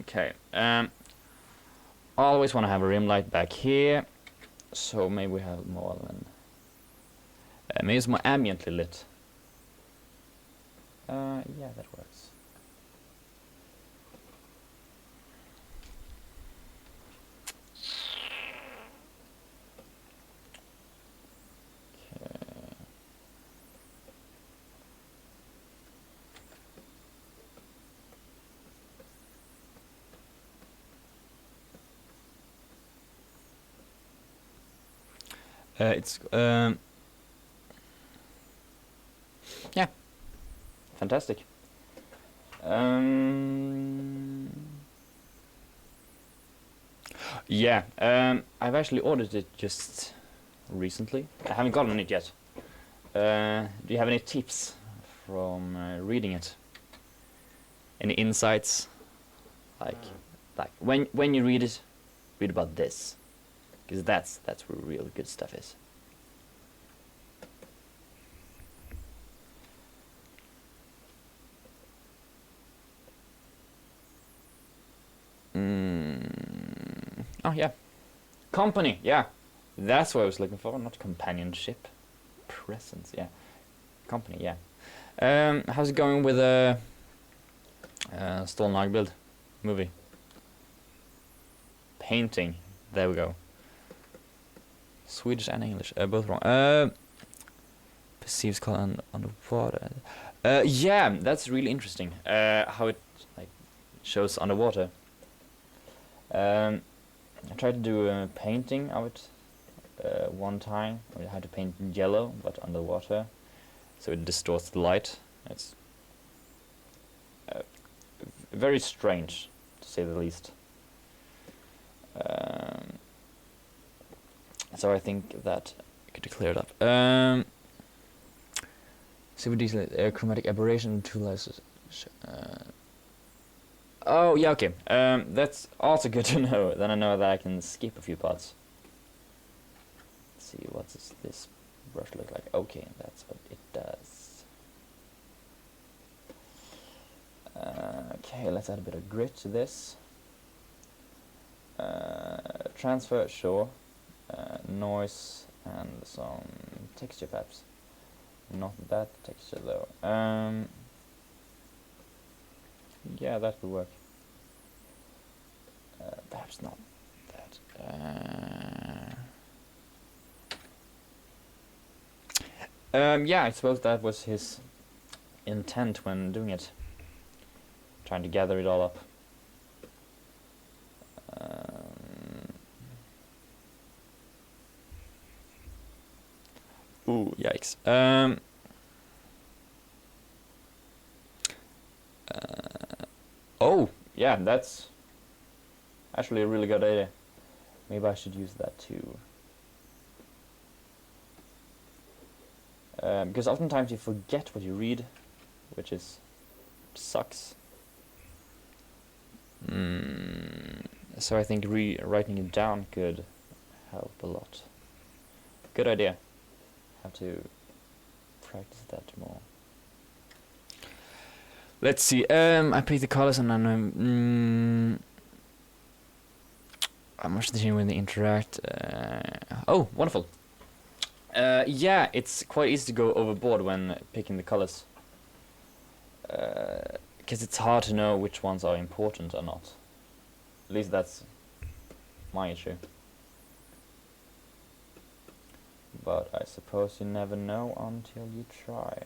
Okay. I always want to have a rim light back here, so maybe we have more than. Maybe it's more ambiently lit. Yeah, that works. It's yeah, fantastic. Yeah, I've actually ordered it just recently. I haven't gotten it yet. Do you have any tips from reading it? Any insights? Like when you read it, read about this, because that's where real good stuff is. Oh yeah, company. Yeah, that's what I was looking for. Not companionship, presence. Yeah, company. Yeah. How's it going with the Stål build movie? Painting. There we go. Swedish and English, both wrong. Perceives color underwater. Yeah, that's really interesting. How it like shows underwater. I tried to do a painting of it one time. I had to paint yellow, but underwater, so it distorts the light. It's very strange, to say the least. So I think that Good to clear it up. See what these chromatic aberration tool has. Oh yeah, okay. That's also good to know. Then I know that I can skip a few parts. Let's see, what does this brush look like? Okay, that's what it does. Okay, let's add a bit of grit to this. Transfer, sure. Noise and some texture perhaps. Not that texture though. Yeah, that could work. Perhaps not that. Yeah, I suppose that was his intent when doing it. Trying to gather it all up. Ooh, yikes. Oh, yeah, that's actually a really good idea. Maybe I should use that too. Because oftentimes you forget what you read, which sucks. So I think writing it down could help a lot. Good idea. Have to practice that more. Let's see. I pick the colors and then how much they change when they interact. Oh, wonderful. Yeah, it's quite easy to go overboard when picking the colors. Because it's hard to know which ones are important or not. At least that's my issue. But I suppose you never know until you try.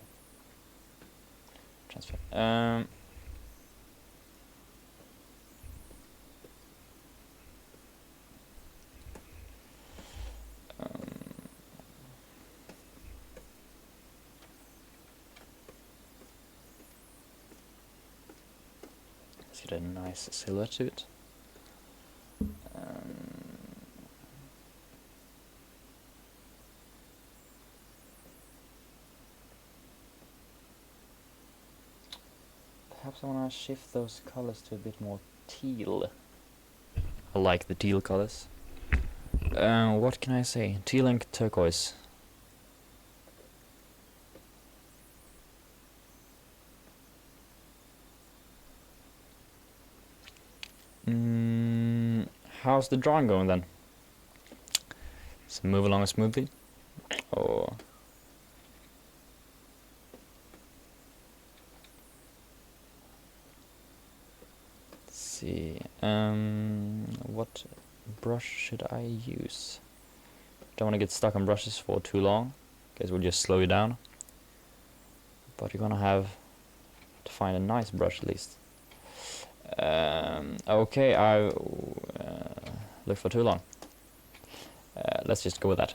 Transfer. Let's get a nice silhouette to it. Perhaps I want to shift those colors to a bit more teal. I like the teal colors. What can I say? Teal and turquoise. How's the drawing going then? Does it move along smoothly? Or let's see. What brush should I use? Don't want to get stuck on brushes for too long, because we'll just slow you down. But you're gonna have to find a nice brush at least. Okay, I looked for too long. Let's just go with that.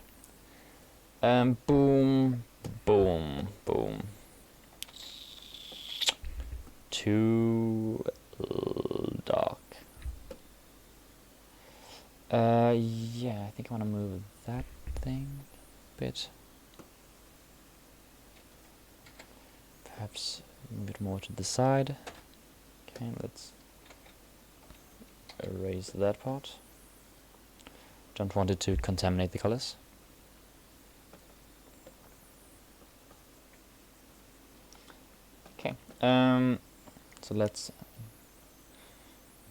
Boom, boom, boom. Too dark. Yeah, I think I want to move that thing a bit. Perhaps a bit more to the side. Okay, let's erase that part. Don't want it to contaminate the colors. Okay, so let's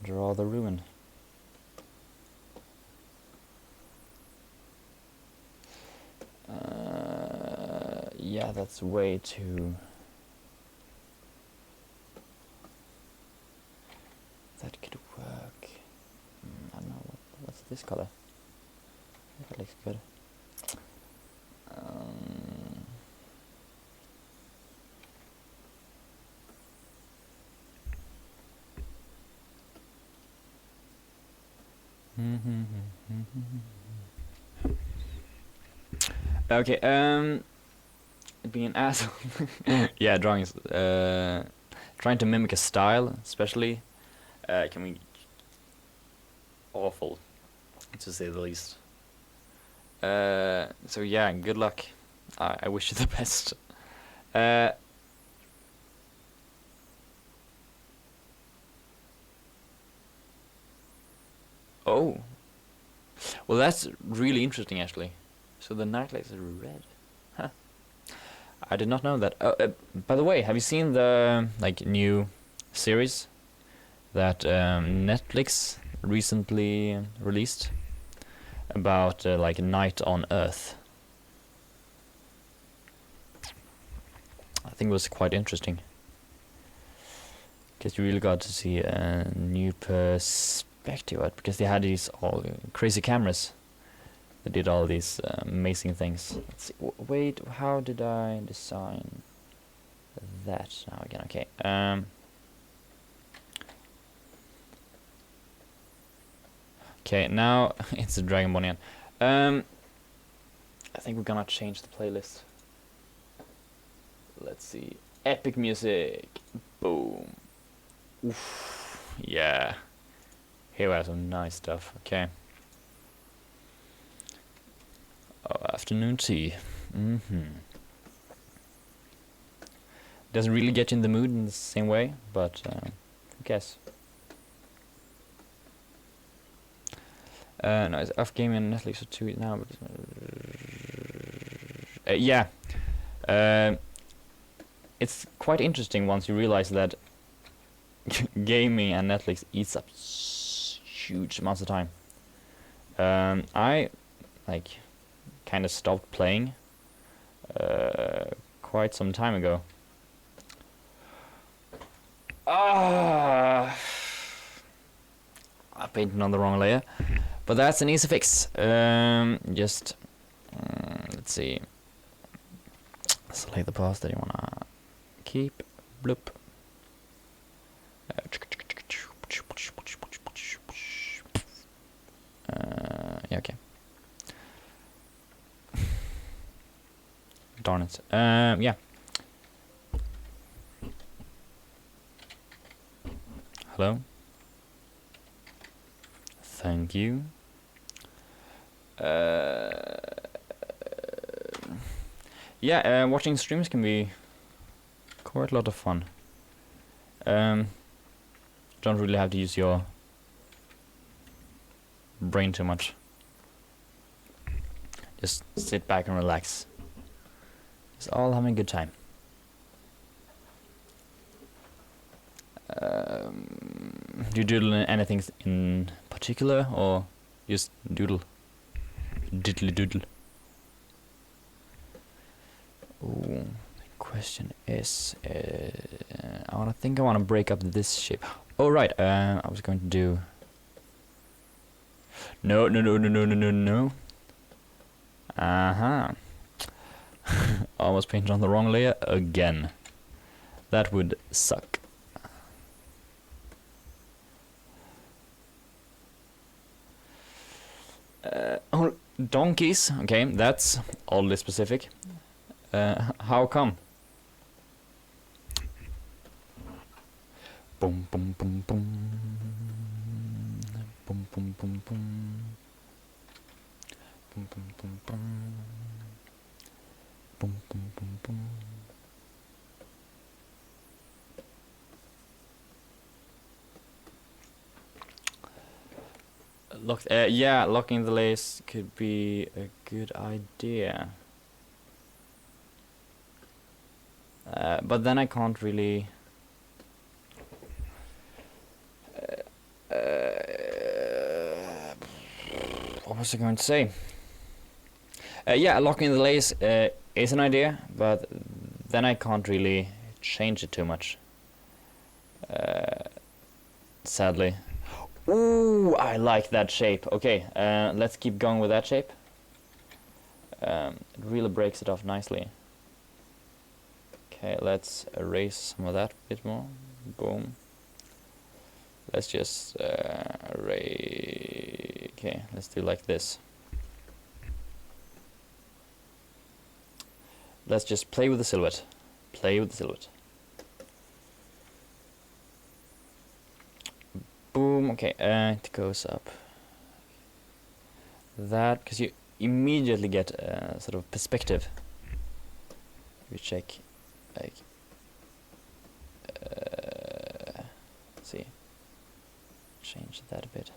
draw the ruin. Yeah, that's way too... That could work. I don't know, what's this color? That looks good. Okay, being an asshole. Yeah, drawings. Trying to mimic a style, especially, can be awful, to say the least. So yeah, good luck. I wish you the best. Uh, oh, well, that's really interesting, actually. So the nightlights are red. Huh. I did not know that. By the way, have you seen the like new series that Netflix recently released about like Night on Earth? I think it was quite interesting because you really got to see a new perspective, right? Because they had these all crazy cameras that did all these amazing things. Let's see. Wait, how did I design that now again? Okay. Okay, now it's a Dragon Ball again. I think we're gonna change the playlist. Let's see. Epic music. Boom. Oof. Yeah. Here we have some nice stuff. Okay. Oh, afternoon tea. Doesn't really get you in the mood in the same way, but I guess. No, it's off gaming and Netflix for 2 weeks now. But yeah. It's quite interesting once you realize that gaming and Netflix eats up huge amounts of time. I like kind of stopped playing quite some time ago. I painted on the wrong layer, but that's an easy fix. Just let's see. Select the path that you wanna keep. Bloop. Yeah, okay. Darn it. Yeah. Hello. Thank you. Yeah, watching streams can be quite a lot of fun. Don't really have to use your brain too much. Just sit back and relax. It's all having a good time. Do you doodle anything in particular, or just doodle? Diddly doodle. Ooh, the question is, I think I want to break up this shape. Oh right, I was going to do. No. Almost painted on the wrong layer again. That would suck. Oh, donkeys. Okay, that's oddly specific. How come? Boom, boom, boom, boom. Boom, boom, boom, boom. Boom, boom, boom, boom. Boom, boom, boom, boom. Yeah, locking the lace could be a good idea. But then I can't really. What was I going to say? Yeah, locking the lace is an idea, but then I can't really change it too much. Sadly. Ooh, I like that shape. Okay, let's keep going with that shape. It really breaks it off nicely. Okay, let's erase some of that a bit more. Boom. Let's just erase. Okay, let's do like this. Let's just play with the silhouette. Play with the silhouette. Boom. Okay, it goes up. That, because immediately get sort of perspective. We check, like, let's see, change that a bit.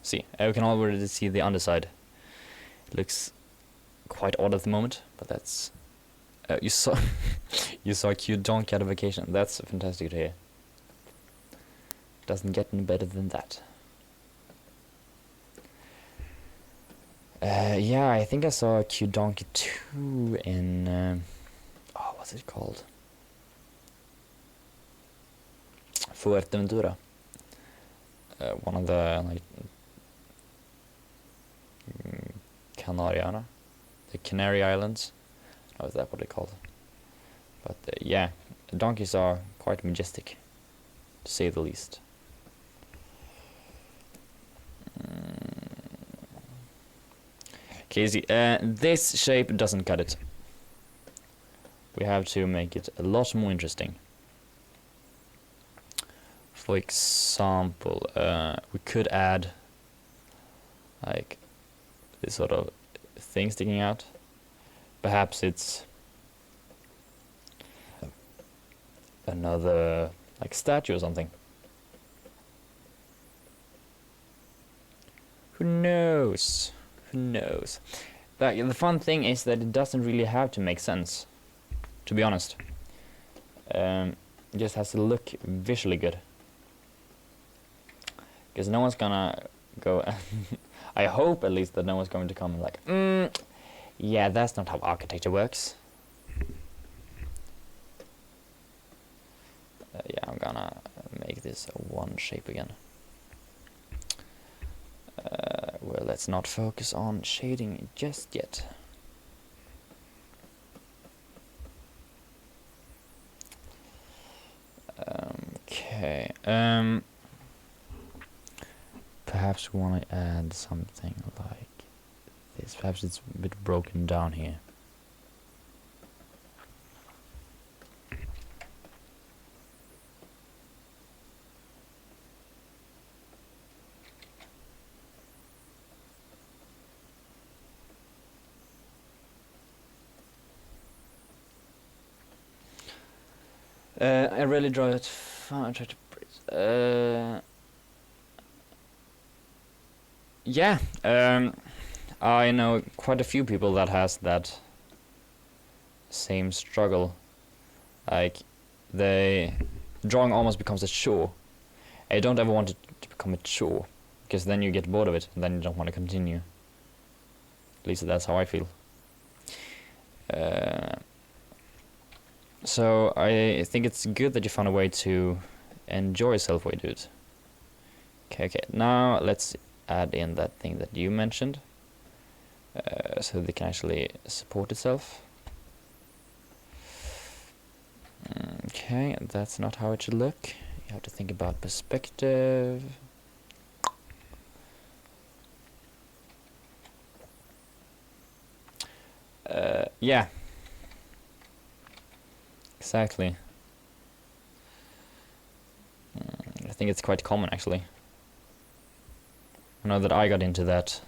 See, we can already see the underside. It looks quite odd at the moment, but that's you saw you saw a cute donkey at a vacation. That's fantastic to hear. Doesn't get any better than that. Yeah, I think I saw a cute donkey too in what's it called? Fuerteventura. One of the like the Canary Islands. How is that what they're called? But yeah, donkeys are quite majestic, to say the least. Casey, this shape doesn't cut it. We have to make it a lot more interesting. For example, we could add like this sort of thing sticking out. Perhaps it's another like statue or something. Who knows? Who knows? But the fun thing is that it doesn't really have to make sense, to be honest. It just has to look visually good. Because no one's gonna go... I hope at least that no one's going to come and like, yeah, that's not how architecture works. Yeah, I'm gonna make this one shape again. Well, let's not focus on shading just yet. Okay. Perhaps we want to add something like this. Perhaps it's a bit broken down here. I really draw it. I try to. Yeah. I know quite a few people that has that same struggle. Like, drawing almost becomes a chore. I don't ever want it to become a chore, because then you get bored of it, and then you don't want to continue. At least that's how I feel. So I think it's good that you found a way to enjoy yourself while you do it. Okay, now let's add in that thing that you mentioned, so they can actually support itself. Okay, that's not how it should look. You have to think about perspective. Yeah. Exactly. I think it's quite common, actually. I know that I got into that.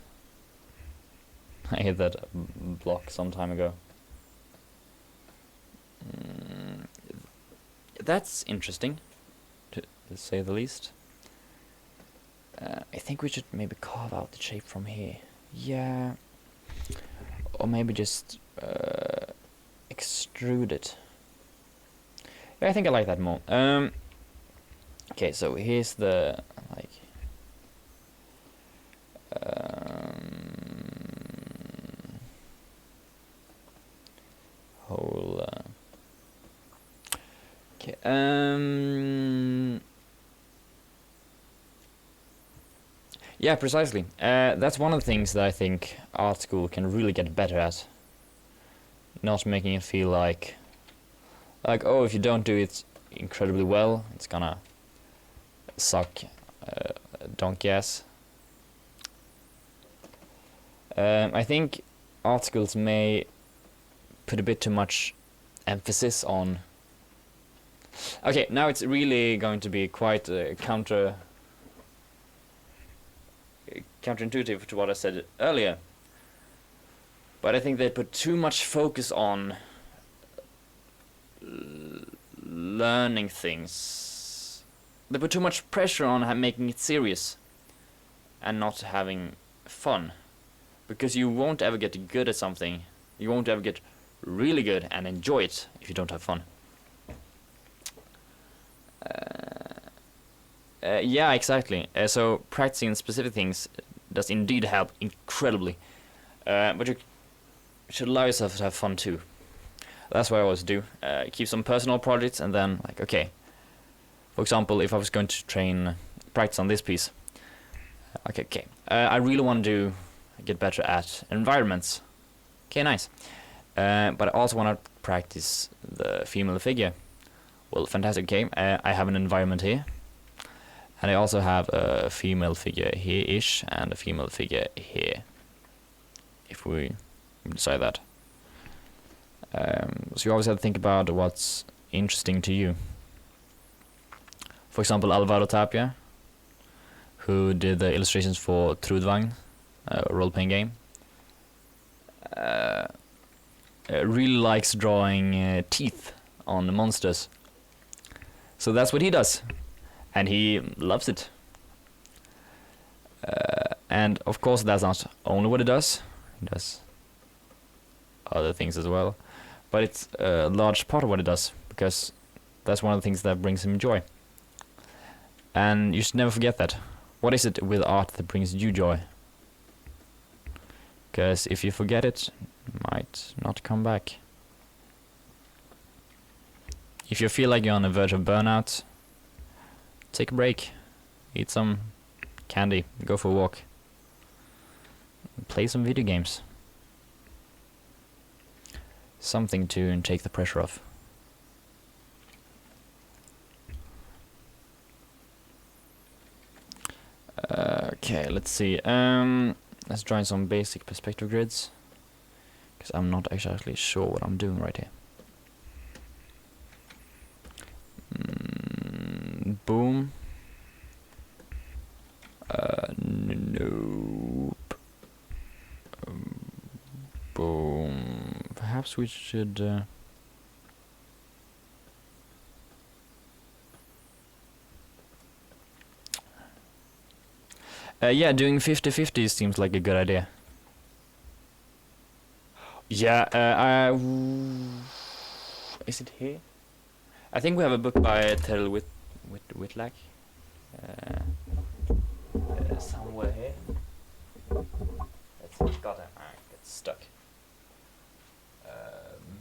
I hit that block some time ago. That's interesting, to say the least. I think we should maybe carve out the shape from here. Yeah. Or maybe just extrude it. Yeah, I think I like that more. Okay, so here's the like whole. Okay. Yeah, precisely. That's one of the things that I think art school can really get better at. Not making it feel like, oh, if you don't do it incredibly well, it's gonna suck donkey ass. I think art schools may put a bit too much emphasis on... Okay, now it's really going to be quite counter... counterintuitive to what I said earlier. But I think they put too much focus on learning things. They put too much pressure on making it serious and not having fun. Because you won't ever get good at something. You won't ever get really good and enjoy it if you don't have fun. Yeah, exactly. So practicing specific things does indeed help incredibly. But you should allow yourself to have fun too. That's what I always do. Keep some personal projects and then, like, okay. For example, if I was going to practice on this piece. Okay. I really want to get better at environments. Okay, nice. But I also want to practice the female figure. Well, fantastic. Okay, I have an environment here. And I also have a female figure here-ish and a female figure here. If we decide that. So you always have to think about what's interesting to you. For example, Alvaro Tapia, who did the illustrations for Trudvang, a role-playing game, really likes drawing teeth on monsters. So that's what he does. And he loves it. And of course that's not only what he does. He does other things as well. But it's a large part of what he does. Because that's one of the things that brings him joy. And you should never forget that. What is it with art that brings you joy? Because if you forget it, it might not come back. If you feel like you're on the verge of burnout, take a break. Eat some candy. Go for a walk. Play some video games. Something to take the pressure off. Okay, let's see. Let's try some basic perspective grids. Because I'm not exactly sure what I'm doing right here. Boom. Nope. Boom. Perhaps we should... yeah, doing 50-50 seems like a good idea. Yeah, is it here? I think we have a book by Terrell Whitlack. Somewhere here. Let's see, got it. Get stuck.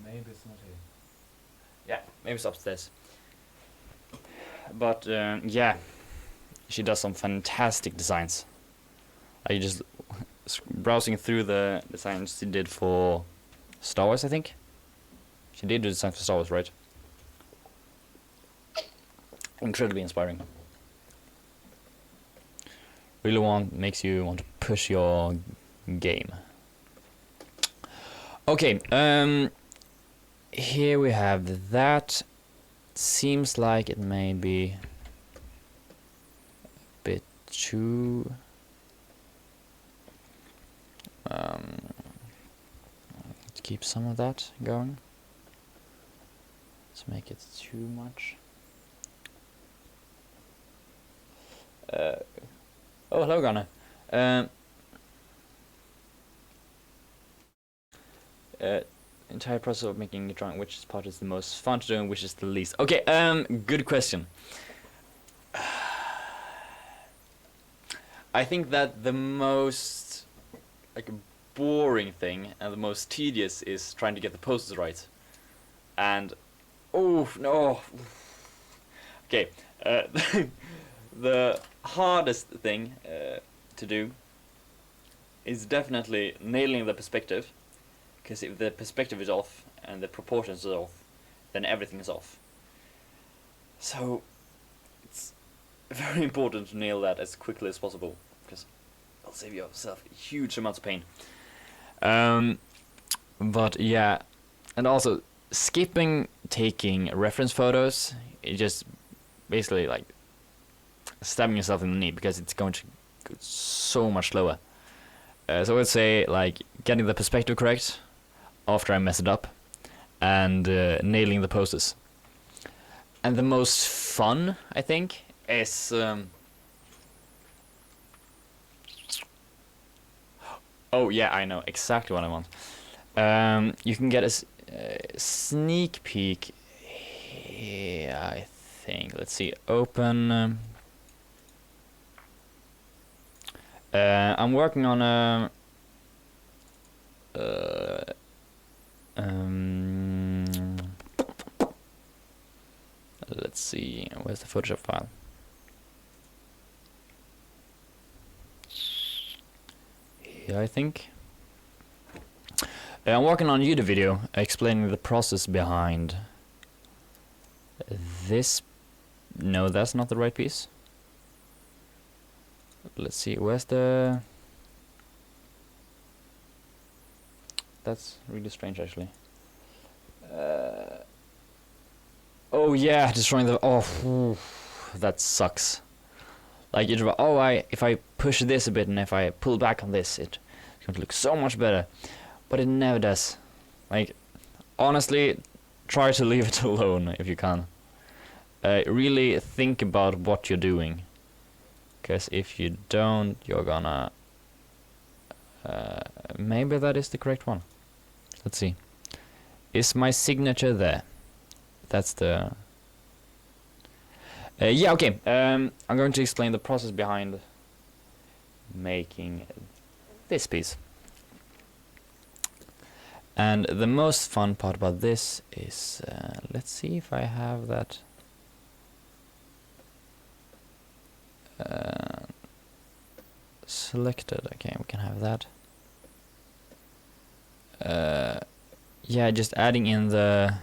Maybe it's not here. Yeah, maybe it's upstairs. But yeah, she does some fantastic designs. Are you just browsing through the designs she did for Star Wars, I think? She did the design for Star Wars, right? Incredibly inspiring. Really makes you want to push your game. Okay, here we have that. Seems like it may be a bit too... let's keep some of that going. Let's make it too much. Oh, hello, Gunnar. Entire process of making a drawing, which part is the most fun to do and which is the least? Okay, good question. I think that the most boring thing and the most tedious is trying to get the poses right. And oh no. Okay, the hardest thing to do is definitely nailing the perspective, because if the perspective is off and the proportions are off, then everything is off. So it's very important to nail that as quickly as possible, because it'll save yourself huge amounts of pain. But yeah, and also skipping taking reference photos, it just basically like stabbing yourself in the knee, because it's going to so much slower. So I would say like getting the perspective correct after I mess it up, and nailing the poses. And the most fun, I think, is oh yeah, I know exactly what I want. You can get a sneak peek here, I think. Let's see, open. I'm working on a. Let's see, where's the Photoshop file? Here, I think. I'm working on a YouTube video explaining the process behind this. No, that's not the right piece. Let's see, where's the... That's really strange, actually. Oh yeah, destroying the... Oh, that sucks. Like, if I push this a bit and if I pull back on this, it's going to look so much better. But it never does. Like, honestly, try to leave it alone if you can. Really think about what you're doing. Because if you don't, you're gonna... maybe that is the correct one. Let's see. Is my signature there? That's the... yeah, okay. I'm going to explain the process behind making this piece. And the most fun part about this is... let's see if I have that... selected. Okay, we can have that. Yeah, just adding in the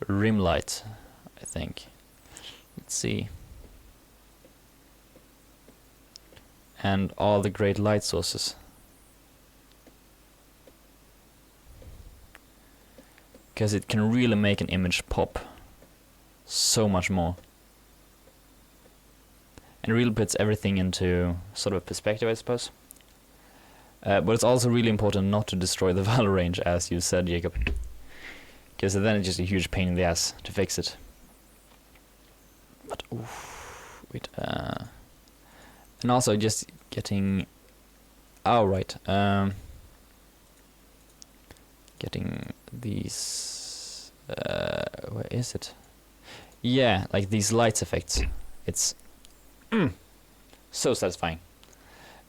rim light, I think. Let's see. And all the great light sources. Because it can really make an image pop so much more. And it really puts everything into sort of perspective, I suppose. But it's also really important not to destroy the value range, as you said, Jacob. Because then it's just a huge pain in the ass to fix it. But, oof, wait, and also just getting... Oh, right. Getting these... where is it? Yeah, like these lights effects. It's... so satisfying.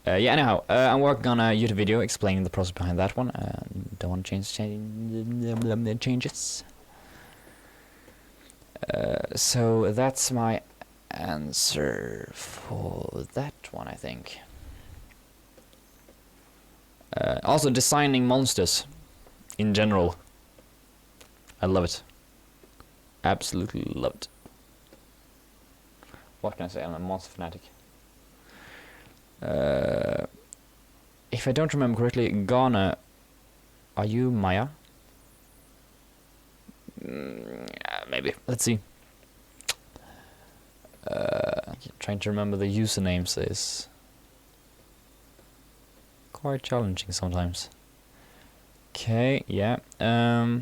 Yeah, anyhow, I'm working on a YouTube video explaining the process behind that one. Don't want to change changes. So that's my answer for that one, I think. Also, designing monsters in general. I love it. Absolutely love it. What can I say? I'm a monster fanatic. If I don't remember correctly, Ghana, are you Maya? Maybe. Let's see. Trying to remember the usernames is quite challenging sometimes. Okay, yeah. I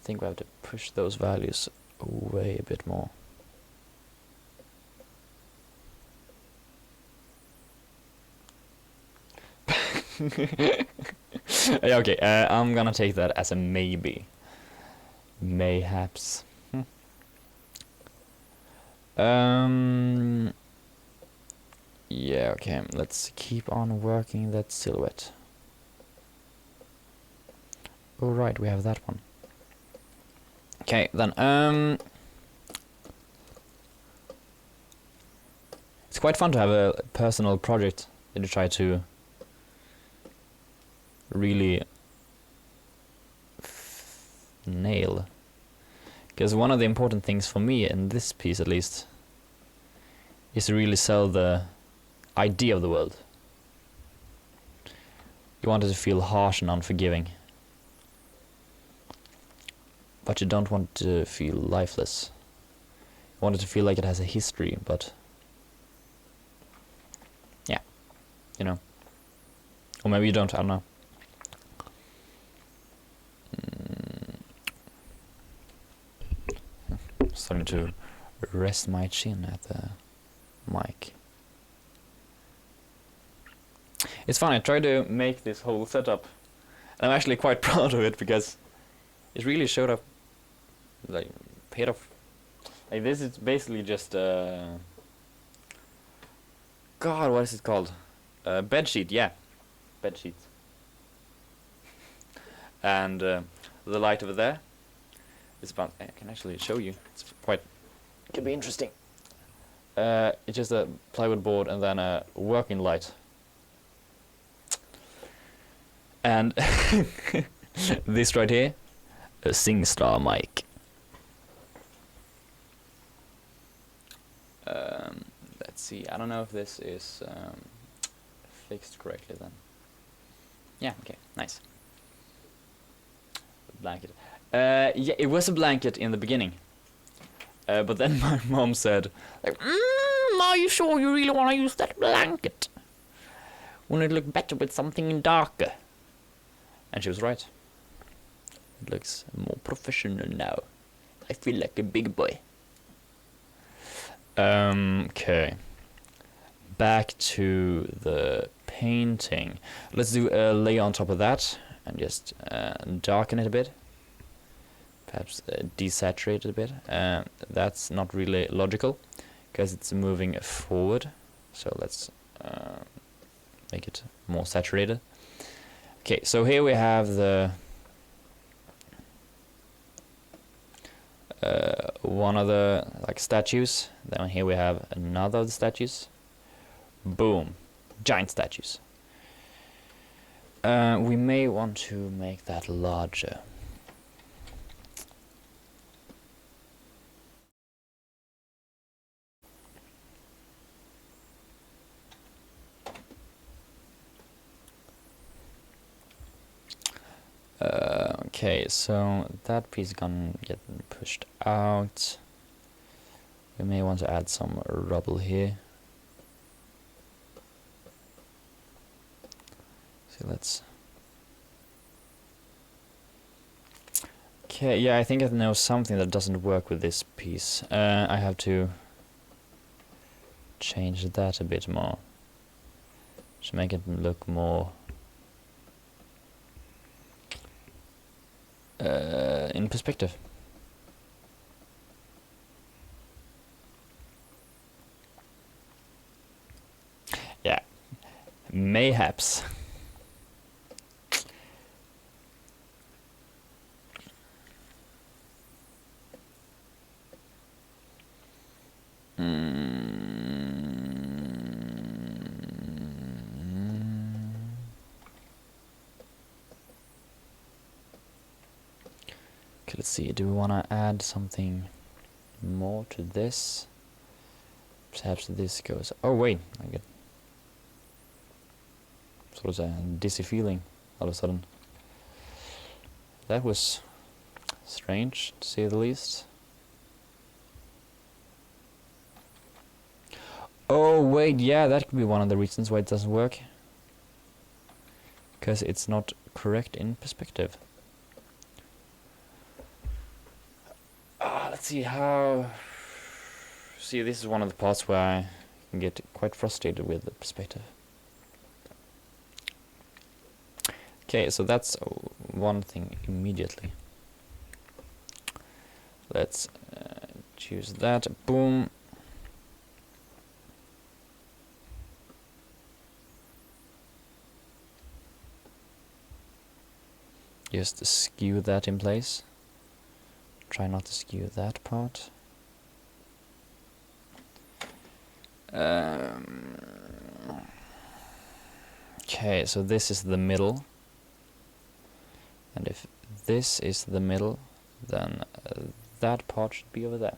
think we have to push those values away a bit more. Yeah, okay, I'm gonna take that as a maybe. Mayhaps. Yeah, okay, let's keep on working that silhouette. Alright, we have that one. Okay, then, it's quite fun to have a personal project that you try to really nail. Because one of the important things for me, in this piece at least, is to really sell the idea of the world. You want it to feel harsh and unforgiving. But you don't want it to feel lifeless. You want it to feel like it has a history, but... yeah, you know. Or maybe you don't, I don't know. Starting to rest my chin at the mic. It's fun, I tried to make this whole setup, and I'm actually quite proud of it because it really showed up, like, paid off. Like, this is basically just God, what is it called? Bed sheet, yeah. Bed sheets. And the light over there is about, I can actually show you, it's quite, could be interesting. It's just a plywood board and then a working light. And this right here, a SingStar mic. Let's see, I don't know if this is fixed correctly then. Yeah, okay, nice. Blanket. Yeah, it was a blanket in the beginning. But then my mom said, like, are you sure you really want to use that blanket? Wouldn't it look better with something darker? And she was right. It looks more professional now. I feel like a big boy. Okay. Back to the painting. Let's do a layer on top of that and just darken it a bit. Perhaps desaturate it a bit. That's not really logical because it's moving forward. So let's make it more saturated. Okay, so here we have the one of the like statues. Then here we have another of the statues. Boom, giant statues. We may want to make that larger. Okay, so that piece is gonna get pushed out. We may want to add some rubble here. So let's... okay, yeah, I think I know something that doesn't work with this piece. I have to change that a bit more to make it look more in perspective. Yeah, mayhaps. Okay, let's see, do we want to add something more to this? Perhaps this goes... oh wait, I get sort of a dizzy feeling all of a sudden. That was strange, to say the least. Oh wait, yeah, that could be one of the reasons why it doesn't work. Because it's not correct in perspective. Let's see how... see, this is one of the parts where I can get quite frustrated with the perspective. Okay, so that's one thing immediately. Let's choose that. Boom. Just skew that in place. Try not to skew that part. Okay, so this is the middle. And if this is the middle, then that part should be over there.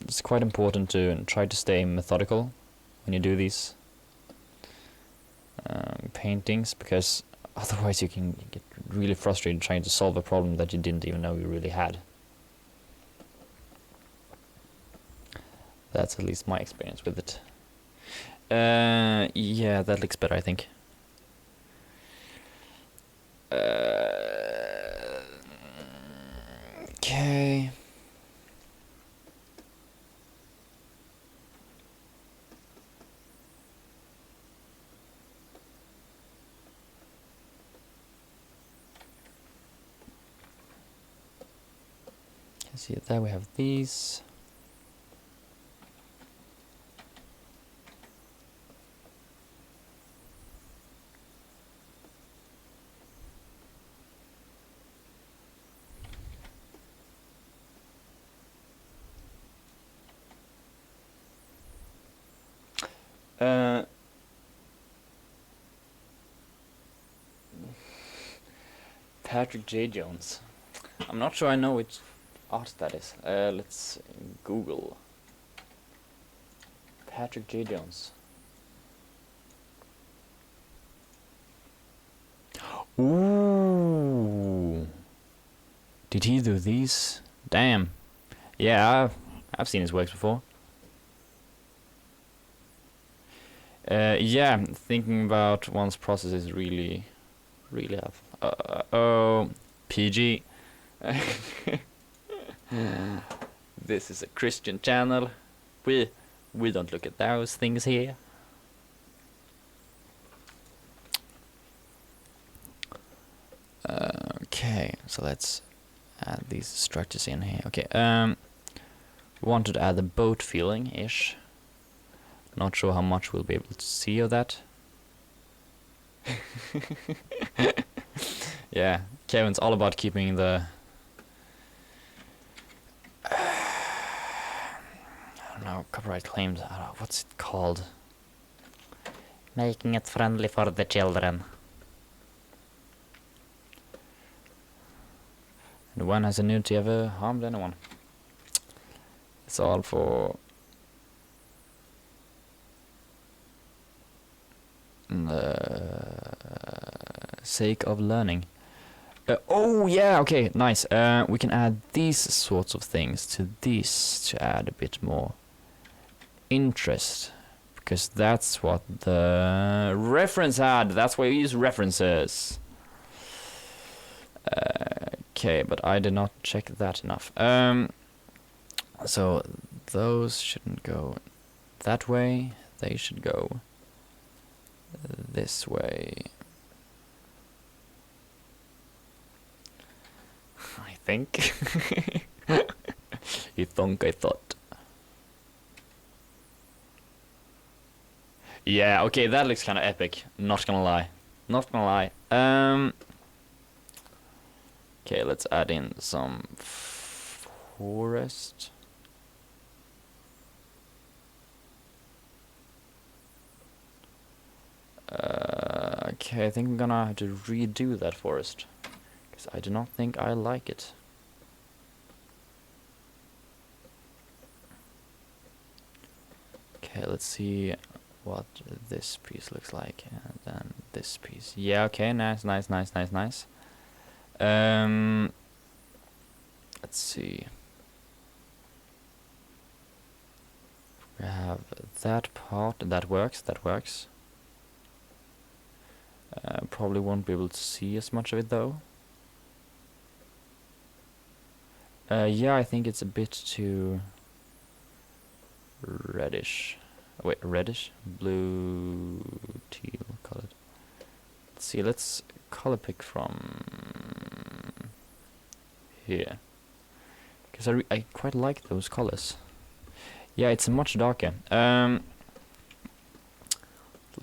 It's quite important to try to stay methodical when you do these paintings, because otherwise you can get really frustrated trying to solve a problem that you didn't even know you really had. That's at least my experience with it. Yeah, that looks better, I think. Okay. See, there we have these. Patrick J. Jones. I'm not sure I know which art that is. Let's Google Patrick J. Jones. Ooh, did he do these? Damn. Yeah, I've seen his works before. Yeah, thinking about one's process is really helpful. Oh, PG. This is a Christian channel. We don't look at those things here. Okay, so let's add these structures in here. Okay, wanted to add the boat feeling-ish. Not sure how much we'll be able to see of that. Yeah, Kevin's all about keeping the... I don't know, copyright claims, I don't know, what's it called? Making it friendly for the children. And when has a nudity ever harmed anyone? It's all for the sake of learning. Oh yeah, okay, nice. We can add these sorts of things to these to add a bit more interest, because that's what the reference had. That's why we use references. Okay, but I did not check that enough. So those shouldn't go that way. They should go this way. I think. You think I thought. Yeah, okay, that looks kind of epic. Not gonna lie. Not gonna lie. Okay, let's add in some forest. Okay, I think I'm gonna have to redo that forest, because I do not think I like it. Okay, let's see what this piece looks like, and then this piece. Yeah, okay, nice. Let's see. We have that part, that works. Probably won't be able to see as much of it though. Yeah, I think it's a bit too reddish. Wait, reddish? Blue, teal, colored. Let's see, let's color pick from here, because I quite like those colors. Yeah, it's much darker.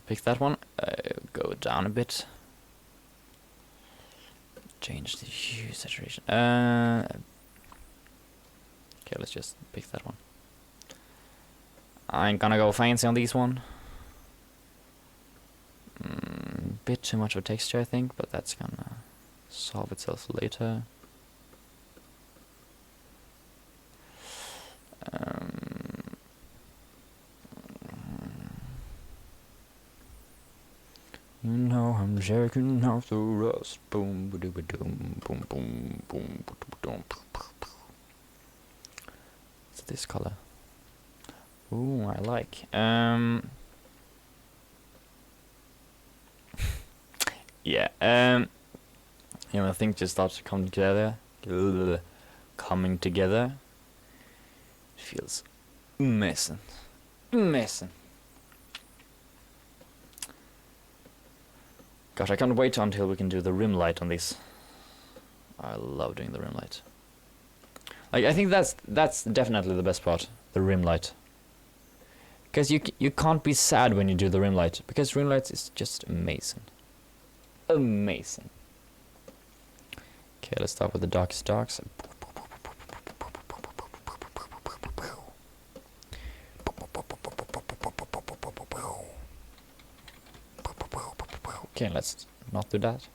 Pick that one. Go down a bit. Change the hue saturation. Okay, let's just pick that one. I ain't gonna go fancy on these one. Bit too much of a texture, I think, but that's gonna solve itself later. shaking off the rust. Boom, ba doom, boom, boom, boom, boom. What's this color? Ooh, I like. Yeah. You know, I think just starts coming together. Coming together. It feels amazing. Amazing. Gosh, I can't wait until we can do the rim light on this. I love doing the rim light. Like, I think that's definitely the best part, the rim light. Because you can't be sad when you do the rim light, because rim light is just amazing. Amazing. Okay, let's start with the darkest darks. Okay, let's not do that.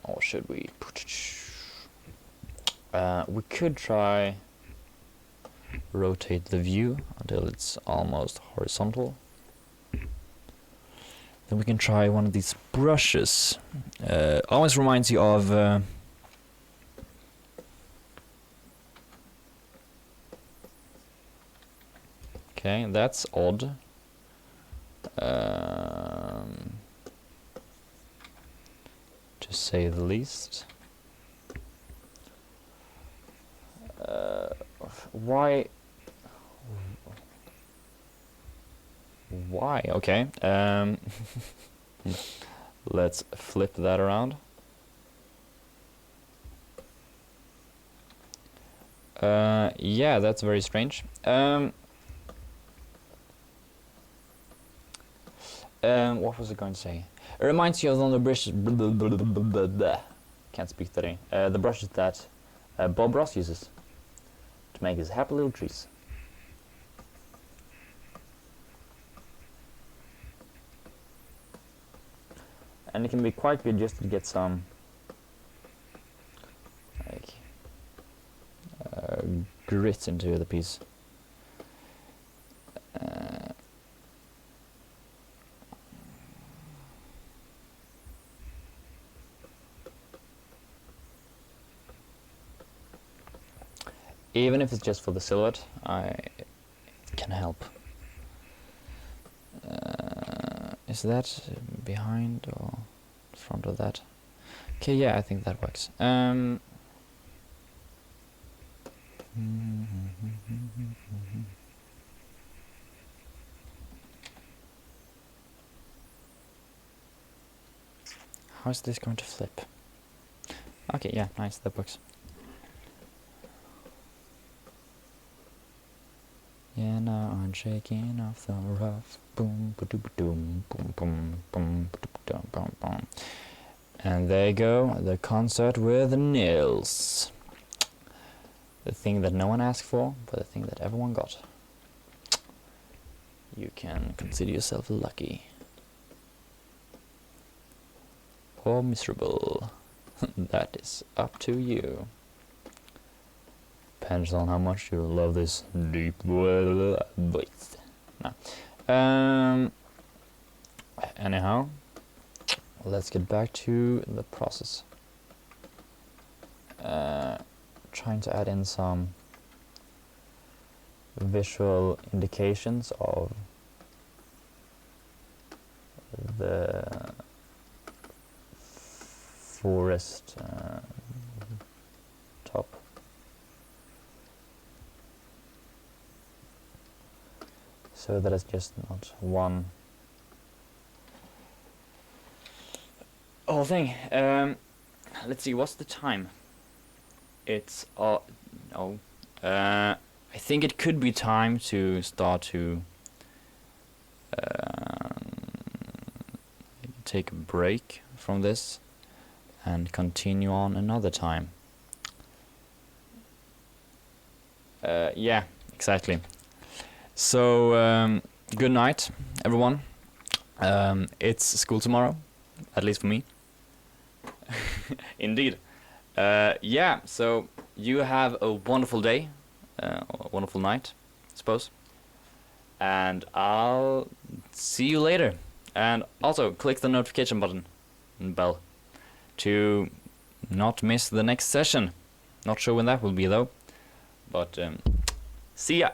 Or should we? We could try rotate the view until it's almost horizontal. Then we can try one of these brushes. Always reminds you of okay, that's odd. To say the least. Why? Why? Okay. Let's flip that around. Yeah, that's very strange. What was I going to say? It reminds you of one of the brushes. Can't speak today. The brushes that Bob Ross uses to make his happy little trees. And it can be quite good just to get some like grit into the piece. Even if it's just for the silhouette, it can help. Is that behind or front of that? Okay, yeah, I think that works. How's this going to flip? Okay, yeah, nice, that works. Yeah, now I'm shaking off the rough. Boom, ba-doom, boom, boom, boom, boom, boom, boom, boom. And there you go, the concert with Nils. The thing that no one asked for, but the thing that everyone got. You can consider yourself lucky. Or miserable. That is up to you. Depends on how much you love this deep voice. No. Anyhow, let's get back to the process. Trying to add in some visual indications of the forest top. So that it's just not one whole thing. Let's see, what's the time? It's no. I think it could be time to start to take a break from this and continue on another time. Yeah, exactly. So, good night, everyone. It's school tomorrow, at least for me. Indeed. Yeah, so you have a wonderful day, a wonderful night, I suppose. And I'll see you later. And also, click the notification button bell to not miss the next session. Not sure when that will be though, but see ya.